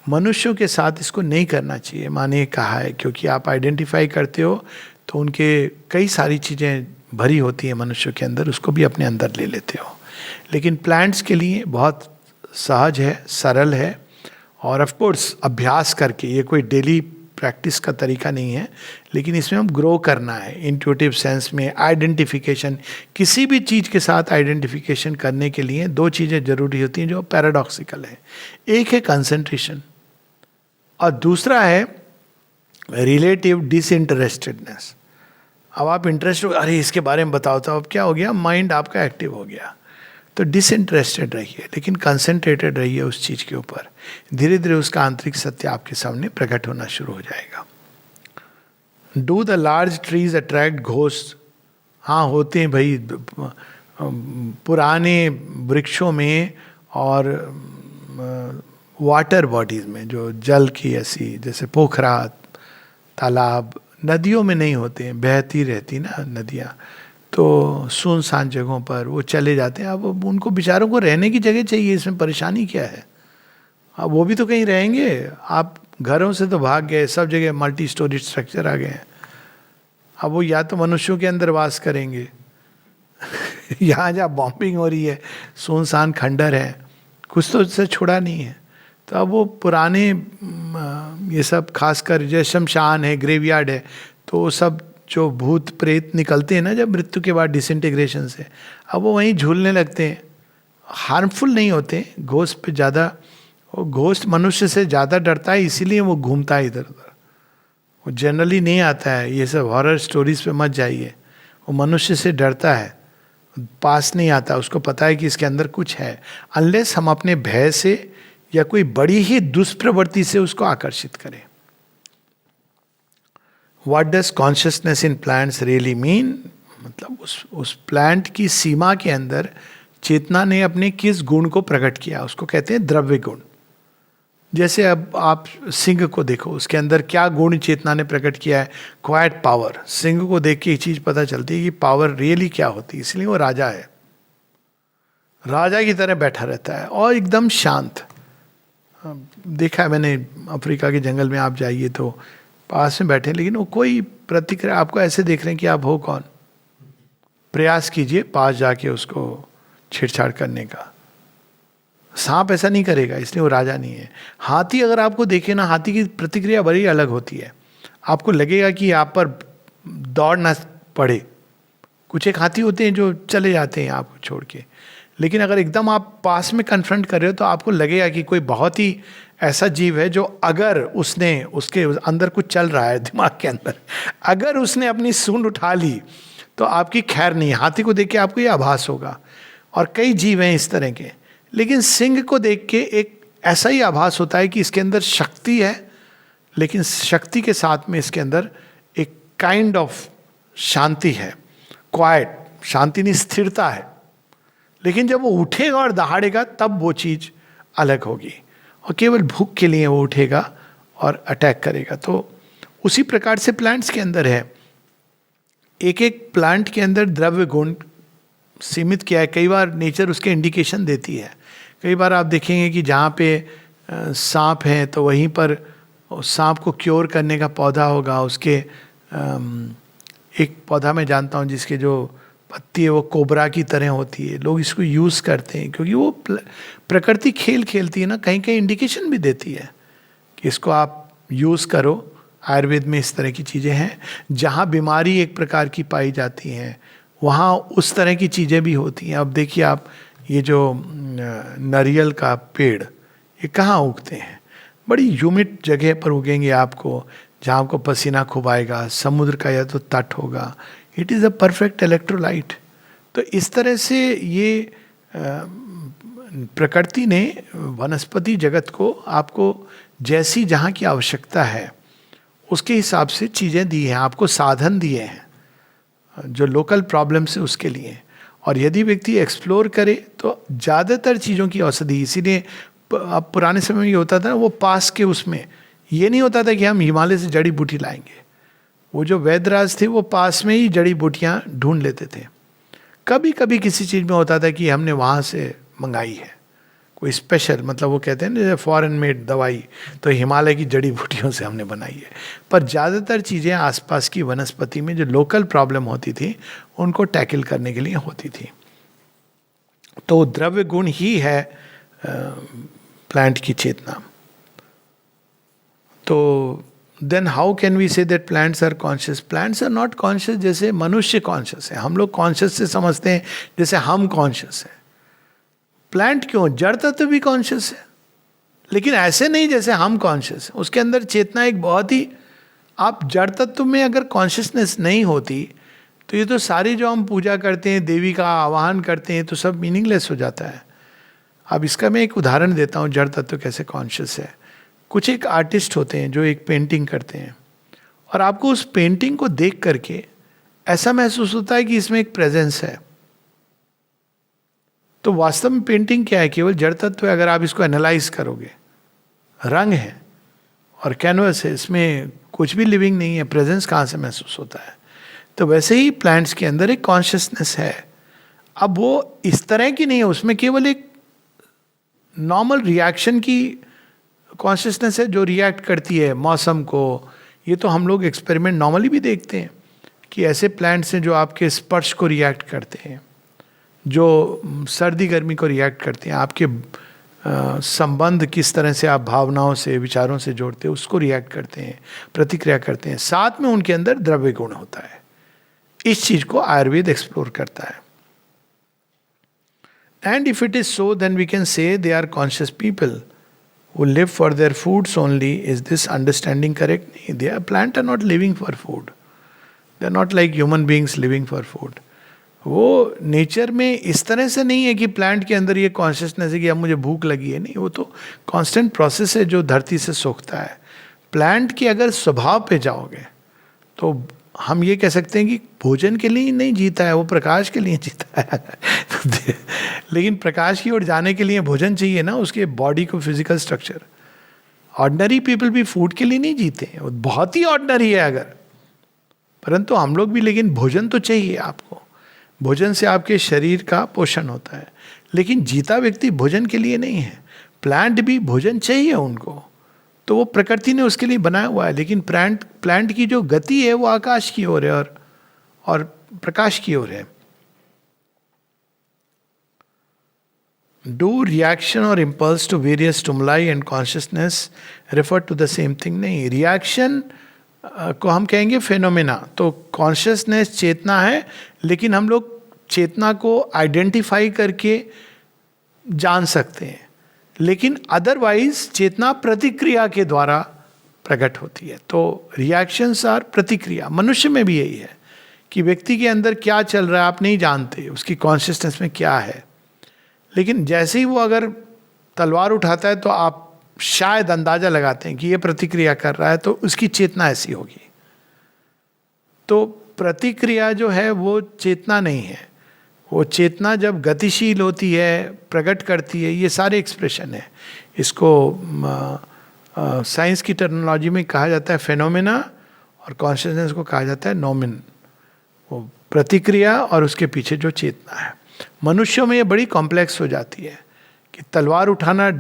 मनुष्यों के साथ इसको नहीं करना चाहिए, माँ ने कहा है, क्योंकि आप आइडेंटिफाई करते हो तो उनके कई सारी चीज़ें भरी होती है मनुष्य के अंदर, उसको भी अपने अंदर ले लेते हो। लेकिन प्लांट्स के लिए बहुत सहज है, सरल है, और ऑफ कोर्स अभ्यास करके, ये कोई डेली प्रैक्टिस का तरीका नहीं है, लेकिन इसमें हम ग्रो करना है इंट्यूटिव सेंस में। आइडेंटिफिकेशन, किसी भी चीज़ के साथ आइडेंटिफिकेशन करने के लिए दो चीज़ें जरूरी होती हैं जो पैराडॉक्सिकल है। एक है कंसंट्रेशन और दूसरा है रिलेटिव डिसइंटरेस्टेडनेस। अब आप इंटरेस्ट हो, अरे इसके बारे में बताओ, तो अब क्या हो गया, माइंड आपका एक्टिव हो गया। तो डिसइंटरेस्टेड रहिए, लेकिन कंसंट्रेटेड रहिए उस चीज़ के ऊपर। धीरे धीरे उसका आंतरिक सत्य आपके सामने प्रकट होना शुरू हो जाएगा। Do the large trees attract ghost? हाँ, होते हैं भाई। पुराने वृक्षों में और वाटर बॉडीज में, जो जल की ऐसी, जैसे पोखरा, तालाब, नदियों में नहीं होते हैं, बहती रहती ना नदियाँ, तो सुनसान जगहों पर वो चले जाते हैं। अब उनको बेचारों को रहने की जगह चाहिए, इसमें परेशानी क्या है? अब वो भी तो कहीं रहेंगे। आप घरों से तो भाग गए, सब जगह मल्टी स्टोरी स्ट्रक्चर आ गए हैं। अब वो या तो मनुष्यों के अंदर वास करेंगे यहाँ जहाँ बॉम्बिंग हो रही है, सुनसान खंडर है, कुछ तो उससे छुड़ा नहीं है। तो अब वो पुराने ये सब खासकर जैसे शमशान है, ग्रेवयार्ड है, तो वो सब जो भूत प्रेत निकलते हैं ना जब मृत्यु के बाद डिसइंटीग्रेशन से, अब वो वहीं झूलने लगते हैं। हार्मफुल नहीं होते घोस्ट पे ज़्यादा, वो घोस्ट मनुष्य से ज़्यादा डरता है, इसीलिए वो घूमता है इधर उधर। वो जनरली नहीं आता है, ये सब हॉरर स्टोरीज पे मत जाइए। वो मनुष्य से डरता है, पास नहीं आता, उसको पता है कि इसके अंदर कुछ है, अनलेस हम अपने भय से या कोई बड़ी ही दुष्प्रवृत्ति से उसको आकर्षित करें। What does consciousness in plants really mean? मतलब उस प्लांट की सीमा के अंदर चेतना ने अपने किस गुण को प्रकट किया, उसको कहते हैं द्रव्य गुण। जैसे अब आप सिंह को देखो, उसके अंदर क्या गुण चेतना ने प्रकट किया है? Quite power. सिंह को देख के एक चीज पता चलती है कि पावर रियली क्या होती है, इसलिए वो राजा है, राजा की तरह बैठा रहता है और एकदम शांत। देखा है मैंने, अफ्रीका के जंगल में आप जाइए तो पास में बैठे, लेकिन वो कोई प्रतिक्रिया, आपको ऐसे देख रहे हैं कि आप हो कौन। प्रयास कीजिए पास जाके उसको छेड़छाड़ करने का। सांप ऐसा नहीं करेगा, इसलिए वो राजा नहीं है। हाथी अगर आपको देखे ना, हाथी की प्रतिक्रिया बड़ी अलग होती है, आपको लगेगा कि आप पर दौड़ ना पड़े। कुछ एक हाथी होते हैं जो चले जाते हैं आपको छोड़ के, लेकिन अगर एकदम आप पास में कन्फ्रंट कर रहे हो तो आपको लगेगा कि कोई बहुत ही ऐसा जीव है जो अगर उसने, उसके अंदर कुछ चल रहा है दिमाग के अंदर, अगर उसने अपनी सूंड उठा ली तो आपकी खैर नहीं है। हाथी को देख के आपको ये आभास होगा, और कई जीव हैं इस तरह के। लेकिन सिंह को देख के एक ऐसा ही आभास होता है कि इसके अंदर शक्ति है, लेकिन शक्ति के साथ में इसके अंदर एक काइंड ऑफ शांति है, क्वाइट, शांति नहीं, स्थिरता है। लेकिन जब वो उठेगा और दहाड़ेगा तब वो चीज अलग होगी, और केवल भूख के लिए वो उठेगा और अटैक करेगा। तो उसी प्रकार से प्लांट्स के अंदर है, एक एक प्लांट के अंदर द्रव्य गुण सीमित किया है। कई बार नेचर उसके इंडिकेशन देती है। कई बार आप देखेंगे कि जहाँ पे सांप है तो वहीं पर सांप को क्योर करने का पौधा होगा। उसके एक पौधा मैं जानता हूँ जिसके जो पत्ती है वो कोबरा की तरह होती है। लोग इसको यूज़ करते हैं क्योंकि वो प्रकृति खेल खेलती है ना, कहीं कहीं इंडिकेशन भी देती है कि इसको आप यूज़ करो। आयुर्वेद में इस तरह की चीज़ें हैं। जहाँ बीमारी एक प्रकार की पाई जाती हैं वहाँ उस तरह की चीज़ें भी होती हैं। अब देखिए आप, ये जो नारियल का पेड़, ये कहाँ उगते हैं? बड़ी ह्यूमिड जगह पर उगेंगे आपको, जहाँ आपको पसीना खूब आएगा, समुद्र का या तो तट होगा। It is a perfect electrolyte. तो इस तरह से ये प्रकृति ने वनस्पति जगत को आपको जैसी जहाँ की आवश्यकता है उसके हिसाब से चीज़ें दी हैं, आपको साधन दिए हैं जो लोकल प्रॉब्लम्स है उसके लिए। और यदि व्यक्ति एक्सप्लोर करे तो ज़्यादातर चीज़ों की औषधि, इसीलिए अब पुराने समय में ये होता था, वो पास के उसमें ये नहीं होता था कि हम हिमालय से जड़ी बूटी लाएंगे। वो जो वैद्यराज थे वो पास में ही जड़ी बूटियाँ ढूंढ लेते थे। कभी कभी किसी चीज़ में होता था कि हमने वहाँ से मंगाई है कोई स्पेशल, मतलब वो कहते हैं ना फॉरेन मेड दवाई, तो हिमालय की जड़ी बूटियों से हमने बनाई है। पर ज़्यादातर चीज़ें आसपास की वनस्पति में जो लोकल प्रॉब्लम होती थी उनको टैकल करने के लिए होती थी। तो द्रव्य गुण ही है प्लांट की चेतना। तो then how can we say that plants are conscious? Plants are not conscious जैसे मनुष्य कॉन्शियस है। हम लोग कॉन्शियस से समझते हैं जैसे हम कॉन्शियस हैं। प्लांट क्यों? जड़ तत्व भी कॉन्शियस है, लेकिन ऐसे नहीं जैसे हम कॉन्शियस है। उसके अंदर चेतना एक बहुत ही, आप जड़ तत्व में अगर कॉन्शियसनेस नहीं होती तो ये तो सारी जो हम पूजा करते हैं, देवी का आवाहन करते हैं, तो सब मीनिंगलेस हो जाता है। अब इसका मैं एक उदाहरण देता हूँ, जड़ तत्व कैसे कॉन्शियस है। कुछ एक आर्टिस्ट होते हैं जो एक पेंटिंग करते हैं, और आपको उस पेंटिंग को देख करके ऐसा महसूस होता है कि इसमें एक प्रेजेंस है। तो वास्तव में पेंटिंग क्या है? केवल जड़ तत्व है। अगर आप इसको एनालाइज करोगे, रंग है और कैनवस है, इसमें कुछ भी लिविंग नहीं है, प्रेजेंस कहाँ से महसूस होता है? तो वैसे ही प्लांट्स के अंदर एक कॉन्शियसनेस है। अब वो इस तरह की नहीं है, उसमें केवल एक नॉर्मल रिएक्शन की कॉन्शियसनेस है जो रिएक्ट करती है मौसम को। ये तो हम लोग एक्सपेरिमेंट नॉर्मली भी देखते हैं कि ऐसे प्लांट्स हैं जो आपके स्पर्श को रिएक्ट करते हैं, जो सर्दी गर्मी को रिएक्ट करते हैं, आपके संबंध किस तरह से आप भावनाओं से विचारों से जोड़ते हैं उसको रिएक्ट करते हैं, प्रतिक्रिया करते हैं। साथ में उनके अंदर द्रव्य गुण होता है। इस चीज को आयुर्वेद एक्सप्लोर करता है। And if it is so then we can say they are conscious people who live for their foods only. Is this understanding correct? They are plant are not living for food. They are not like human beings living for food. वो nature में इस तरह से नहीं है कि plant के अंदर ये कॉन्शियसनेस है कि अब मुझे भूख लगी है। नहीं, वो तो कांस्टेंट प्रोसेस है जो धरती से सोखता है। प्लांट के अगर स्वभाव पे जाओगे तो हम ये कह सकते हैं कि भोजन के लिए नहीं जीता है, वो प्रकाश के लिए जीता है। लेकिन प्रकाश की ओर जाने के लिए भोजन चाहिए ना, उसके बॉडी को फिजिकल स्ट्रक्चर। ऑर्डिनरी पीपल भी फूड के लिए नहीं जीते, वो बहुत ही ऑर्डिनरी है अगर, परंतु हम लोग भी, लेकिन भोजन तो चाहिए आपको। भोजन से आपके शरीर का पोषण होता है, लेकिन जीता व्यक्ति भोजन के लिए नहीं है। प्लांट भी भोजन चाहिए उनको, तो वो प्रकृति ने उसके लिए बनाया हुआ है। लेकिन प्लांट की जो गति है वो आकाश की ओर है और प्रकाश की ओर है। डू रिएक्शन और impulse to various stimuli and consciousness refer to the same thing? नहीं, रिएक्शन को हम कहेंगे फेनोमेना। तो कॉन्शियसनेस चेतना है, लेकिन हम लोग चेतना को आइडेंटिफाई करके जान सकते हैं, लेकिन अदरवाइज चेतना प्रतिक्रिया के द्वारा प्रकट होती है। तो रिएक्शंस आर प्रतिक्रिया। मनुष्य में भी यही है कि व्यक्ति के अंदर क्या चल रहा है आप नहीं जानते, उसकी कॉन्शियसनेस में क्या है। लेकिन जैसे ही वो अगर तलवार उठाता है तो आप शायद अंदाजा लगाते हैं कि ये प्रतिक्रिया कर रहा है, तो उसकी चेतना ऐसी होगी। तो प्रतिक्रिया जो है वो चेतना नहीं है। वो चेतना जब गतिशील होती है, प्रकट करती है, ये सारे एक्सप्रेशन है। इसको साइंस की टर्मिनोलॉजी में कहा जाता है फेनोमेना, और कॉन्शियसनेस को कहा जाता है नोमिन। वो प्रतिक्रिया और उसके पीछे जो चेतना है। मनुष्यों में ये बड़ी कॉम्प्लेक्स हो जाती है कि तलवार उठाना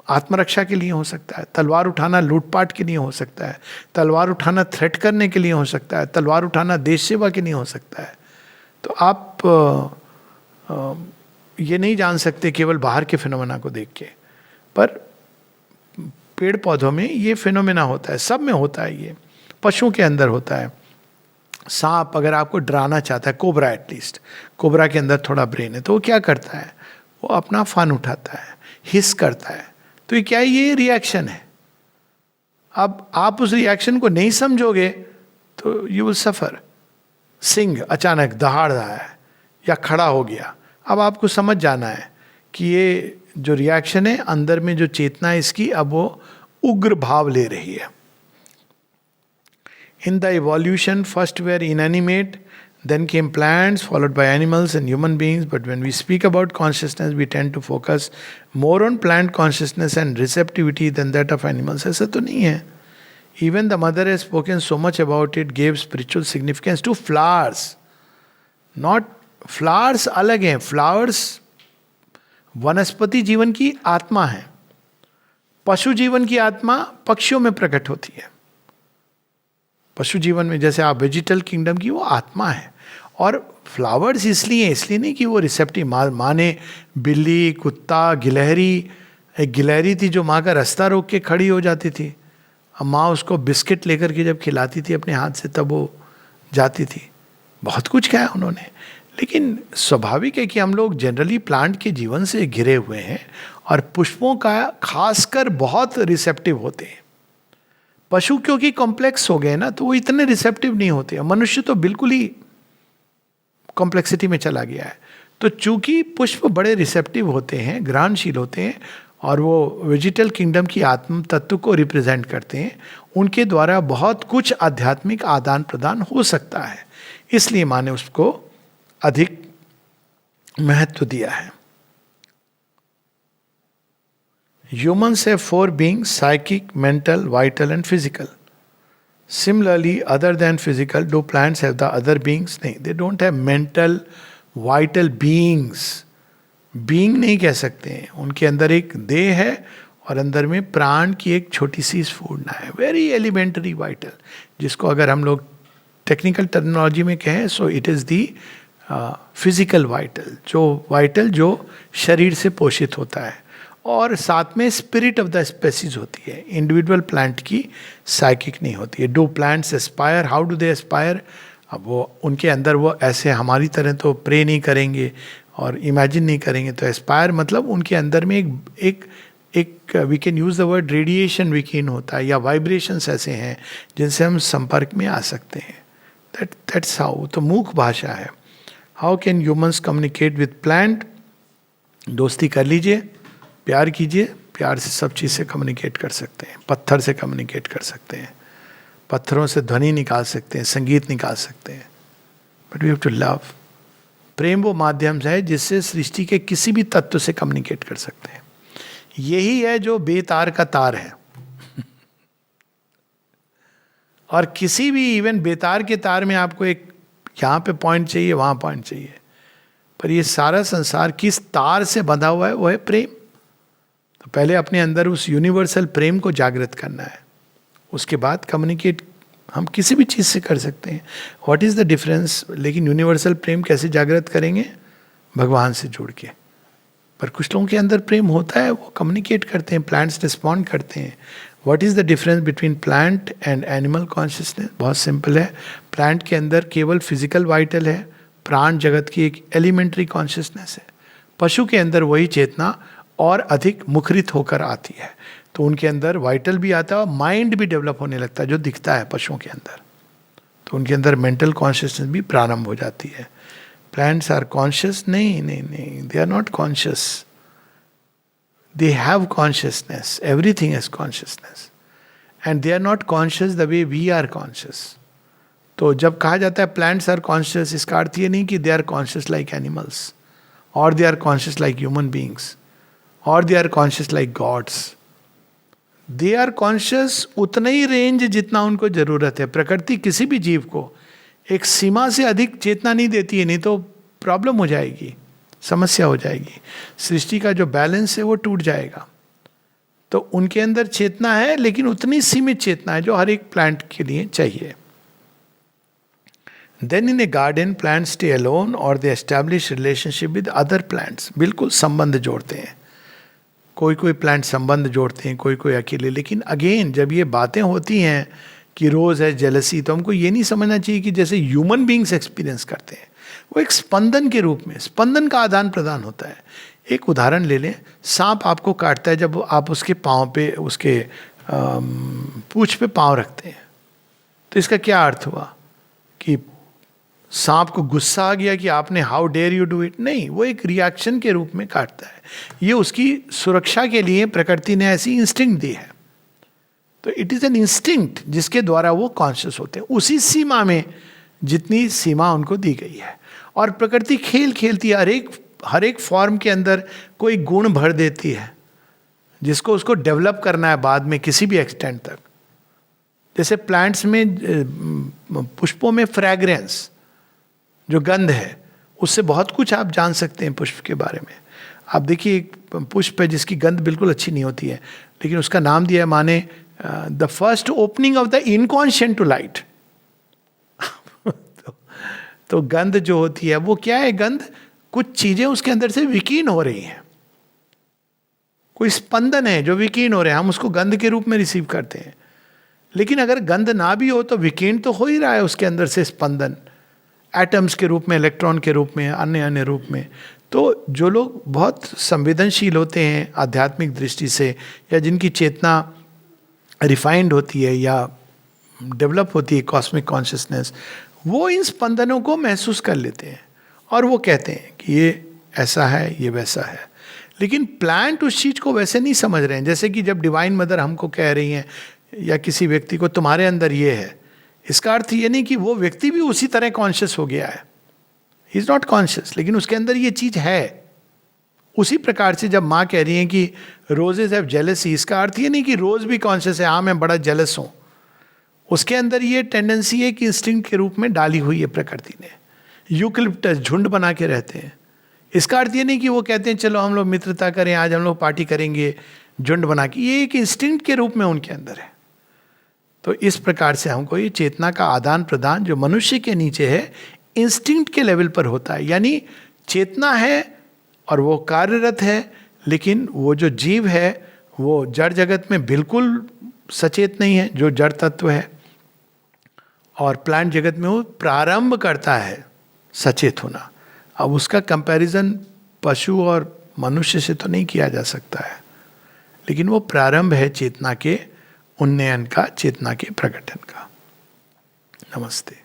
आत्मरक्षा के लिए हो सकता है, तलवार उठाना लूटपाट के लिए हो सकता है, तलवार उठाना थ्रेट करने के लिए हो सकता है, तलवार उठाना देश सेवा के लिए हो सकता है। तो आप ये नहीं जान सकते केवल बाहर के फिनोमेना को देख के, पर पेड़ पौधों में ये फिनोमेना होता है, सब में होता है। ये पशुओं के अंदर होता है। सांप अगर आपको डराना चाहता है, कोबरा एटलीस्ट, कोबरा के अंदर थोड़ा ब्रेन है, तो वो क्या करता है, वो अपना फन उठाता है, हिस करता है। तो ये क्या है, ये रिएक्शन है। अब आप उस रिएक्शन को नहीं समझोगे तो यू विल सफर। सिंह अचानक दहाड़ रहा है या खड़ा हो गया, अब आपको समझ जाना है कि ये जो रिएक्शन है, अंदर में जो चेतना है इसकी, अब वो उग्र भाव ले रही है। In the evolution, first were inanimate, then came plants, followed by animals and human beings. But when we speak about consciousness, we tend to focus more on plant consciousness and receptivity than that of animals. ऐसा तो नहीं है. Even the mother has spoken so much about it, gave spiritual significance to flowers. Not flowers अलग हैं. Flowers वनस्पति जीवन की आत्मा है. पशु जीवन की आत्मा पक्षियों में प्रकट होती है. पशु जीवन में जैसे आप वेजिटल किंगडम की वो आत्मा है. और फ्लावर्स इसलिए नहीं कि वो रिसेप्टिव, माँ ने बिल्ली, कुत्ता, गिलहरी, एक गिलहरी थी जो माँ का रास्ता रोक के खड़ी हो जाती थी. अब माँ उसको बिस्किट लेकर के जब खिलाती थी अपने हाथ से, तब वो जाती थी. बहुत कुछ कहा उन्होंने. लेकिन स्वाभाविक है कि हम लोग जनरली प्लांट के जीवन से घिरे हुए हैं और पुष्पों का खासकर बहुत रिसेप्टिव होते हैं. पशु क्योंकि कॉम्प्लेक्स हो गए ना, तो वो इतने रिसेप्टिव नहीं होते. मनुष्य तो बिल्कुल ही कॉम्प्लेक्सिटी में चला गया है. तो चूंकि पुष्प बड़े रिसेप्टिव होते हैं, ग्रहणशील होते हैं, और वो वेजिटल किंगडम की आत्म तत्व को रिप्रेजेंट करते हैं, उनके द्वारा बहुत कुछ आध्यात्मिक आदान प्रदान हो सकता है. इसलिए माँ ने उसको अधिक महत्व दिया है. Humans have 4 beings: psychic, mental, vital and physical. Similarly, other than physical, do plants have the other beings? नहीं, they don't have mental, vital beings. Being नहीं कह सकते हैं. उनके अंदर एक देह है और अंदर में प्राण की एक छोटी सी स्फूर्णा है. वेरी एलिमेंटरी वाइटल, जिसको अगर हम लोग टेक्निकल टर्मिनोलॉजी में कहें so it is the physical vital, जो शरीर से पोषित होता है, और साथ में स्पिरिट ऑफ द स्पेसीज होती है, इंडिविजुअल प्लांट की साइकिक नहीं होती है. Do plants Aspire? How do they Aspire? अब वो उनके अंदर वो ऐसे हमारी तरह तो प्रे नहीं करेंगे और इमेजिन नहीं करेंगे. तो एस्पायर मतलब उनके अंदर में एक we can use the word radiation विकीन होता है, या वाइब्रेशंस ऐसे हैं जिनसे हम संपर्क में आ सकते हैं. That's how. तो मूक भाषा है. How can humans communicate with plant? दोस्ती कर लीजिए, प्यार कीजिए, प्यार से सब चीज़ से कम्युनिकेट कर सकते हैं. पत्थर से कम्युनिकेट कर सकते हैं, पत्थरों से ध्वनि निकाल सकते हैं, संगीत निकाल सकते हैं. But we have to love. प्रेम वो माध्यम है जिससे सृष्टि के किसी भी तत्व से कम्युनिकेट कर सकते हैं. यही है जो बेतार का तार है. और किसी भी इवन बेतार के तार में आपको एक यहाँ पे पॉइंट चाहिए, वहाँ पॉइंट चाहिए. पर ये सारा संसार किस तार से बंधा हुआ है? वो है प्रेम. तो पहले अपने अंदर उस यूनिवर्सल प्रेम को जागृत करना है, उसके बाद कम्युनिकेट हम किसी भी चीज़ से कर सकते हैं. What is the difference? लेकिन यूनिवर्सल प्रेम कैसे जागृत करेंगे? भगवान से जुड़ के. पर कुछ लोगों के अंदर प्रेम होता है, वो कम्युनिकेट करते हैं, प्लांट्स रिस्पॉन्ड करते हैं. What is the difference between plant and animal consciousness? बहुत सिंपल है. प्लांट के अंदर केवल फिजिकल वाइटल है, प्राण जगत की एक एलिमेंट्री कॉन्शियसनेस है. पशु के अंदर वही चेतना और अधिक मुखरित होकर आती है. तो उनके अंदर वाइटल भी आता है और माइंड भी डेवलप होने लगता है, जो दिखता है पशुओं के अंदर. तो उनके अंदर मेंटल कॉन्शियसनेस भी प्रारंभ हो जाती है. Plants are conscious? नहीं, they are not conscious. They have consciousness. Everything is consciousness. And they are not conscious the way we are conscious. तो जब कहा जाता है plants are conscious, इसका अर्थ ये नहीं कि they are conscious like animals, or they are conscious like human beings, or they are conscious like gods. They are conscious उतना ही रेंज जितना उनको जरूरत है. प्रकृति किसी भी जीव को एक सीमा से अधिक चेतना नहीं देती है, नहीं तो प्रॉब्लम हो जाएगी, समस्या हो जाएगी. सृष्टि का जो बैलेंस है वो टूट जाएगा. तो उनके अंदर चेतना है, लेकिन उतनी सीमित चेतना है जो हर एक प्लांट के लिए चाहिए. Then in a garden plants stay alone और they establish relationship with other plants. बिल्कुल संबंध जोड़ते हैं. कोई प्लांट संबंध जोड़ते हैं, कोई अकेले. लेकिन अगेन जब ये बातें होती हैं कि रोज है जेलसी, तो हमको ये नहीं समझना चाहिए कि जैसे ह्यूमन बींग्स एक्सपीरियंस करते हैं. वो एक स्पंदन के रूप में, स्पंदन का आदान प्रदान होता है. एक उदाहरण ले लें. सांप आपको काटता है, जब आप उसके पाँव पे, उसके पूंछ पे पाँव रखते हैं, तो इसका क्या अर्थ हुआ? कि सांप को गुस्सा आ गया कि आपने how dare you do it? नहीं, वो एक रिएक्शन के रूप में काटता है. ये उसकी सुरक्षा के लिए प्रकृति ने ऐसी इंस्टिंक्ट दी है. तो इट इज़ एन इंस्टिंक्ट जिसके द्वारा वो कॉन्शियस होते हैं, उसी सीमा में जितनी सीमा उनको दी गई है. और प्रकृति खेल खेलती है, हर एक फॉर्म के अंदर कोई गुण भर देती है जिसको उसको डेवलप करना है बाद में किसी भी एक्सटेंट तक. जैसे प्लांट्स में, पुष्पों में फ्रैग्रेंस, जो गंध है, उससे बहुत कुछ आप जान सकते हैं पुष्प के बारे में. आप देखिए एक पुष्प है जिसकी गंध बिल्कुल अच्छी नहीं होती है, लेकिन उसका नाम दिया है माने the first opening of the inconscient to light. तो गंध जो होती है वो क्या है? गंध, कुछ चीजें उसके अंदर से विकीर्ण हो रही हैं, कोई स्पंदन है जो विकीर्ण हो रहे हैं, हम उसको गंध के रूप में रिसीव करते हैं. लेकिन अगर गंध ना भी हो तो विकीर्ण तो हो ही रहा है उसके अंदर से स्पंदन, एटम्स के रूप में, इलेक्ट्रॉन के रूप में, अन्य रूप में. तो जो लोग बहुत संवेदनशील होते हैं आध्यात्मिक दृष्टि से, या जिनकी चेतना रिफाइंड होती है या डेवलप होती है कॉस्मिक कॉन्शियसनेस, वो इन स्पंदनों को महसूस कर लेते हैं और वो कहते हैं कि ये ऐसा है, ये वैसा है. लेकिन प्लांट उस चीज़ को वैसे नहीं समझ रहे हैं. जैसे कि जब डिवाइन मदर हमको कह रही हैं या किसी व्यक्ति को तुम्हारे अंदर ये है, इसका अर्थ ये नहीं कि वो व्यक्ति भी उसी तरह कॉन्शियस हो गया है. ही इज नॉट कॉन्शियस, लेकिन उसके अंदर ये चीज़ है. उसी प्रकार से जब माँ कह रही हैं कि रोजेज हैव जेलसी, इसका अर्थ ये नहीं कि रोज भी कॉन्शियस है, हाँ मैं बड़ा जेलस हूँ. उसके अंदर ये टेंडेंसी है कि इंस्टिंक्ट के रूप में डाली हुई है प्रकृति ने. यूकलिप्टस झुंड बना के रहते हैं. इसका अर्थ ये नहीं कि वो कहते हैं चलो हम लोग मित्रता करें, आज हम लोग पार्टी करेंगे, झुंड बना के. ये एक इंस्टिंक्ट के रूप में उनके अंदर है. तो इस प्रकार से हमको ये चेतना का आदान प्रदान जो मनुष्य के नीचे है इंस्टिंक्ट के लेवल पर होता है, यानी चेतना है और वो कार्यरत है, लेकिन वो जो जीव है वो जड़ जगत में बिल्कुल सचेत नहीं है, जो जड़ तत्व है, और प्लांट जगत में वो प्रारंभ करता है सचेत होना। अब उसका कंपैरिजन पशु और मनुष्य से तो नहीं किया जा सकता है, लेकिन वो प्रारंभ है चेतना के उन्नयन का, चेतना के प्रकटन का। नमस्ते।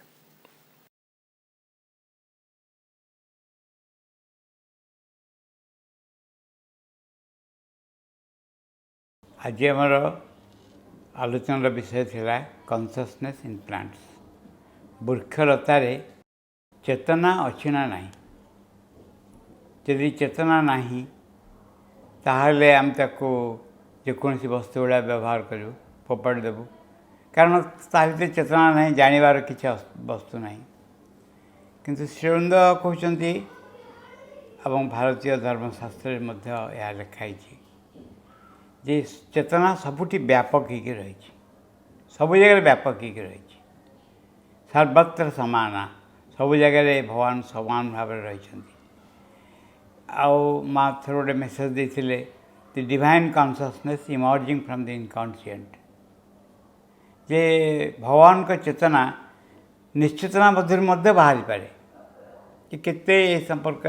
आज आमर आलोचनार विषय थिला कॉन्शियसनेस इन प्लांट्स। वृक्षलतारे चेतना अच्छी ना नहीं, यदि चेतना नहीं ताहले आम ताको जेकोसी वस्तु गुड़ा व्यवहार करूँ फोपाड़ी देबू, कारण ता भीतर चेतना नहीं, जानिबार किसी वस्तु नहीं। किंतु श्रीअरविंद कहते एवं भारतीय धर्मशास्त्र यह लिखाई जे चेतना सबुठी व्यापक होकर रही, सब जगह व्यापक होकर रही, सर्वत्र समाना, सब जगह भगवान समान भाव रही। माँ थोड़े गोटे मेसेज देते the divine consciousness emerging from the inconscient, जे भगवान का चेतना निश्चेतना मध्य बाहरी पारे कि केते संपर्क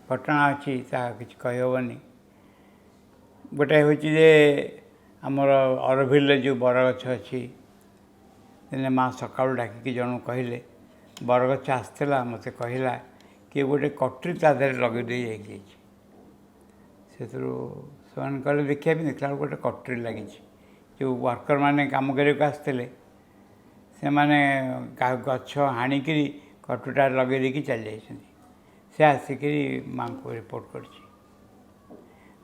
घटना अच्छी कि कहीहबनी। गोटे हूँ जे आमर अरभिल जो बरगछ अच्छी, दिने माँ सका डाकिकी जन कहले बरगछ आसला मत कहला कि गोटे कटरी ता देहरे लगे जाइए, से कहले देखा देखला गोटे कटरी लगी, जो वर्कर मैंने काम करने आसते से मैंने गछ हाणिक कटुटा लगे देकी चल जाइए। से आसिक माँ को रिपोर्ट कर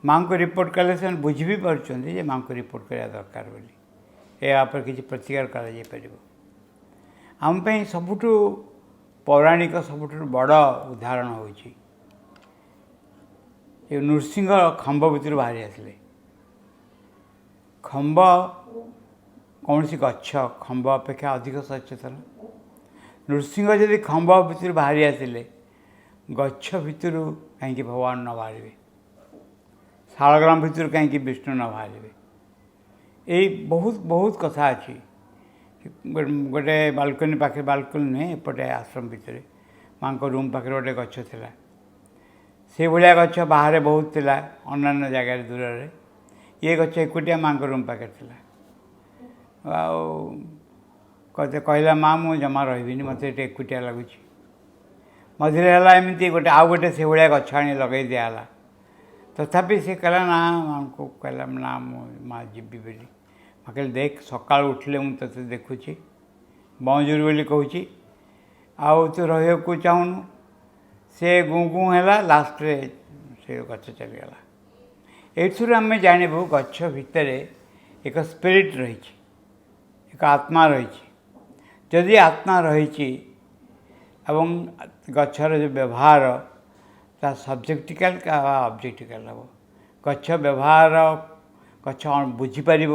माँ को रिपोर्ट कले से बुझी भी पार्टी माँ को रिपोर्ट करवा दरकार बोली, या किसी प्रतिकार कर आम सबुठ पौराणिक सबुठ बड़ उदाहरण हो नृसिंह खंब भर बाहरी आसिले। खंब कौन सी गछ खंब अपेक्षा अधिक सचेतन। नृसिंह जदि खंब भर बाहरी आसिले गछ भितर कहीं भगवान न बाहर, शालग्राम भितर कहीं विष्णु न बाहर, यही बहुत बहुत कथा अच्छी। गोटे बालकनी पाखे, बालकनी नुहे एपटे आश्रम भितर माँ को रूम पाखे गोटे गछ था, से भाया गछ बाहर बहुत थिला अन्य जगार दूर रे, ये गछ एकुटिया माँ को रूम पाखे था। कहते कहला माँ मु जमा रही मत एकुटिया लगुच, मझे है एमती गोटे आउ गोटे से भाया गछ आनी लगे दिगला, तथापि से कहला ना माँ को कहला ना माँ जीवी बोली। मैं कहली देख सका उठिले मुझे ते देखुची बंजूरी बोली कहूँ आउ तू रही चाहूनु, से गुँ गुँ है लास्ट से गछ चलीगला। एथुर आम जानबू गछ भितर एक स्पिरिट रही, एक आत्मा रही। जदि आत्मा रही एवं गछर जो व्यवहार ता सब्जेक्टिकल का ऑब्जेक्टिकल हम, गछ व्यवहार गछ बुझीपर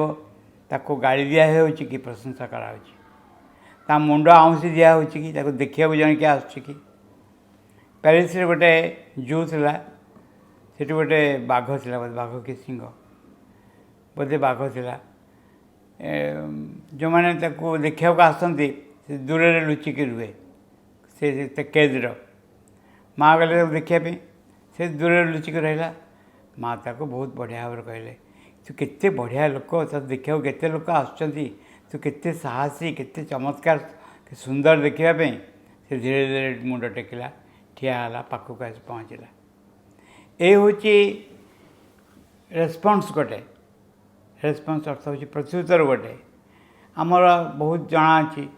ताको गाड़ी दिया हो कि प्रशंसा करा, मुंड आउंसी दिया हो कि देखा जन किए आस कि प्यारिस गोटे जू था, से गोटे बाघ था, बाघ कि सिंह बोधे बाघ था, जो मैंने देखा आसती दूर लुचिकी रुहे से केद्र। माँ गले देखापी से दूर लुचिकी रहा। माँ ताको बहुत बढ़िया भाव कहले तू केते बढ़िया लोक तो देखा केते लोक आसुँच, तू केते साहसी केते चमत्कार सुंदर देखापी। से धीरे धीरे मुंड टेकिला ठियाला पाखक आस पहुँचला। ये हूँ रेस्पन्स गोटे, रेस्पन्स अर्थ हूँ प्रत्युत्तर गोटे। आमर बहुत जना अच्छी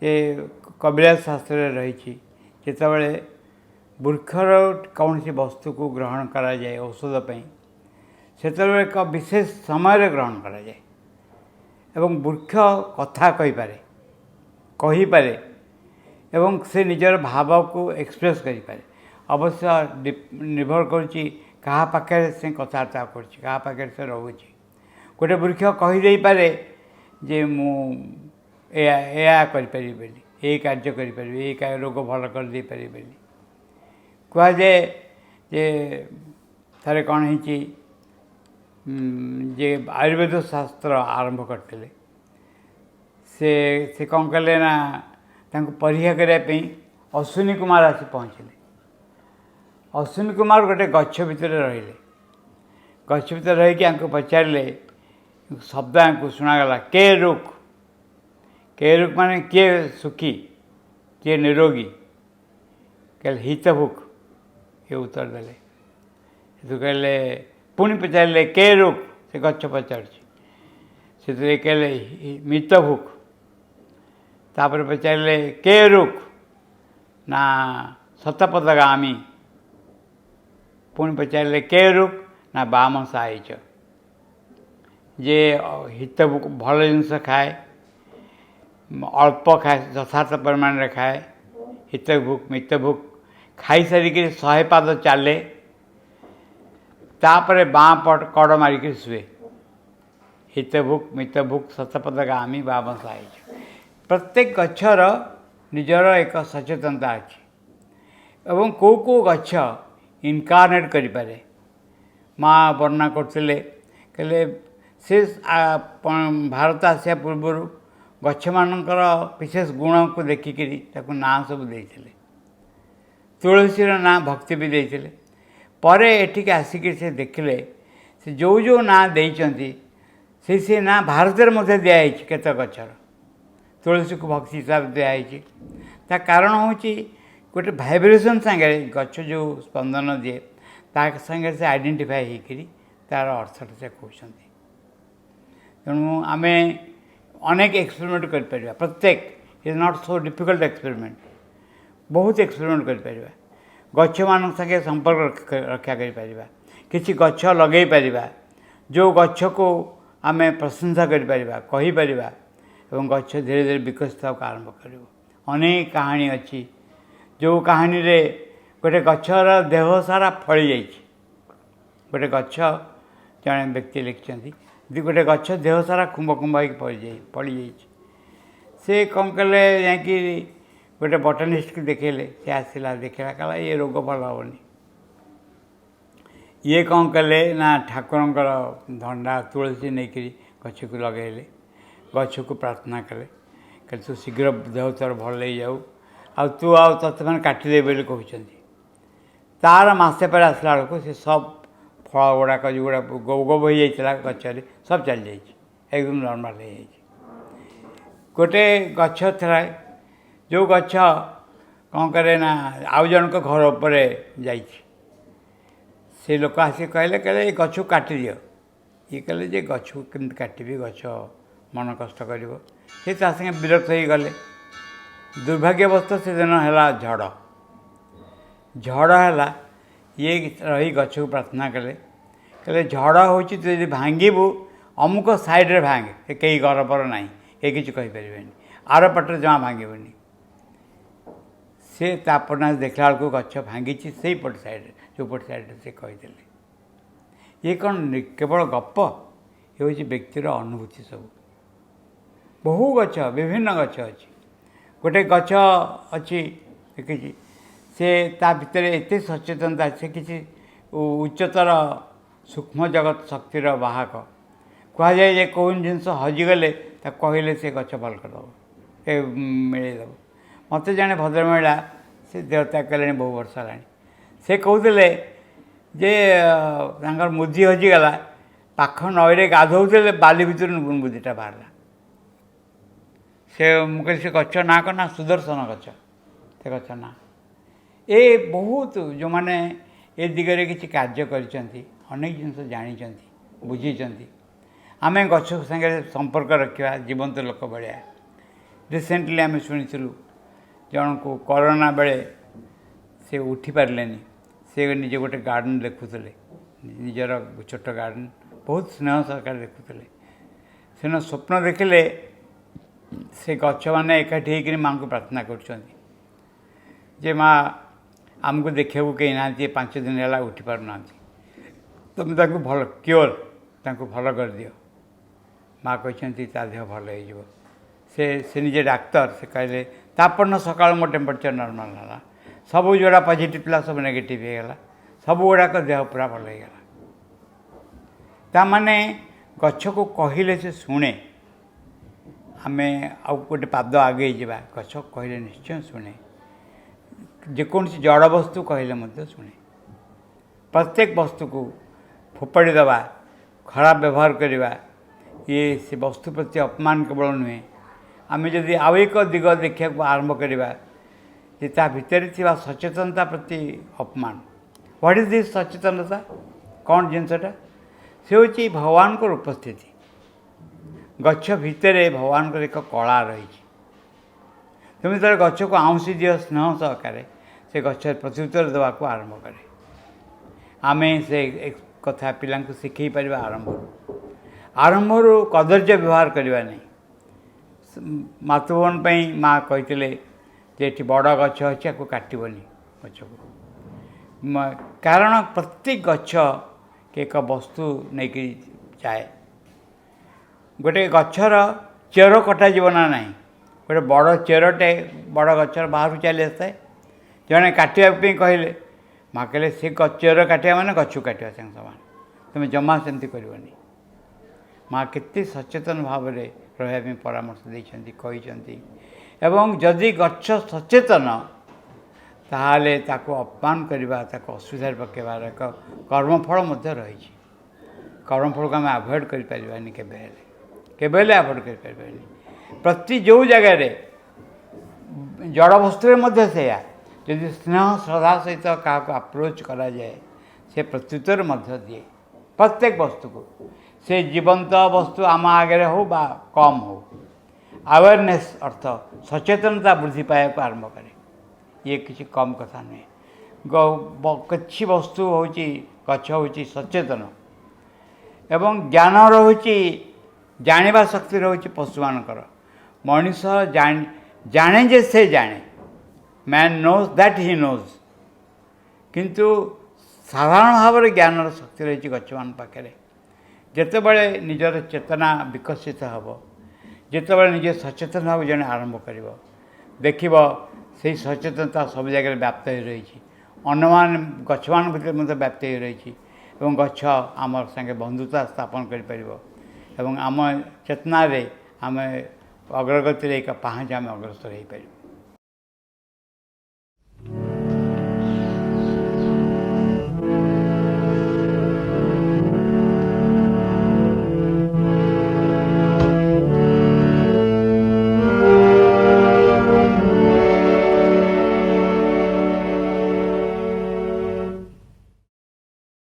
ये कबिला शास्त्र रही जितेबाला वृक्षर कौन सी वस्तु को ग्रहण करा जाए औषधपाई से एक विशेष समय ग्रहण करा जाए एवं वृक्ष कथा कहीपे एवं से निजर भाव को एक्सप्रेस करें। अवश्य निर्भर करुच्ची क्या पाखे से कथबार्ता कर रोचे गोटे वृक्ष कहीदे पारे जे मु या करिपारि बोली ये कार्य करिपारि ये रोग भल कर दे पारि बोली कहुए जे थे कौन है जे आयुर्वेद शास्त्र आरंभ करते से कौन कले ना तांको परीक्षा करने अश्विनी कुमार आसी पहुँचले अश्विनी कुमार गोटे गच्छ भितर रही गच्छ भितर रही पचारे शब्द को शुणागला के रुख माने किए सुखी किए निरोगी कहले हितभुक ये उत्तर देले कहले पुणी पचारे के रुख से गच्छ पचार से कहले मितभुक तापर पचारे के रुख ना शतपथगामी पुणी पचारे के रुख ना बाम साइच जे हितभुक भल जिनस खाए अल्प खाए यथार्थ परिमाण खाए हितभुक मितभुक खाई सारिक 100 पाद चले तापर बाँ पट कड़ मारिक शुए हितभुक मितभुक शतपथगामी बाम साइच प्रत्येक गच्छर निजर एक सचेतनता अच्छी एवं कौ गच्छ इनकार्नेट करें माँ वर्णना करते कहले से भारत आसिया पूर्वर गच्छ मानकर विशेष गुण को देखिकी ना सब देते तुलसीर ना भक्ति भी देते पर एठिक आसिक से देखिले से जो जो ना देइचंती से ना भारत में दिखाई केत गच्छर तुलसी को भक्ति हिसाब दिखाई ता कारण हूँ गोटे भाइब्रेसन सागे गच्छ जो स्पंदन दिए सागे से आइडेंटिफाई होकर तार अर्थटा से कहते तेणु आम अनेक एक्सपेरिमेंट कर प्रत्येक is not so difficult experiment बहुत एक्सपेरिमेंट कर गच्छ मान संगे संपर्क रक्षा कर किसी गच्छ लगे पार जो गच्छ को आम प्रशंसा कहीपर एवं गच्छ धीरे धीरे विकसित आरंभ कर अनेक कहानी अच्छी जो कहानी रे गोटे गच्छर देह सारा फली जाइए गोटे गच्छ जड़े व्यक्ति लिखिं गोटे गच्छ देह सारा कुंभ कुंभ पड़ी जाइए से कौन कले जाकि गोटे बटनिस्ट को देखेले से आसला देखला कहला ये रोग भल हेनी ये कौन कले ना ठाकुरंकर धंडा तुलसी नहीं गच्छ को लगेले गच्छ को प्रार्थना कले कहे तू शीघ्र देह तोर भल हो जाऊ आ तू आ ते मैंने काटिदे बोली कहते तार मसे पर आसला बेलू से सब फल गुड़ाक जो गुड़ा गोब हो जाता गच्छे सब चल जाइए एकदम नॉर्मल हो जाइए गोटे गच्छ था जो गच्छ कौन करे ना आउ जन को घर उपर से लोक आसिक कहले कहले ये गच्छ को काटी दियो ये कहले जे गच्छ को केमती काटि गच्छ मन कष्ट कर से संगे विरक्त हो गले दुर्भाग्यवश से दिन है झड़ है ये रही गच्छ को प्रार्थना कले कहले झड़ हो तु भांगू अमुक साइड्रे भांगे कई घर पर ना ये किसी कहीपर आर पटे जमा भांगनी से तापना देखला बेलू गच्छ भांगी से पट साइड जो पट साइड से कही ये कौन केवल गप ये हूँ व्यक्तिर अनुभूति सब बहु गच्छ विभिन्न गच्छ अच्छी गोटे गच्छ अच्छी देखी से ता भितर एत सचेतनता से किसी उच्चतर सूक्ष्म जगत शक्तिर बाहक कहुए जे कौन जिनस हजिगले कहले से गच्छ भल करदेव मिलेदेव मत जड़े भद्र महिला से देवत्याग कले बहु वर्ष है से कहते जे मुदी हजिगला पाख नईरे गाधोते बाली भितर मुदीटा बाहर से मुझे से गच्छ ना कना सुदर्शन गच्छ से गच्छ ना ये बहुत जो मैंने ए दिगरे किसी कार्य करिसेंती अनेक जिनस जानी बुझी आम गच्छ संगे संपर्क रखा जीवंत लोक भाया रिसेंटली आम शुणीलु जन को कोरोना बेले से उठी पारे से निजे गोटे गार्डन देखुले निजर छोट गार्डन बहुत स्नेह सरकार देखुले से स्वप्न देखिले से गच्छ मैंने एकाठी होकर माँ को प्रार्थना कर माँ आमको देखा कहीं ना 5 दिन है उठी पार ना तुम भल क्योर भल कर दियो माँ कहते ता देह भल हो से निजे डाक्तर से कहले तापन सका मो टेम्परेचर नॉर्मल है सब जोड़ा पॉजिटिव था सब नेगेटिव होगा सब गुड़ाक देह पूरा भल होगा ताने गछ को कहले से शुणे आम आउ गोटे पाद आगे जा गछ कहले निश्चय शुणे जेकोसी जड़ वस्तु कहले शुणे प्रत्येक वस्तु को फोपाड़ी दबा खराब व्यवहार करवा ये से वस्तु प्रति अपमान केवल नुहे आम जदि आउ एक दिग देखा आरंभ करवा जे ता भितर थिबा सचेतनता प्रति अपमान व्हाट इज दिस सचेतनता कौन जिनसटा से हूँ भगवान को उपस्थिति गछ भितर भगवान को एक कला रही तुम जो गछ को आउंसी दियो स्नेह सहकार से गछ प्रत्युत्तर देवाक आरंभ करे आम से एक कथा पिला शिखई पार आरंभ कदर्य व्यवहार करवा नहीं मातृभवन माँ कहते ये बड़ गछ अच्छी आपको काटबनी गछ को कारण प्रत्येक गछ एक वस्तु नहीं कि जाए गोटे गचर चेर कटा जीवना ना गोटे बड़ चेरटे बड़ गचर बाहर चली आसता है जड़े काटापी कहले माँ कहले से चेर काटा मैंने गच काटा संगे सामान तुम जमा सेमती करनी माँ केते सचेतन भाव में रही परामर्श देती एवं जदि गछ सचेतन ताहले ताको अपमान करवा ताको असुविधा पकेबार एक कर्मफल रही कर्मफल को आम आभोड करें केबे आभोड कर प्रति जो जगार जड़ वस्तु से जदि स्नेह श्रद्धा सहित क्या अप्रोच करा जाए से प्रत्युत्तर दिए प्रत्येक वस्तु को से जीवंत वस्तु आम आगे हो बा कम हो अवेयरनेस अर्थ सचेतनता वृद्धि पाया को आरंभ करे ये किसी कम कथा नुहे किसी वस्तु हूँ गछ हूँ सचेतन एवं ज्ञान रोचे जानिबा शक्ति रोचे पशु मानकर मनीष जाने जे से जाने man knows that he knows किंतु साधारण भाव में ज्ञान शक्ति रही गछ मान पाखे जितेबाला निजर चेतना विकसित हम जितेबाला निजे सचेतन भाव जड़े आरंभ कर देख से सचेतनता सब जगह व्याप्त हो रही अन्यमान गछ मान भर व्याप्त हो रही गछ आम संगे बंधुता स्थापन कर आम चेतना आम अग्रगति एक पाँच आम अग्रसर हो पार।